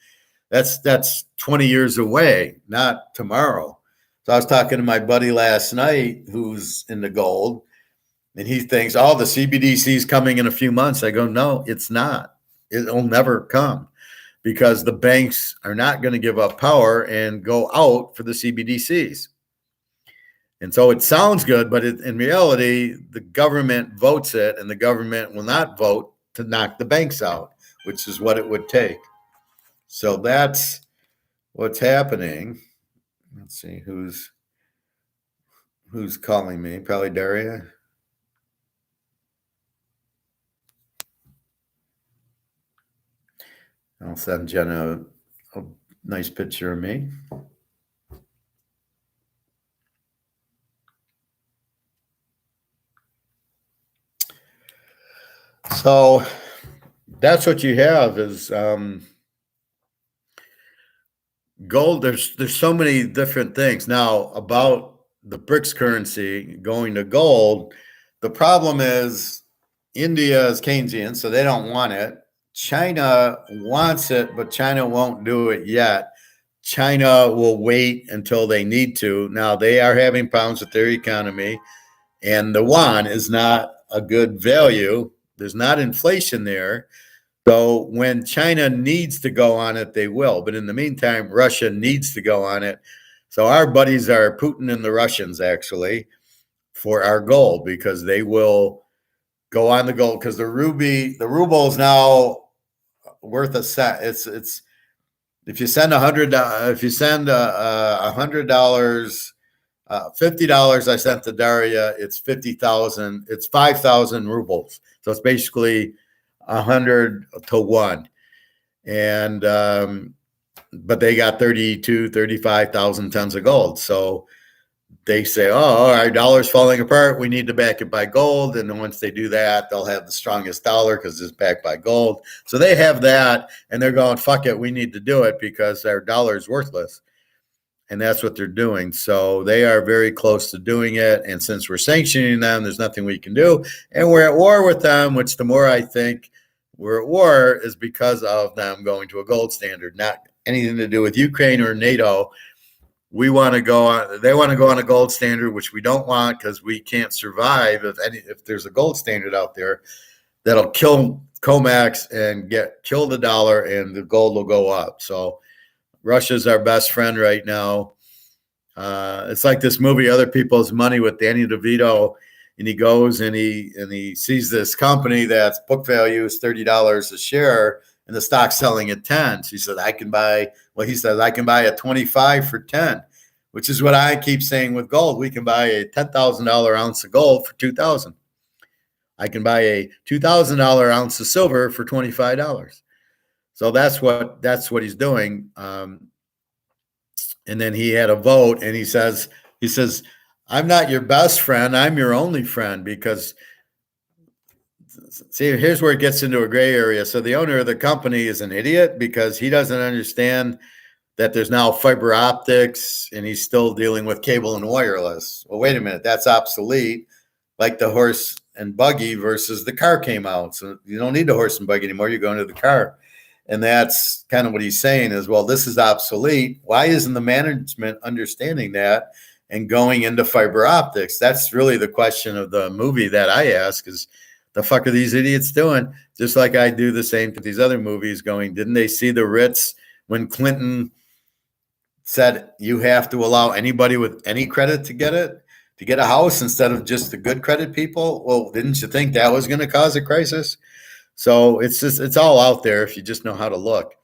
That's 20 years away, not tomorrow. So I was talking to my buddy last night who's in the gold, and he thinks, oh, the CBDC is coming in a few months. I go, no, it's not. It'll never come because the banks are not going to give up power and go out for the CBDCs. And so it sounds good, but in reality, the government votes it, and the government will not vote to knock the banks out, which is what it would take. So that's what's happening. Let's see who's calling me. Probably Daria. I'll send Jenna a nice picture of me. So that's what you have is gold. There's so many different things now about the BRICS currency going to gold. The problem is India is Keynesian, so they don't want it. China wants it, but China won't do it yet. China will wait until they need to. Now they are having problems with their economy, and the yuan is not a good value. There's not inflation there. So when China needs to go on it, they will. But in the meantime, Russia needs to go on it. So our buddies are Putin and the Russians, actually, for our gold, because they will go on the gold, because the ruble is now worth a cent. It's if you send $100, $50 I sent to Daria, it's 50,000. It's 5,000 rubles. So it's basically 100 to 1. And but they got 35,000 tons of gold. So they say, oh, our dollar's falling apart. We need to back it by gold. And then once they do that, they'll have the strongest dollar because it's backed by gold. So they have that, and they're going, fuck it, we need to do it because our dollar is worthless. And that's what they're doing. So they are very close to doing it. And since we're sanctioning them, there's nothing we can do. And we're at war with them, which the more I think we're at war is because of them going to a gold standard, not anything to do with Ukraine or NATO. We want to go on, they want to go on a gold standard, which we don't want because we can't survive if there's a gold standard out there that'll kill COMEX and kill the dollar, and the gold will go up. So Russia's our best friend right now. It's like this movie, Other People's Money, with Danny DeVito, and he goes and he sees this company that's book value is $30 a share, and the stock's selling at 10. So he said, I can buy a 25 for 10, which is what I keep saying with gold. We can buy a $10,000 ounce of gold for $2,000. I can buy a $2,000 ounce of silver for $25. So that's what he's doing. And then he had a vote, and he says, I'm not your best friend. I'm your only friend, because see, here's where it gets into a gray area. So the owner of the company is an idiot because he doesn't understand that there's now fiber optics, and he's still dealing with cable and wireless. Well, wait a minute, that's obsolete. Like the horse and buggy versus the car came out. So you don't need the horse and buggy anymore. You're going to the car. And that's kind of what he's saying is, well, this is obsolete. Why isn't the management understanding that and going into fiber optics? That's really the question of the movie that I ask is, the fuck are these idiots doing? Just like I do the same to these other movies going, didn't they see the Ritz when Clinton said you have to allow anybody with any credit to get a house instead of just the good credit people? Well, didn't you think that was going to cause a crisis? So it's all out there if you just know how to look.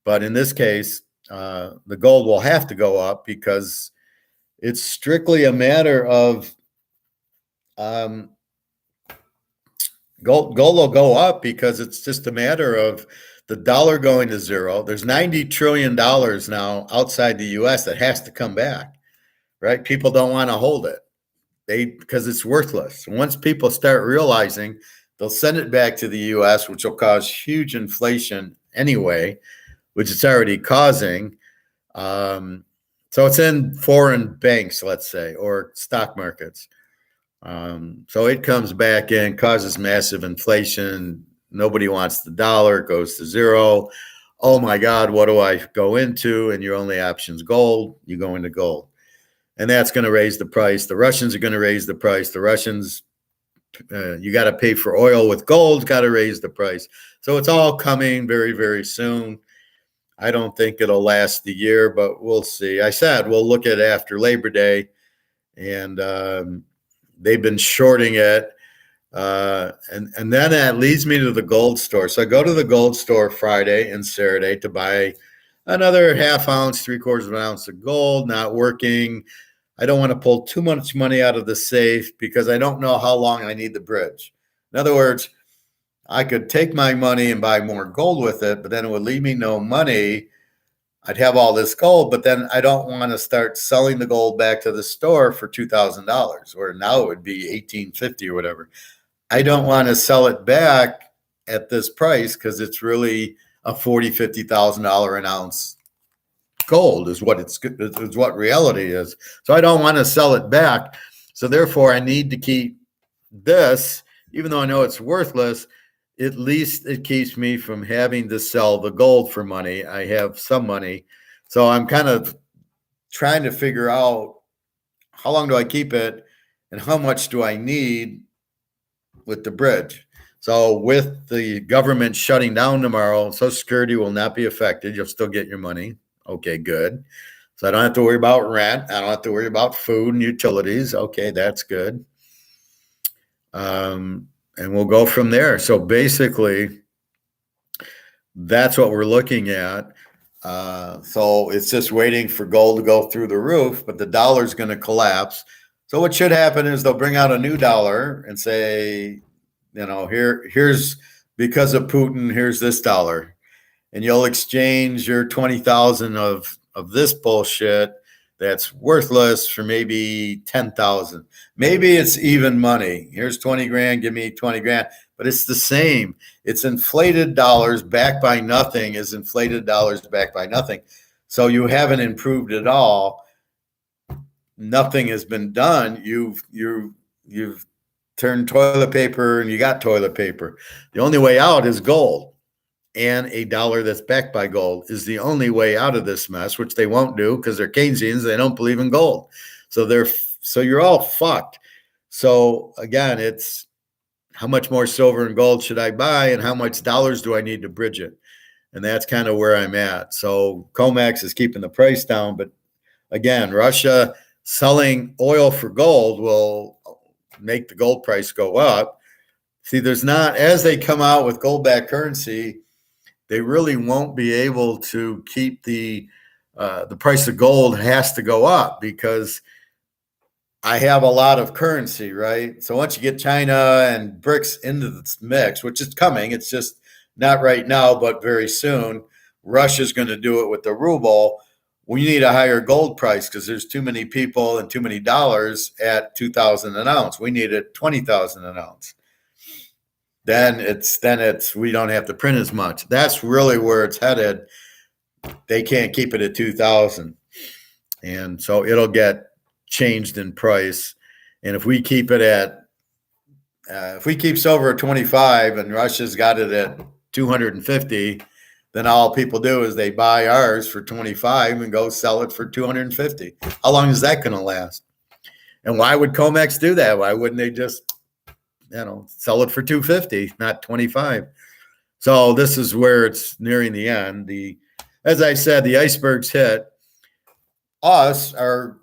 But in this case, the gold will have to go up because it's strictly a matter of Gold will go up because it's just a matter of the dollar going to zero. There's $90 trillion now outside the US that has to come back, right? People don't want to hold it. Because it's worthless. Once people start realizing, they'll send it back to the US, which will cause huge inflation anyway, which it's already causing. So it's in foreign banks, let's say, or stock markets. So it comes back in, causes massive inflation. Nobody wants the dollar, it goes to zero. Oh my God, what do I go into? And your only option's gold. You go into gold. And that's going to raise the price. The Russians are going to raise the price. The Russians, you got to pay for oil with gold, got to raise the price. So it's all coming very, very soon. I don't think it'll last the year, but we'll see. I said we'll look at after Labor Day, and they've been shorting it. And then that leads me to the gold store. So I go to the gold store Friday and Saturday to buy another half ounce, 3/4 of an ounce of gold, not working. I don't want to pull too much money out of the safe because I don't know how long I need the bridge. In other words, I could take my money and buy more gold with it, but then it would leave me no money. I'd have all this gold, but then I don't want to start selling the gold back to the store for $2,000, or now it would be $1,850 or whatever. I don't want to sell it back at this price because it's really a $40,000, $50,000 an ounce gold is what reality is. So I don't want to sell it back. So therefore, I need to keep this, even though I know it's worthless. At least it keeps me from having to sell the gold for money. I have some money. So I'm kind of trying to figure out how long do I keep it and how much do I need with the bridge. So with the government shutting down tomorrow, Social Security will not be affected. You'll still get your money. Okay, good. So I don't have to worry about rent. I don't have to worry about food and utilities. Okay, that's good. And we'll go from there. So basically, that's what we're looking at. So it's just waiting for gold to go through the roof, but the dollar's going to collapse. So what should happen is they'll bring out a new dollar and say, here's because of Putin, here's this dollar. And you'll exchange your 20,000 of this bullshit that's worthless for maybe 10,000. Maybe it's even money. Here's 20 grand, give me 20 grand. But it's the same. It's inflated dollars backed by nothing is inflated dollars backed by nothing. So you haven't improved at all. Nothing has been done. You've turned toilet paper and you got toilet paper. The only way out is gold. And a dollar that's backed by gold is the only way out of this mess, which they won't do because they're Keynesians. They don't believe in gold. So you're all fucked. So again, it's how much more silver and gold should I buy and how much dollars do I need to bridge it? And that's kind of where I'm at. So COMEX is keeping the price down. But again, Russia selling oil for gold will make the gold price go up. See, as they come out with gold-backed currency, they really won't be able to keep the price of gold has to go up because I have a lot of currency, right? So once you get China and BRICS into this mix, which is coming, it's just not right now, but very soon, Russia's going to do it with the ruble. We need a higher gold price because there's too many people and too many dollars at 2,000 an ounce. We need it 20,000 an ounce. Then it's we don't have to print as much. That's really where it's headed. They can't keep it at 2,000, and so it'll get changed in price. And if we keep it at if we keep silver at 25 and Russia's got it at 250, then all people do is they buy ours for 25 and go sell it for 250. How long is that going to last? And why would COMEX do that? Why wouldn't they just sell it for 250, not 25? So this is where it's nearing the end. As I said, the iceberg's hit. We're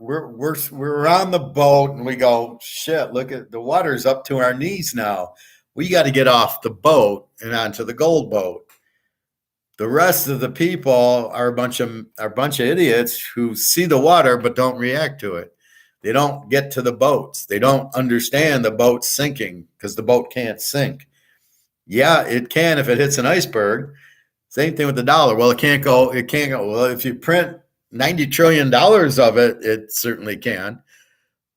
on the boat and we go, shit, look at the water's up to our knees now. We got to get off the boat and onto the gold boat. The rest of the people are a bunch of idiots who see the water but don't react to it. They don't get to the boats. They don't understand the boat's sinking because the boat can't sink. Yeah, it can if it hits an iceberg. Same thing with the dollar. Well, it can't go. It can't go. Well, if you print $90 trillion of it, it certainly can.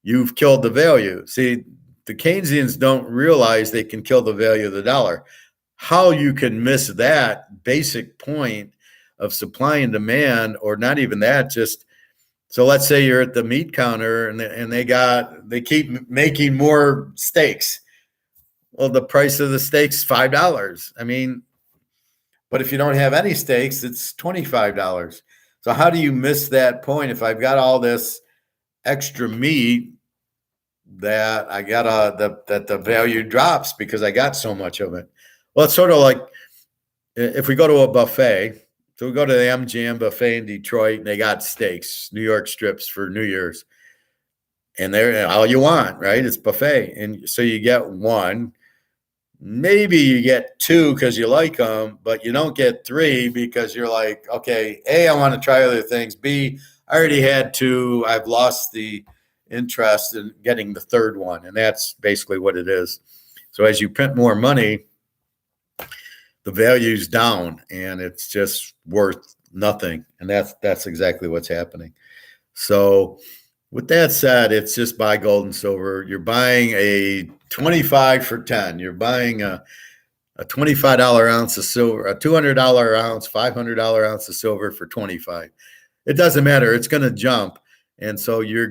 You've killed the value. See, the Keynesians don't realize they can kill the value of the dollar. How you can miss that basic point of supply and demand, or not even that, just so let's say you're at the meat counter and they keep making more steaks. Well, the price of the steak's $5. I mean, but if you don't have any steaks, it's $25. So how do you miss that point? If I've got all this extra meat, that I got that the value drops because I got so much of it. Well, it's sort of like if we go to a buffet. So we go to the MGM buffet in Detroit, and they got steaks, New York strips for New Year's, and they're all you want, right? It's buffet, and so you get one. Maybe you get two because you like them, but you don't get three because you're like, okay, A, I want to try other things. B, I already had two. I've lost the interest in getting the third one, and that's basically what it is. So as you print more money, the value's down, and it's just worth nothing, and that's exactly what's happening. So with that said, it's just buy gold and silver. You're buying a 25 for 10. You're buying a $25 ounce of silver, a $200 ounce, $500 ounce of silver for 25. It doesn't matter. It's going to jump. And so you're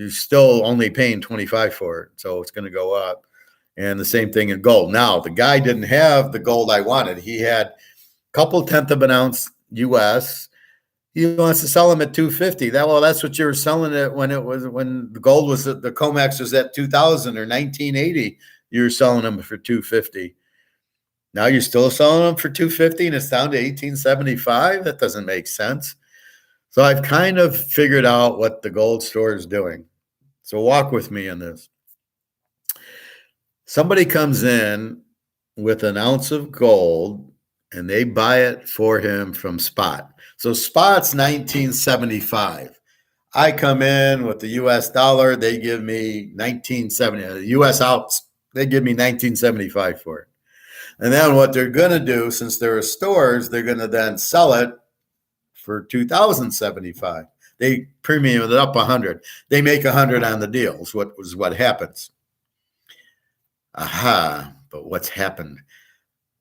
still only paying 25 for it. So it's going to go up. And the same thing in gold. Now, the guy didn't have the gold I wanted. He had a couple tenth of an ounce US. He wants to sell them at 250. That's what you were selling it when the gold was the COMEX was at 2000 or 1980. You were selling them for 250. Now you're still selling them for 250 and it's down to 1875. That doesn't make sense. So I've kind of figured out what the gold store is doing. So walk with me in this. Somebody comes in with an ounce of gold and they buy it for him from spot. So spot's 1975. I come in with the US dollar, they give me 1970. The US outs, they give me 1975 for it. And then what they're going to do, since there are stores, they're going to then sell it for 2075. They premium it up 100. They make 100 on the deals. What happens? Aha, but what's happened?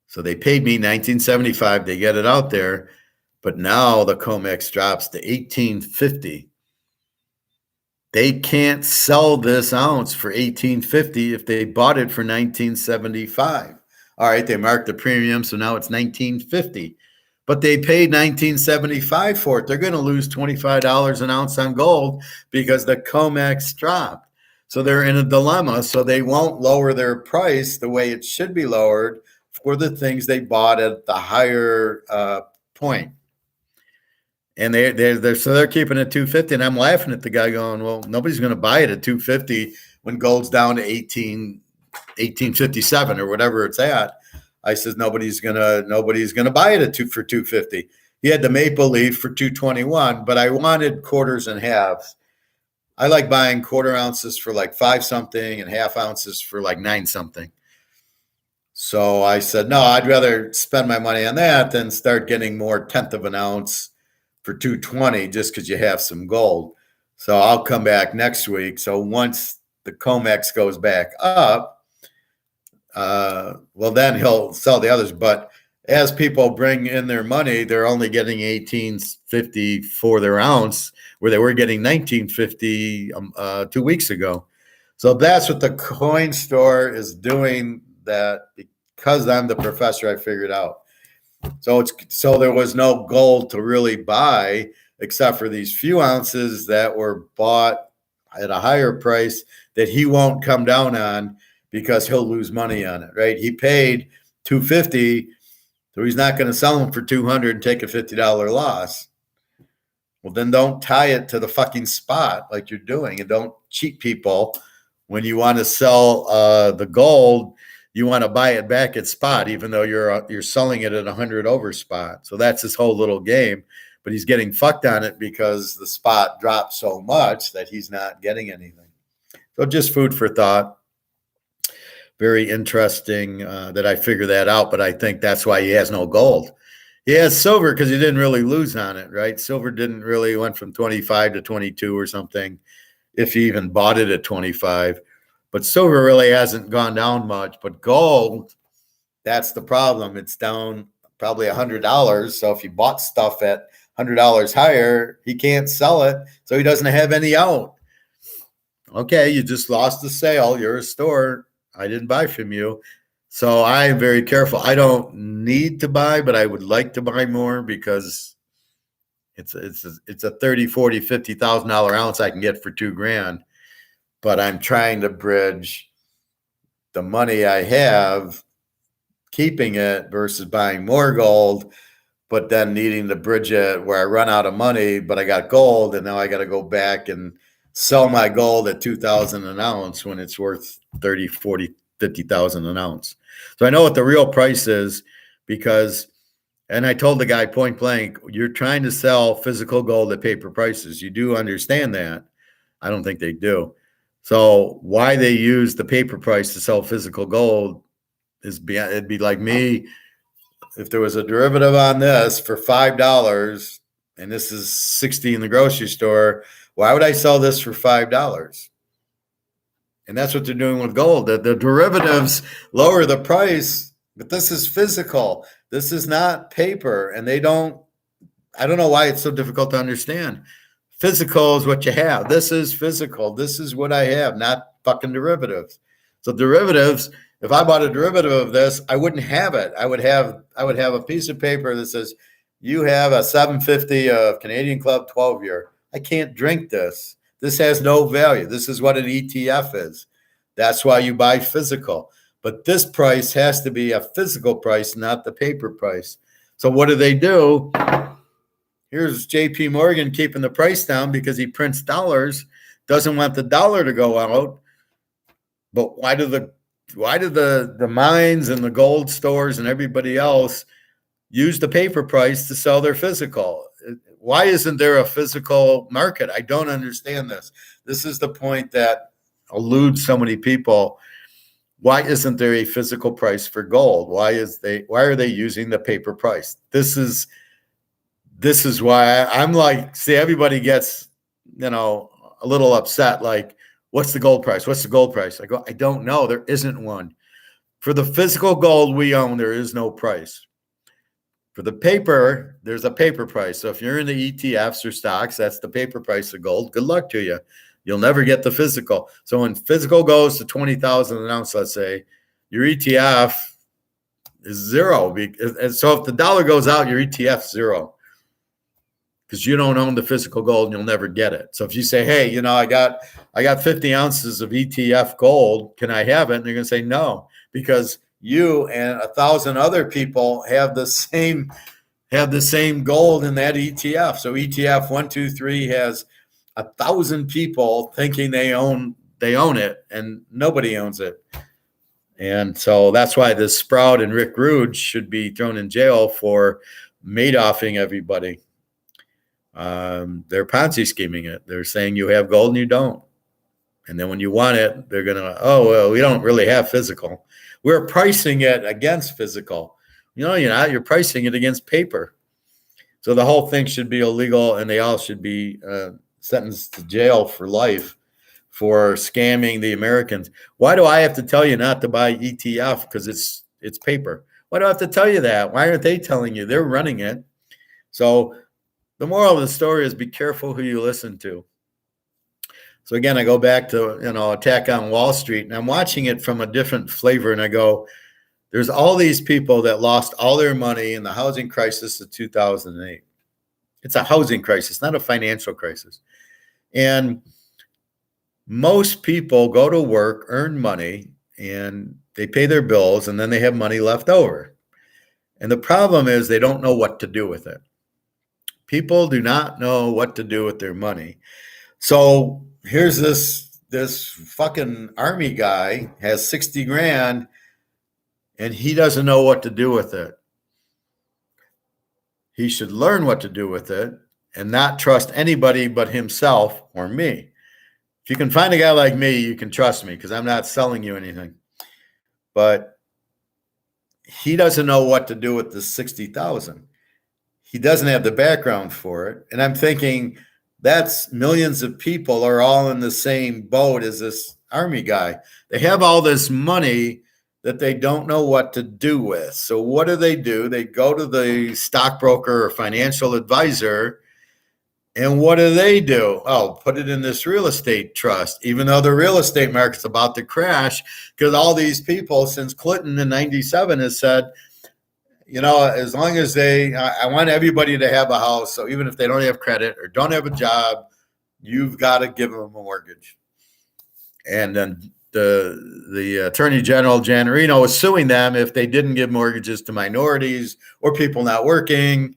So they paid me 1975. They get it out there, but now the COMEX drops to 1850. They can't sell this ounce for 1850 if they bought it for 1975. All right, they marked the premium, so now it's 1950. But they paid 1975 for it. They're going to lose $25 an ounce on gold because the COMEX dropped. So they're in a dilemma. So they won't lower their price the way it should be lowered for the things they bought at the higher point. And they're keeping it 250. And I'm laughing at the guy going, well, nobody's going to buy it at 250 when gold's down to 1857 or whatever it's at. I said nobody's gonna buy it for 250. He had the maple leaf for 221, but I wanted quarters and halves. I like buying quarter ounces for like 5 something and half ounces for like 9 something. So I said, no, I'd rather spend my money on that than start getting more tenth of an ounce for 220 just because you have some gold. So I'll come back next week. So once the COMEX goes back up, well, then he'll sell the others. But as people bring in their money, they're only getting 1850 for their ounce, where they were getting 1950 2 weeks ago. So that's what the coin store is doing. That because I'm the professor, I figured out. So there was no gold to really buy except for these few ounces that were bought at a higher price that he won't come down on, because he'll lose money on it, right? He paid $250, so he's not going to sell them for $200 and take a $50 loss. Well, then don't tie it to the fucking spot like you're doing, and don't cheat people. When you want to sell the gold, you want to buy it back at spot, even though you're selling it at 100 over spot. So that's this whole little game. but he's getting fucked on it because the spot dropped so much that he's not getting anything. So just food for thought. Very interesting that I figure that out, but I think that's why he has no gold. He has silver because he didn't really lose on it, right? Silver didn't really went from 25 to 22 or something, if he even bought it at 25. But silver really hasn't gone down much. But gold, that's the problem. It's down probably $100. So if he bought stuff at $100 higher, he can't sell it. So he doesn't have any out. Okay, you just lost the sale. You're a store. I didn't buy from you. So I am very careful. I don't need to buy, but I would like to buy more because it's a 30, 40, $50,000 ounce I can get for $2,000. But I'm trying to bridge the money I have, keeping it versus buying more gold, but then needing to bridge it where I run out of money, but I got gold, and now I got to go back and sell my gold at $2,000 an ounce when it's worth 30, 40, 50,000 an ounce. So I know what the real price is because, and I told the guy point blank, you're trying to sell physical gold at paper prices. You do understand that. I don't think they do. So why they use the paper price to sell physical gold is it'd be like me if there was a derivative on this for $5 and this is 60 in the grocery store. Why would I sell this for $5? And that's what they're doing with gold. The derivatives lower the price, but this is physical. This is not paper. And I don't know why it's so difficult to understand. Physical is what you have. This is physical. This is what I have, not fucking derivatives. So derivatives, if I bought a derivative of this, I wouldn't have it. I would have a piece of paper that says, you have a 750 of Canadian Club 12-year. I can't drink this. This has no value. This is what an ETF is. That's why you buy physical. But this price has to be a physical price, not the paper price. So what do? Here's JP Morgan keeping the price down because he prints dollars, doesn't want the dollar to go out. But why do the mines and the gold stores and everybody else use the paper price to sell their physical? Why isn't there a physical market? I don't understand this. This is the point that eludes so many people. Why isn't there a physical price for gold? Why are they using the paper price? This is why I'm like, see, everybody gets, a little upset. Like, what's the gold price? What's the gold price? I go, I don't know. There isn't one. For the physical gold we own, there is no price. For the paper, there's a paper price. So if you're in the ETFs or stocks, that's the paper price of gold. Good luck to you. You'll never get the physical. So when physical goes to 20,000 an ounce, let's say, your ETF is zero. And so if the dollar goes out, your ETF is zero because you don't own the physical gold and you'll never get it. So if you say, hey, I got 50 ounces of ETF gold, can I have it? And they're going to say no, because you and 1,000 other people have the same gold in that ETF. So ETF 123 has 1,000 people thinking they own it, and nobody owns it. And so that's why this Sprout and Rick Rude should be thrown in jail for Madoffing everybody. They're Ponzi scheming it. They're saying you have gold and you don't. And then when you want it, they're going to, we don't really have physical. We're pricing it against physical. You're not. You're pricing it against paper. So the whole thing should be illegal, and they all should be sentenced to jail for life for scamming the Americans. Why do I have to tell you not to buy ETF? Because it's paper. Why do I have to tell you that? Why aren't they telling you? They're running it. So the moral of the story is be careful who you listen to. So again, I go back to, Attack on Wall Street, and I'm watching it from a different flavor. And I go, there's all these people that lost all their money in the housing crisis of 2008. It's a housing crisis, not a financial crisis. And most people go to work, earn money, and they pay their bills, and then they have money left over. And the problem is they don't know what to do with it. People do not know what to do with their money. So here's this fucking army guy has 60 grand and he doesn't know what to do with it. he should learn what to do with it and not trust anybody but himself or me. If you can find a guy like me, you can trust me because I'm not selling you anything. But he doesn't know what to do with the 60,000. He doesn't have the background for it. And I'm thinking that's millions of people are all in the same boat as this Army guy. They have all this money that they don't know what to do with. So what do? They go to the stockbroker or financial advisor. And what do? Oh, put it in this real estate trust, even though the real estate market's about to crash, because all these people since Clinton in 97 has said, as long as I want everybody to have a house. So even if they don't have credit or don't have a job, you've got to give them a mortgage. And then the Attorney General, Jan Marino, was suing them if they didn't give mortgages to minorities or people not working.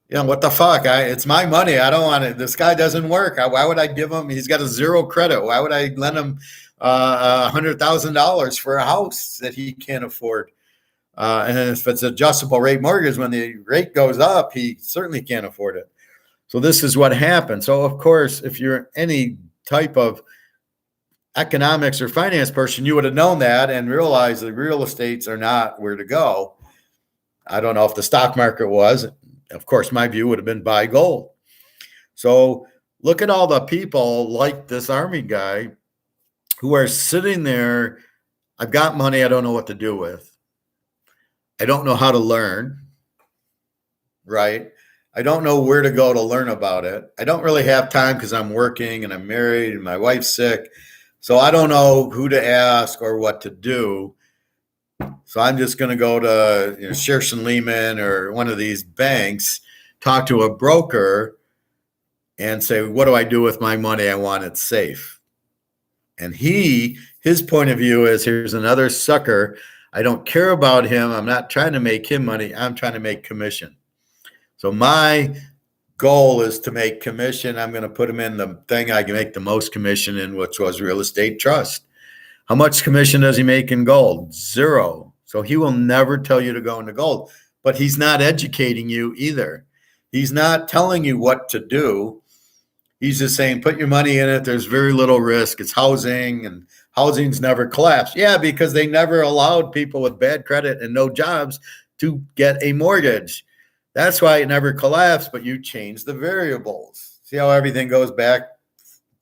What the fuck? It's my money. I don't want it. This guy doesn't work. Why would I give him? He's got a zero credit. Why would I lend him $100,000 for a house that he can't afford? And if it's adjustable rate mortgage, when the rate goes up, he certainly can't afford it. So this is what happened. So of course, if you're any type of economics or finance person, you would have known that and realized that real estates are not where to go. I don't know if the stock market was. Of course, my view would have been buy gold. So look at all the people like this Army guy who are sitting there. I've got money I don't know what to do with. I don't know how to learn, right? I don't know where to go to learn about it. I don't really have time because I'm working and I'm married and my wife's sick. So I don't know who to ask or what to do. So I'm just going to go to Shearson Lehman or one of these banks, talk to a broker and say, what do I do with my money? I want it safe. And his point of view is, here's another sucker. I don't care about him. I'm not trying to make him money. I'm trying to make commission. So my goal is to make commission. I'm going to put him in the thing I can make the most commission in, which was real estate trust. How much commission does he make in gold? Zero. So he will never tell you to go into gold, but he's not educating you either. He's not telling you what to do. He's just saying, put your money in it. There's very little risk. It's housing, and housing's never collapsed. Yeah, because they never allowed people with bad credit and no jobs to get a mortgage. That's why it never collapsed, but you change the variables. See how everything goes back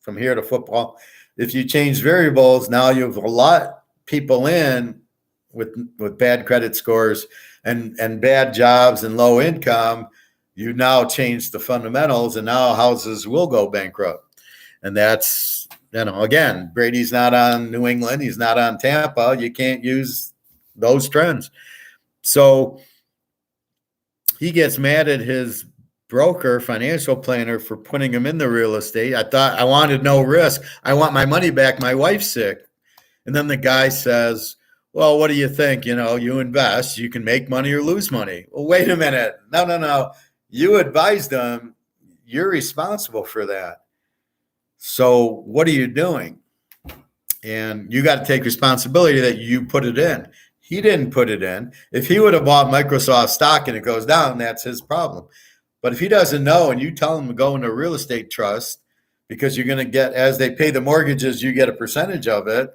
from here to football? If you change variables, now you have a lot people in with bad credit scores and bad jobs and low income. You now change the fundamentals, and now houses will go bankrupt. And that's, again, Brady's not on New England. He's not on Tampa. You can't use those trends. So he gets mad at his broker, financial planner, for putting him in the real estate. I thought I wanted no risk. I want my money back. My wife's sick. And then the guy says, well, what do you think? You invest, you can make money or lose money. Well, wait a minute. No. You advised them. You're responsible for that. So what are you doing? And you got to take responsibility that you put it in. He didn't put it in. If he would have bought Microsoft stock and it goes down, that's his problem. But if he doesn't know and you tell him to go into a real estate trust because you're going to get, as they pay the mortgages, you get a percentage of it.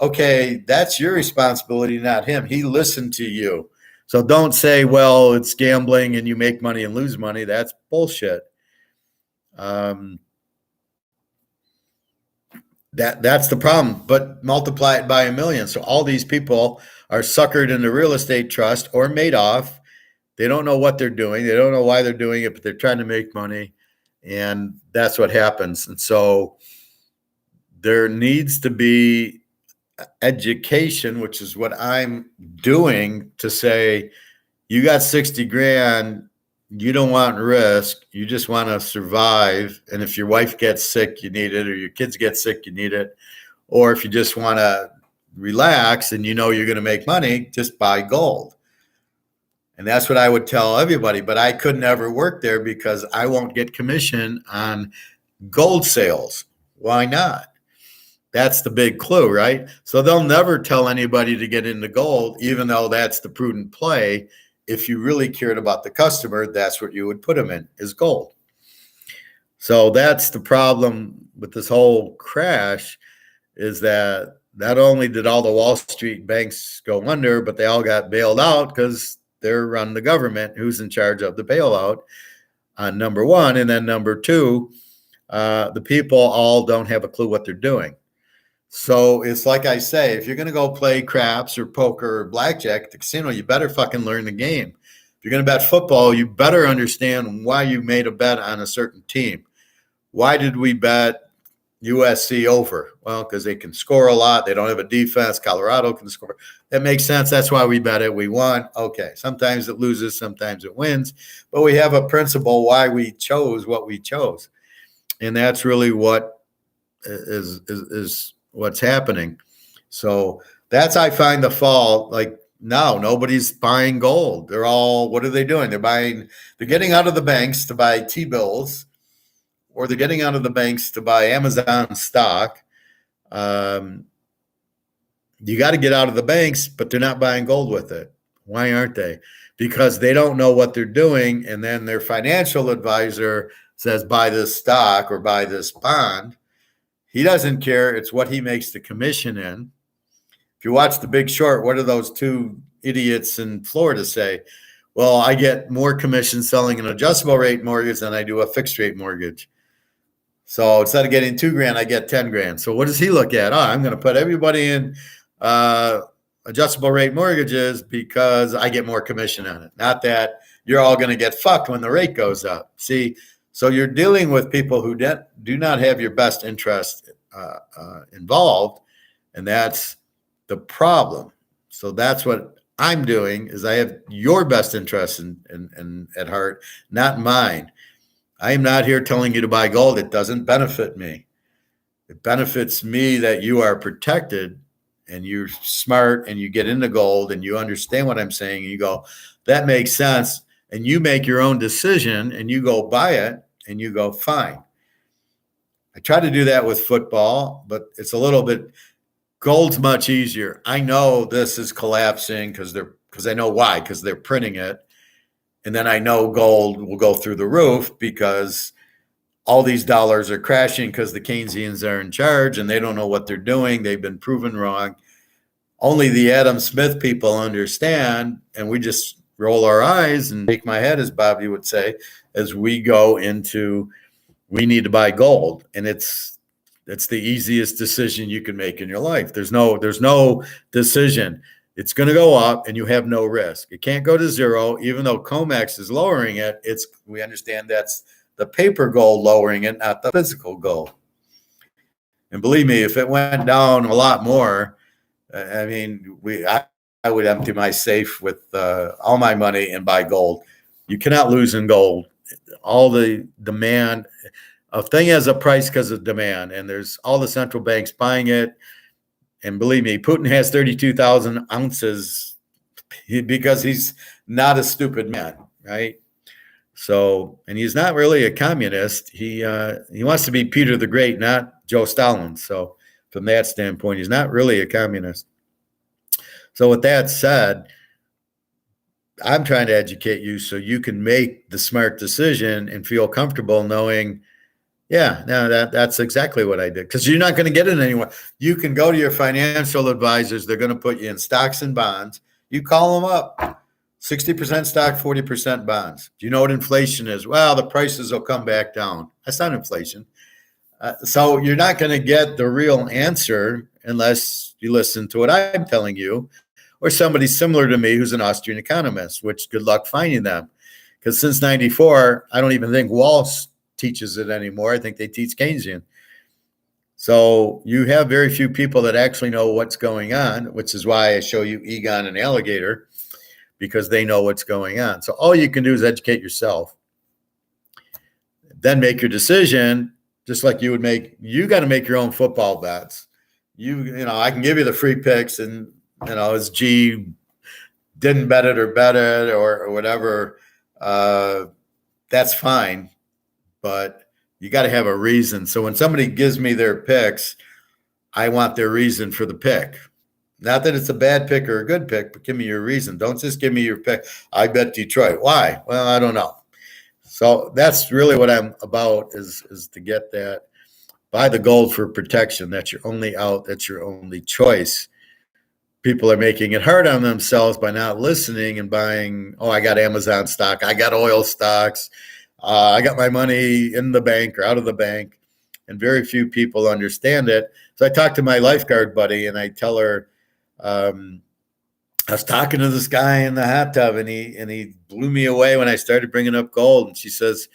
Okay, that's your responsibility, not him. He listened to you. So don't say, well, it's gambling and you make money and lose money. That's bullshit. That's the problem, but multiply it by a million. So all these people are suckered into real estate trust or Madoff. They don't know what they're doing. They don't know why they're doing it, but they're trying to make money. And that's what happens. And so there needs to be education, which is what I'm doing, to say, you got 60 grand. You don't want risk. You just want to survive. And if your wife gets sick, you need it, or your kids get sick, you need it. Or if you just want to relax and you're going to make money, just buy gold. And that's what I would tell everybody. But I could never work there because I won't get commission on gold sales. Why not? That's the big clue, right? So they'll never tell anybody to get into gold, even though that's the prudent play. if you really cared about the customer, that's what you would put them in, is gold. So that's the problem with this whole crash, is that not only did all the Wall Street banks go under, but they all got bailed out because they're run the government, who's in charge of the bailout, number one. And then number two, the people all don't have a clue what they're doing. So it's like I say, if you're going to go play craps or poker or blackjack at the casino, you better fucking learn the game. If you're going to bet football, you better understand why you made a bet on a certain team. Why did we bet USC over? Well, because they can score a lot. They don't have a defense. Colorado can score. That makes sense. That's why we bet it. We won. Okay. Sometimes it loses. Sometimes it wins. But we have a principle why we chose what we chose. And that's really what is what's happening. So that's, I find, the fault. Like, now nobody's buying gold. They're all, what are they doing? They're getting out of the banks to buy T-bills, or they're getting out of the banks to buy Amazon stock. You got to get out of the banks, but they're not buying gold with it. Why aren't they? Because they don't know what they're doing. And then their financial advisor says, buy this stock or buy this bond. He doesn't care. It's what he makes the commission in. If you watch The Big Short, what do those two idiots in Florida say? Well, I get more commission selling an adjustable rate mortgage than I do a fixed rate mortgage. So instead of getting $2,000, I get $10,000. So what does he look at? Oh, I'm going to put everybody in adjustable rate mortgages because I get more commission on it. Not that you're all going to get fucked when the rate goes up. See, so you're dealing with people who do not have your best interest involved, and that's the problem. So that's what I'm doing, is I have your best interest in at heart, not mine. I am not here telling you to buy gold. It doesn't benefit me. It benefits me that you are protected and you're smart and you get into gold and you understand what I'm saying. And you go, that makes sense. And you make your own decision and you go buy it and you go, fine. I try to do that with football, but it's a little bit, gold's much easier. I know this is collapsing because I know why, because they're printing it. And then I know gold will go through the roof because all these dollars are crashing because the Keynesians are in charge and they don't know what they're doing. They've been proven wrong. Only the Adam Smith people understand, and we just roll our eyes and shake my head, as Bobby would say, as we go into, we need to buy gold. And it's the easiest decision you can make in your life. There's no decision. It's going to go up and you have no risk. It can't go to zero, even though COMEX is lowering it. We understand that's the paper gold lowering it, not the physical gold. And believe me, if it went down a lot more, I mean, I would empty my safe with all my money and buy gold. You cannot lose in gold. All the demand, a thing has a price because of demand, and there's all the central banks buying it. And believe me, Putin has 32,000 ounces because he's not a stupid man, right? So, and he's not really a communist. He wants to be Peter the Great, not Joe Stalin. So from that standpoint, he's not really a communist. So with that said, I'm trying to educate you so you can make the smart decision and feel comfortable knowing, yeah, no, that's exactly what I did. Because you're not going to get it anywhere. You can go to your financial advisors. They're going to put you in stocks and bonds. You call them up. 60% stock, 40% bonds. Do you know what inflation is? Well, the prices will come back down. That's not inflation. So you're not going to get the real answer unless you listen to what I'm telling you, or somebody similar to me who's an Austrian economist, which good luck finding them. Because since 94, I don't even think Walsh teaches it anymore. I think they teach Keynesian. So you have very few people that actually know what's going on, which is why I show you Egon and Aligator, because they know what's going on. So all you can do is educate yourself, then make your decision, just like you got to make your own football bets. I can give you the free picks and, as G didn't bet it or bet it or whatever, that's fine. But you got to have a reason. So when somebody gives me their picks, I want their reason for the pick. Not that it's a bad pick or a good pick, but give me your reason. Don't just give me your pick. I bet Detroit. Why? Well, I don't know. So that's really what I'm about is to get that. Buy the gold for protection. That's your only out. That's your only choice. People are making it hard on themselves by not listening and buying, I got Amazon stock. I got oil stocks. I got my money in the bank or out of the bank. And very few people understand it. So I talked to my lifeguard buddy and I tell her, I was talking to this guy in the hot tub and he blew me away when I started bringing up gold. And she says,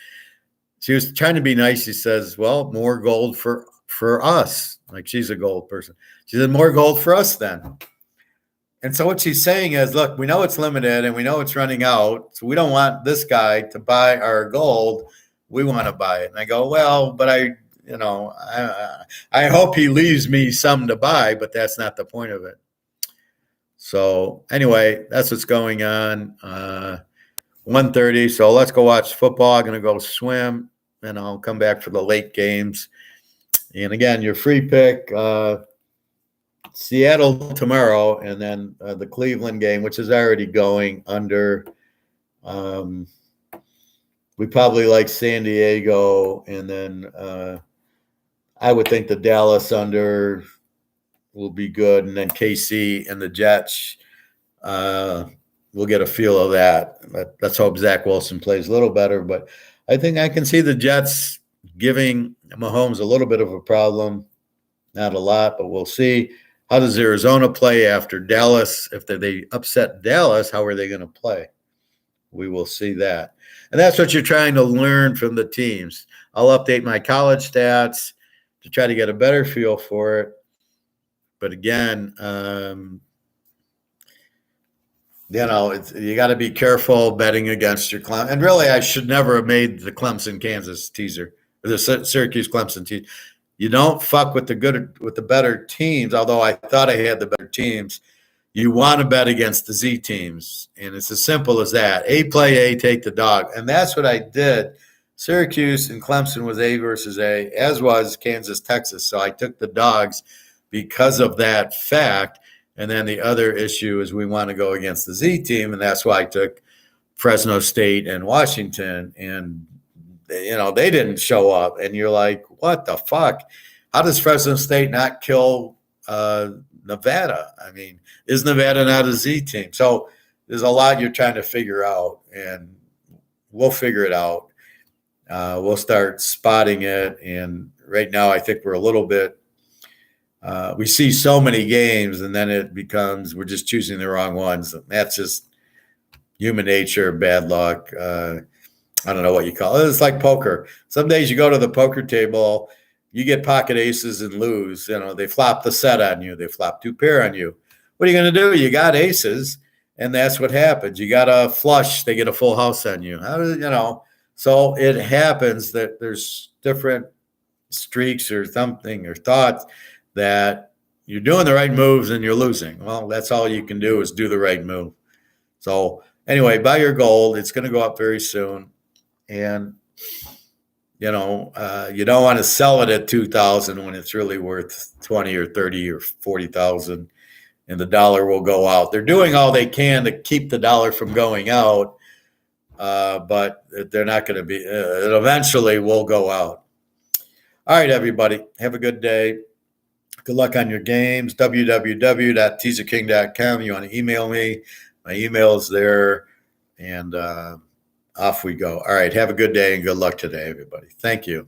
she was trying to be nice. She says, well, more gold for us. Like she's a gold person. She said, more gold for us then. And so what she's saying is, look, we know it's limited and we know it's running out. So we don't want this guy to buy our gold. We want to buy it. And I go, well, but I hope he leaves me some to buy, but that's not the point of it. So anyway, that's what's going on. 1:30. So let's go watch football. I'm going to go swim and I'll come back for the late games. And again, your free pick, Seattle tomorrow, and then the Cleveland game, which is already going under. We probably like San Diego, and then I would think the Dallas under will be good, and then KC and the Jets. We'll get a feel of that. Let's hope Zach Wilson plays a little better, but I think I can see the Jets giving Mahomes a little bit of a problem. Not a lot, but we'll see. How does Arizona play after Dallas? If they upset Dallas, how are they going to play? We will see that. And that's what you're trying to learn from the teams. I'll update my college stats to try to get a better feel for it. But again, you got to be careful betting against your Clemson. And really, I should never have made the Clemson-Kansas teaser, or the Syracuse-Clemson teaser. You don't fuck with the better teams, although I thought I had the better teams. You want to bet against the Z teams, and it's as simple as that. A play A, take the dog. And that's what I did. Syracuse and Clemson was A versus A, as was Kansas, Texas. So I took the dogs because of that fact. And then the other issue is we want to go against the Z team, and that's why I took Fresno State and Washington. And, they didn't show up. And you're like, what the fuck? How does Fresno State not kill Nevada? I mean, is Nevada not a Z team? So there's a lot you're trying to figure out, and we'll figure it out. We'll start spotting it. And right now, I think we're a little bit we see so many games, and then it becomes we're just choosing the wrong ones. That's just human nature, bad luck. I don't know what you call it. It's like poker. Some days you go to the poker table, you get pocket aces and lose. They flop the set on you. They flop two pair on you. What are you going to do? You got aces, and that's what happens. You got a flush. They get a full house on you. So it happens that there's different streaks or something or thoughts that you're doing the right moves and you're losing. Well, that's all you can do is do the right move. So anyway, buy your gold. It's going to go up very soon. And, you don't want to sell it at 2,000 when it's really worth 20 or 30 or 40,000, and the dollar will go out. They're doing all they can to keep the dollar from going out, but they're not going to be. It eventually will go out. All right, everybody. Have a good day. Good luck on your games. www.teaserking.com. You want to email me? My email is there. And off we go. All right. Have a good day and good luck today, everybody. Thank you.